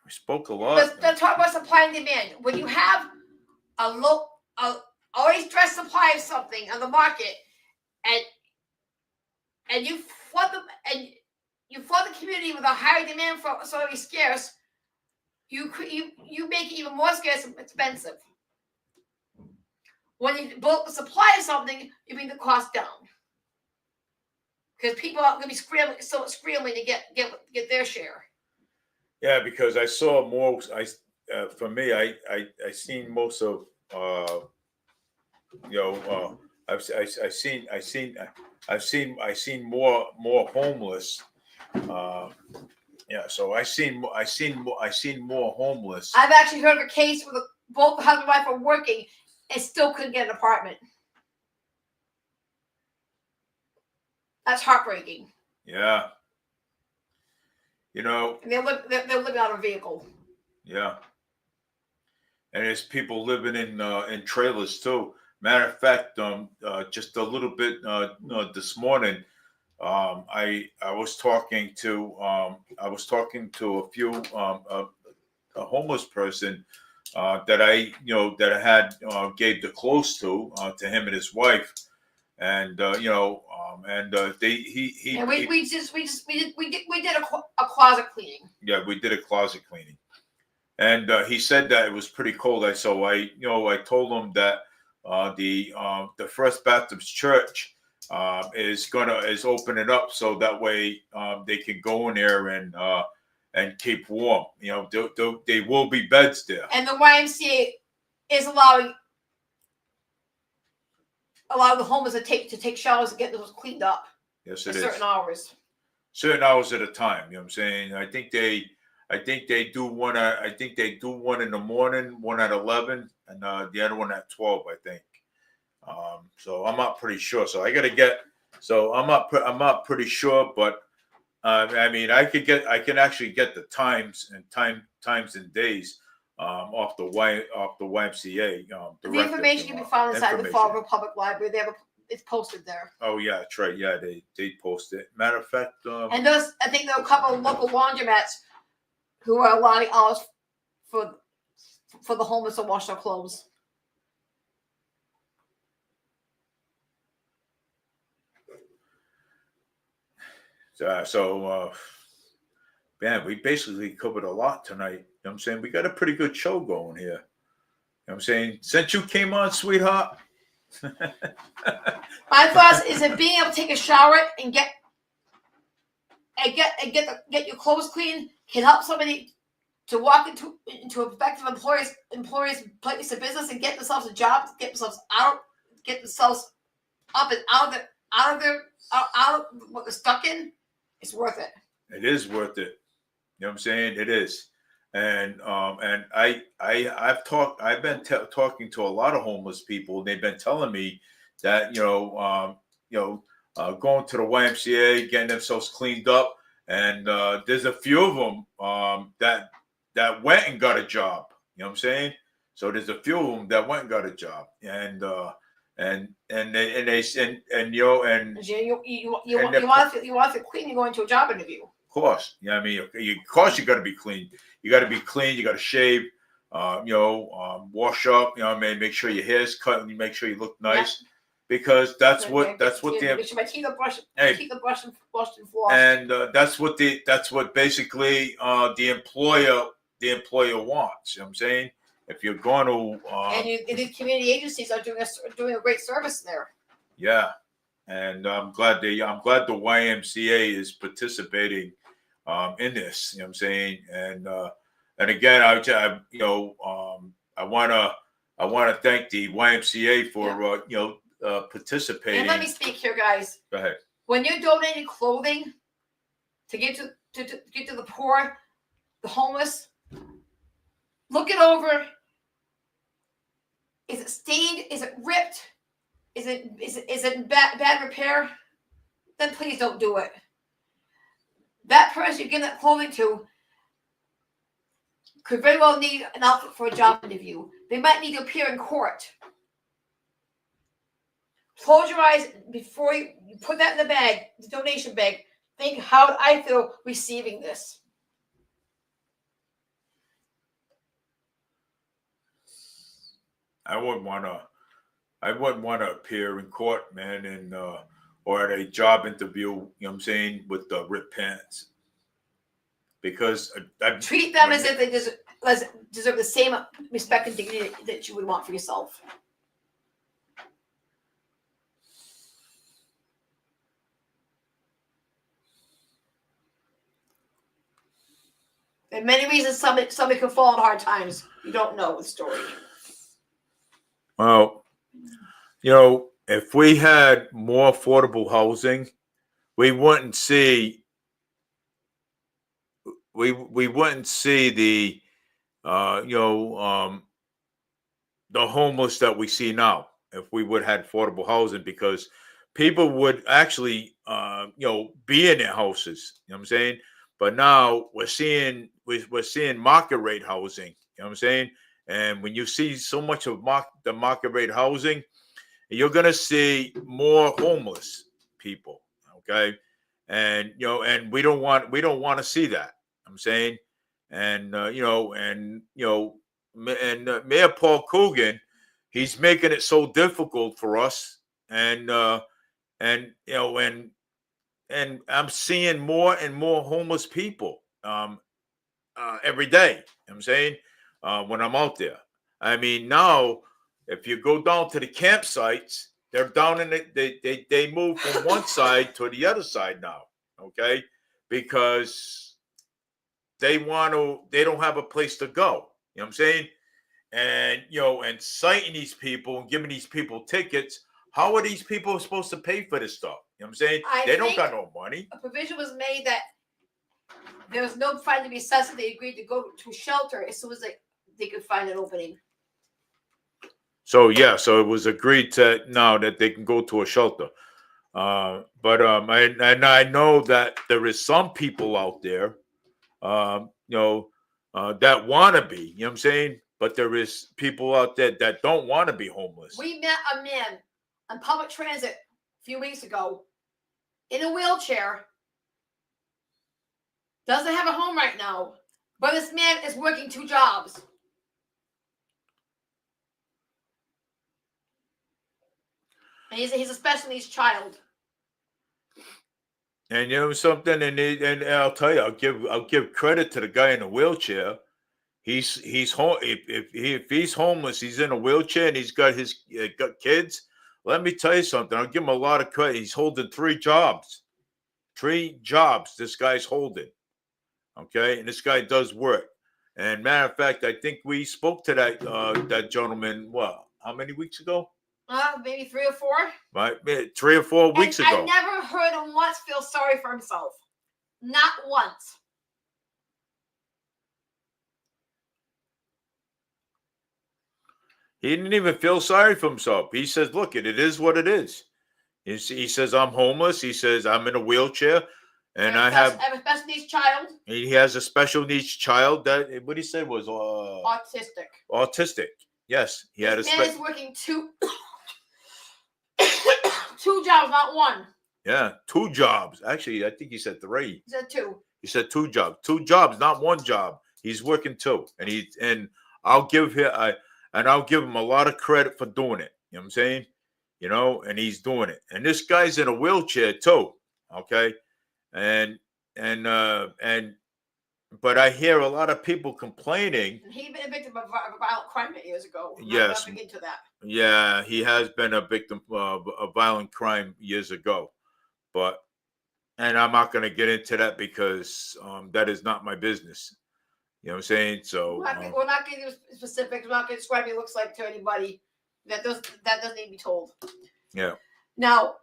We spoke a lot. Let's talk about supply and demand. When you have already stressed supply of something on the market, and you flood the community with a higher demand for something scarce, you make it even more scarce and expensive. when you bulk supply of something, you bring the cost down. Because people are going to be scrambling to get their share. Yeah, because I saw more. For me, I seen most of I've seen more homeless. Yeah, so I seen more homeless. I've actually heard of a case where both the husband and wife were working and still couldn't get an apartment. That's heartbreaking. Yeah. You know. And they're living out of a vehicle. Yeah. And there's people living in trailers too. Matter of fact, just a little bit this morning, I was talking to a few a homeless person that I had gave the clothes to him and his wife, and we did a closet cleaning. Yeah, we did a closet cleaning, and he said that it was pretty cold. I told him that the First Baptist Church is opening up so that way they can go in there and keep warm. There will be beds there. And the YMCA is allowing the homeless to take showers and get those cleaned up. Yes, it is. Certain hours. Certain hours at a time. You know what I'm saying? I think they do one. I think they do one in the morning, one at 11, and the other one at 12. I think. So I'm not pretty sure. So I got to get. So I'm not pretty sure, but I mean, I can actually get the times and days off the YMCA. The information can be found inside the Fall River Public Library. It's posted there. Oh yeah, that's right. Yeah, they post it. Matter of fact, and I think there are a couple of local laundromats who are allotting hours for the homeless to wash their clothes. Man, we basically covered a lot tonight. You know what I'm saying? We got a pretty good show going here. You know what I'm saying? Since you came on, sweetheart. My thoughts is that being able to take a shower and get your clothes clean can help somebody to walk into a effective employer's place of business and get themselves a job, get themselves up and out of what they're stuck in. It's worth it. It is worth it. You know what I'm saying? It is. And I've been talking to a lot of homeless people, and they've been telling me that going to the YMCA, getting themselves cleaned up, and there's a few of them that went and got a job. You know what I'm saying? So there's a few of them that went and got a job, and you want to feel clean. You go into a job interview. Of course, you know what I mean. Of course, you got to be clean. You got to be clean. You got to shave. Wash up. You know what I mean. Make sure your hair's cut and you make sure you look nice, because that's what make sure my teeth are brushed. Teeth are brushed and flossed. And that's what basically the employer wants. You know what I'm saying? If you're going to and the community agencies are doing a great service there. Yeah, and I'm glad the YMCA is participating in this. You know what I'm saying? And again, I want to thank the YMCA for participating. And let me speak here, guys. Go ahead. When you're donating clothing to get to the poor, the homeless, look it over. Is it stained? Is it ripped? Is it in bad repair? Then please don't do it. That person you're giving that clothing to could very well need an outfit for a job interview. They might need to appear in court. Close your eyes before you put that in the bag, the donation bag. Think, how would I feel receiving this? I wouldn't want to appear in court, man, or at a job interview. You know what I'm saying, with the ripped pants, because treat them as if they deserve the same respect and dignity that you would want for yourself. There are many reasons somebody could fall in hard times. You don't know the story. Well, you know, if we had more affordable housing, we wouldn't see we wouldn't see the the homeless that we see now if we would have had affordable housing, because people would actually be in their houses, you know what I'm saying? But now we're seeing market rate housing, you know what I'm saying? And when you see so much of the market rate housing, you're going to see more homeless people, okay? And and we don't want to see that, I'm saying. And Mayor Paul Coogan, he's making it so difficult for us. And I'm seeing more and more homeless people every day, you know what I'm saying, when I'm out there. I mean, now if you go down to the campsites, they're down in they move from one side to the other side now, okay? Because they don't have a place to go. You know what I'm saying? And and citing these people and giving these people tickets. How are these people supposed to pay for this stuff? You know what I'm saying? They don't got no money. A provision was made that there was no fine to be assessed. They agreed to go to a shelter as soon as they could find an opening. So so it was agreed to now that they can go to a shelter. I know that there is some people out there, that want to be. You know what I'm saying? But there is people out there that don't want to be homeless. We met a man on public transit a few weeks ago in a wheelchair. Doesn't have a home right now, but this man is working 2 jobs. And he's a special needs child. And you know something, and I'll tell you, I'll give credit to the guy in the wheelchair. He's home. If he's homeless, he's in a wheelchair, and he's got got kids. Let me tell you something. I'll give him a lot of credit. He's holding 3 jobs. 3 jobs this guy's holding. Okay, and this guy does work. And matter of fact, I think we spoke to that gentleman. How many weeks ago? Maybe 3 or 4. Right, 3 or 4 weeks ago. I never heard him once feel sorry for himself. Not once. He didn't even feel sorry for himself. He says, "Look, it is what it is." He says, "I'm homeless." He says, "I'm in a wheelchair, and I have a special needs child." He has a special needs child that what he said was autistic. Autistic. Yes, he had a. Man is working 2 jobs, not 1. Yeah, 2 jobs. Actually, I think he said 3. He said 2. He said 2 jobs. 2 jobs, not 1 job. He's working 2, and I'll give him a lot of credit for doing it. You know what I'm saying? And he's doing it. And this guy's in a wheelchair too. Okay, but I hear a lot of people complaining. He'd been a victim of a violent crime years ago. Yes. Not into that. Yeah, he has been a victim of a violent crime years ago, and I'm not going to get into that because that is not my business. You know what I'm saying? So we're not getting specifics. We're not going to describe what he looks like to anybody. That doesn't need to be told. Yeah. Now,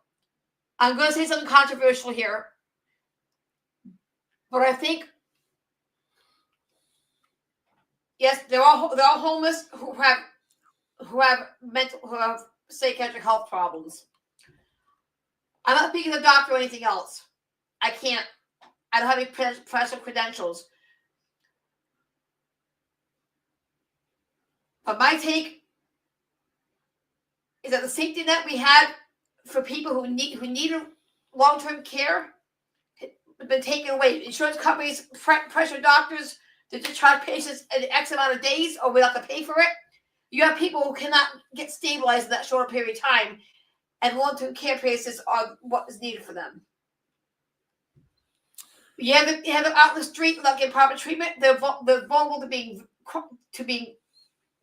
I'm going to say something controversial here, but I think yes, there are homeless who have psychiatric health problems. I'm not speaking to a doctor or anything else. I don't have any professional credentials. But my take is that the safety net we had for people who needed long-term care has been taken away. Insurance companies pressure doctors to discharge patients in X amount of days, or we have to pay for it. You have people who cannot get stabilized in that short period of time, and long-term care places are what is needed for them. You have them out in the street without getting proper treatment. They're vulnerable to being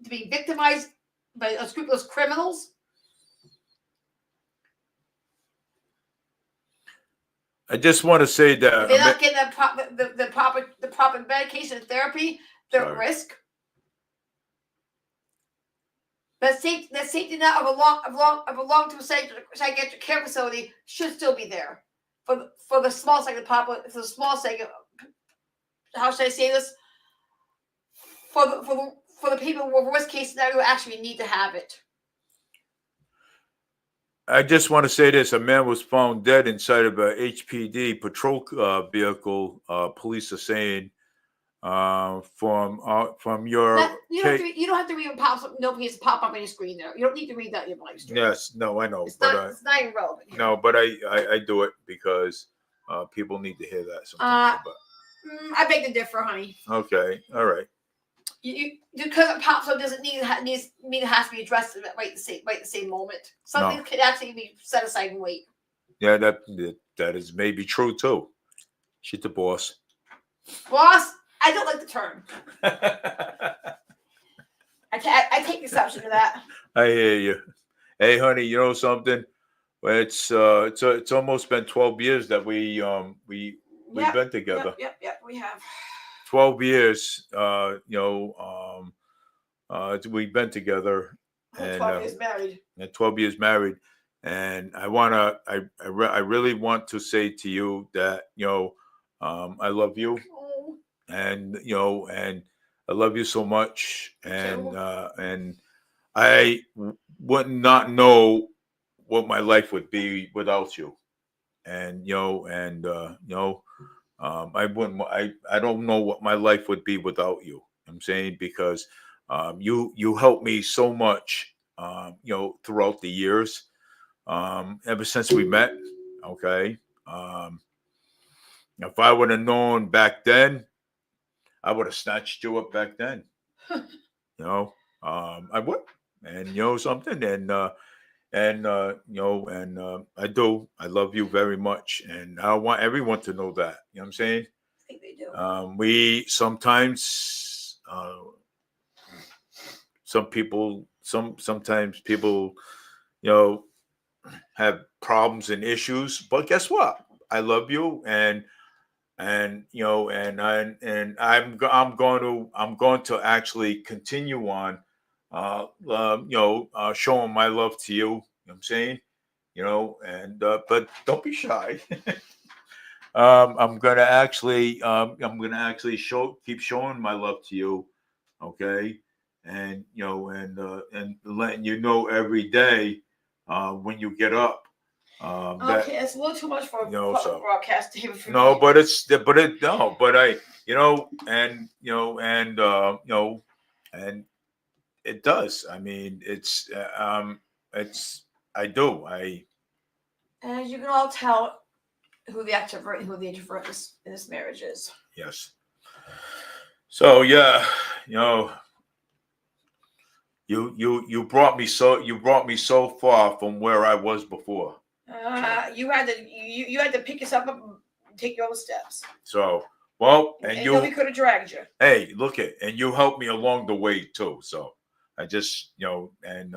victimized by unscrupulous criminals. I just want to say that they're not getting the proper proper medication and therapy, they're Sorry. at risk. The safety net of a long-term psychiatric care facility should still be there for the small segment for the small segment. How should I say this? For the people with worst case scenario who actually need to have it. I just want to say this: a man was found dead inside of a HPD patrol vehicle. Police are saying from your You don't have to read what pops up. No, please pop up on your screen there. You don't need to read that in your live stream. Yes, no, I know, It's but not even relevant. Here. no, but I do it because people need to hear that sometimes. I beg to differ, honey. Okay, all right. You because it pops up doesn't mean it has to be addressed right the same moment. Something can actually be set aside and wait. Yeah, that is maybe true too. She's the boss. Boss, I don't like the term. I take exception to that. I hear you. Hey, honey, you know something? It's almost been 12 years that we've been together. Yep, we have. 12 years. We've been together. And 12 years married. And 12 years married. And I really want to say to you that, I love you. Oh. And, and I love you so much. And I would not know what my life would be without you. And, I wouldn't, I don't know what my life would be without you. I'm saying because you helped me so much, throughout the years, ever since we met. Okay. If I would have known back then, I would have snatched you up back then. I would, and something, I do. I love you very much, and I want everyone to know that. You know what I'm saying? I think they do. We sometimes, sometimes people, have problems and issues. But guess what? I love you, and I'm going to actually continue on, showing my love to you. You know what I'm saying? But don't be shy. I'm gonna actually keep showing my love to you, okay? And and letting you know every day when you get up. Okay, it's a little too much for a broadcast. And it does. I mean, As you can all tell, who the extrovert and who the introvert in this marriage is. Yes. So yeah, you brought me so far from where I was before. You had to pick yourself up and take your own steps. So and nobody could have dragged you. Hey, look and you helped me along the way too. So I just and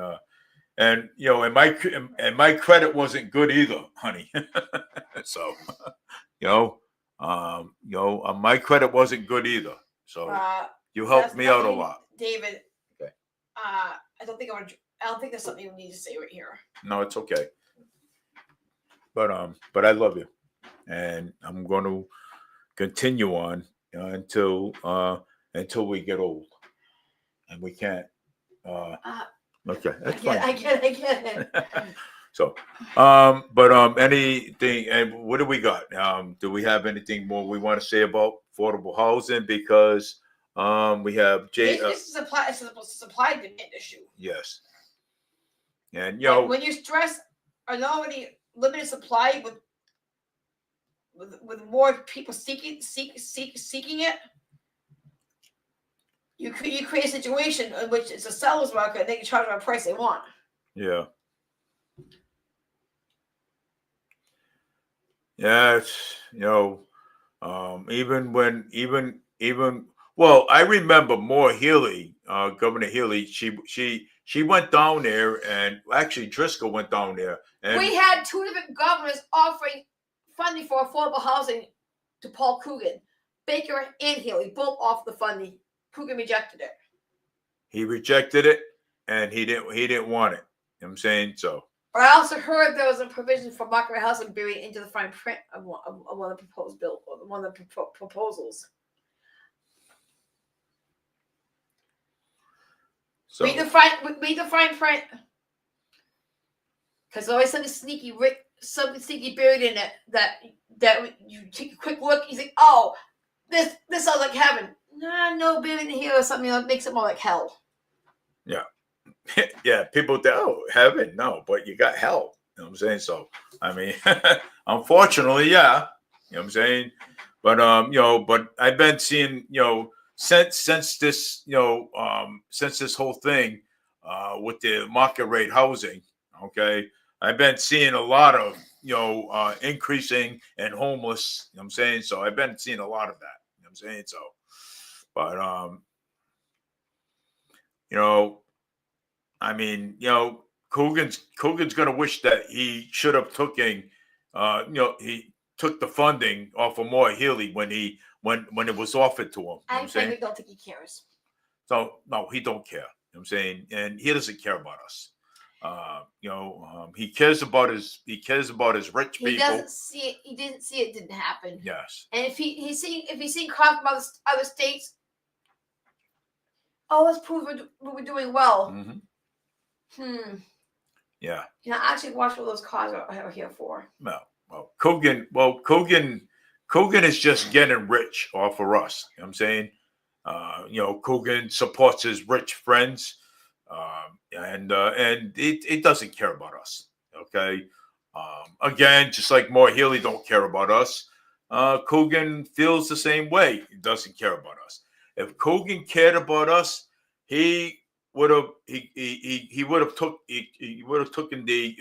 my credit wasn't good either, honey. So my credit wasn't good either. So you helped me out a lot, David. Okay. I don't think that's something you need to say right here. No, it's okay. But I love you, and I'm going to continue on until we get old, and we can't. Okay, that's fine. I get it. So, anything, and what do we got? Do we have anything more we want to say about affordable housing? Because we have It's a supply demand issue. Yes, and when you stress an already limited supply with more people seeking it, you create a situation in which it's a seller's market and they can charge whatever price they want. Yeah. Yeah, well, I remember Maura Healey, Governor Healey. She went down there, and actually Driscoll went down there. And we had two different governors offering funding for affordable housing to Paul Coogan. Baker and Healy both off the funding. Coogan rejected it. He rejected it, and he didn't want it. You know what I'm saying? So But I also heard there was a provision for market housing buried into the fine print of one of the proposed bill, or one of the proposals. so Read the fine print. Because there's always something sneaky buried in it that you take a quick look, you think, oh, this sounds like heaven. Nah, no buried in here or something that makes it more like hell. yeah, people think, oh, heaven, no, but you got hell. You know what I'm saying? So I mean, unfortunately, yeah. You know what I'm saying? But but I've been seeing, since this, since this whole thing with the market rate housing, okay, I've been seeing a lot of, increasing and homeless, you know what I'm saying? So I've been seeing a lot of that, you know what I'm saying? So, but, I mean, Coogan's going to wish that he should have he took the funding off of Moore Healy when it was offered to him. You know what I'm saying? I don't think he cares. So no, he don't care. You know what I'm saying? And he doesn't care about us. He cares about his rich people. He doesn't see it. He didn't see it didn't happen. Yes. And if he's seen crop from other states, oh, let's prove we're doing well. Mm-hmm. Yeah. Actually, watch what those cars are here for. No. Well, Coogan is just getting rich off of us. You know what I'm saying? Coogan supports his rich friends, and it doesn't care about us. Okay. Again, just like Moore Healy don't care about us, Coogan feels the same way. He doesn't care about us. If Coogan cared about us, he would have taken the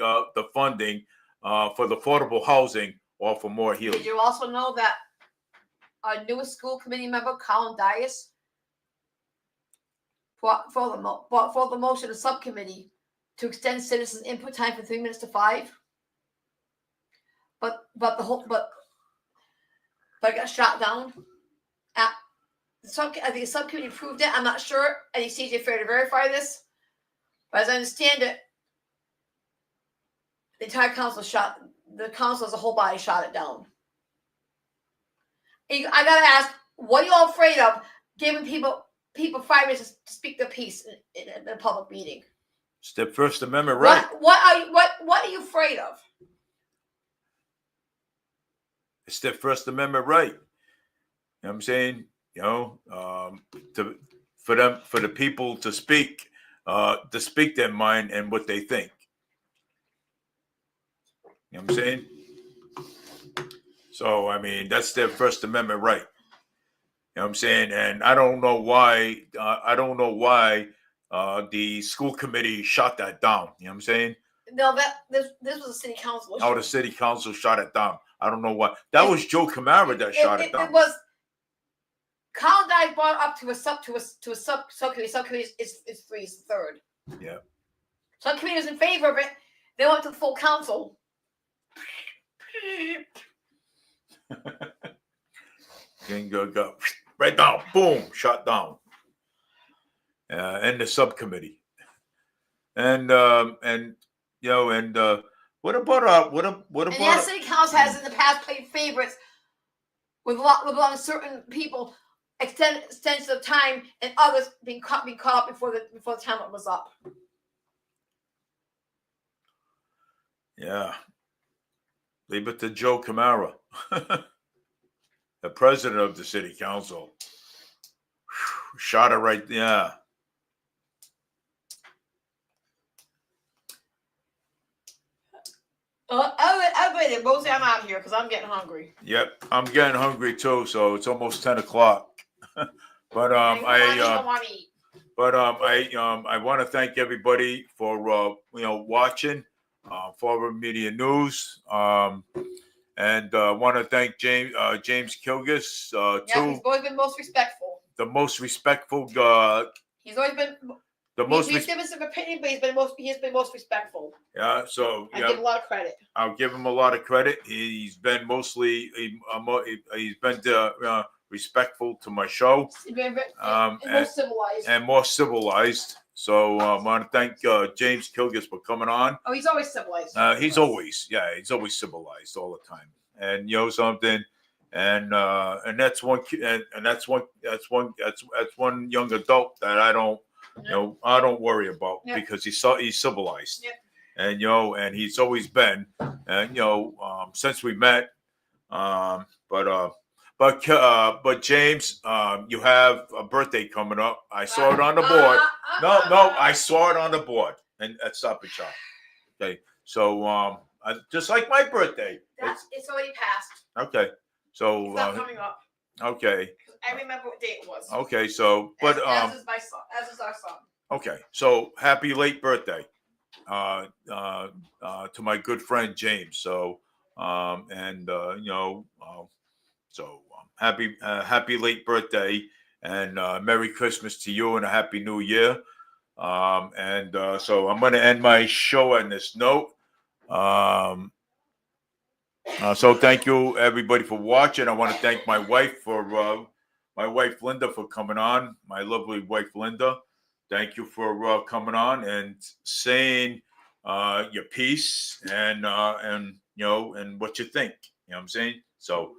funding for the affordable housing off of Moore Healy. Did you also know that our newest school committee member, Colin Dias, for the motion of subcommittee to extend citizens' input time from 3 minutes to 5? But it got shot down. I think the subcommittee approved it. I'm not sure. I need CJ Fair to verify this. But as I understand it, the entire council as a whole body shot it down. And I gotta ask, what are you all afraid of giving people 5 minutes to speak their piece in a public meeting? It's the First Amendment right. What are you afraid of? It's their First Amendment right. You know what I'm saying? For the people to speak their mind and what they think. You know what I'm saying? So, I mean, that's their First Amendment right. You know what I'm saying? And I don't know why the school committee shot that down. You know what I'm saying? No, this was a city council issue. Oh, the city council shot it down. I don't know why. That was Joe Camara that shot it down. It was Colin Dias brought up to a subcommittee. Subcommittee is third. Yeah. Subcommittee was in favor of it. They went to the full council. Go right down, boom, shot down. And the subcommittee, and what about And yes, city council has in the past played favorites with certain people extensions of time and others being caught up before the time it was up. Yeah. Leave it to Joe Camara, the president of the city council. Shot it right. Yeah. Everybody, mostly I'm out here because I'm getting hungry. Yep, I'm getting hungry too. So it's almost 10 o'clock. But I want to thank everybody for watching Forward Media News. And want to thank James Kilgus too. He's always been most respectful. The most respectful. He's always been the most. He's given some opinion, but he's been most respectful. Yeah. So I give a lot of credit. I'll give him a lot of credit. He's been mostly he's been respectful to my show. And Um, more civilized. and more civilized. So I want to thank James Kilgus for coming on. Oh, he's always civilized. He's always civilized all the time. And you know something, and that's one that's one young adult that I don't worry about Yep. because he's civilized. Yep. And and he's always been, and since we met, but James, you have a birthday coming up. I saw it on the board. No, I saw it on the board and at Stop and Shop. Okay, so just like my birthday. It's already passed. Okay, so It's not coming up. okay, I remember what day it was. okay, so but as is my son. As is our son. okay, so happy late birthday, to my good friend James. So happy late birthday and Merry Christmas to you and a Happy New Year. So I'm going to end my show on this note. So thank you everybody for watching. I want to thank my wife Linda for coming on. My lovely wife Linda. Thank you for coming on and saying your piece and what you think. You know what I'm saying? So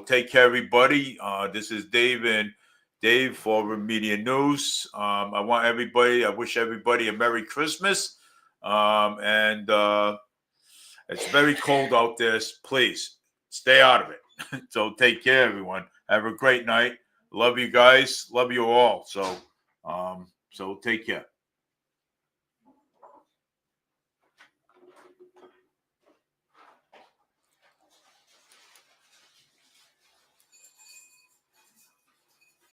take care, everybody. This is Dave for Media News. I wish everybody a Merry Christmas. It's very cold out there. Please stay out of it. So take care, everyone. Have a great night. Love you guys. Love you all. So take care.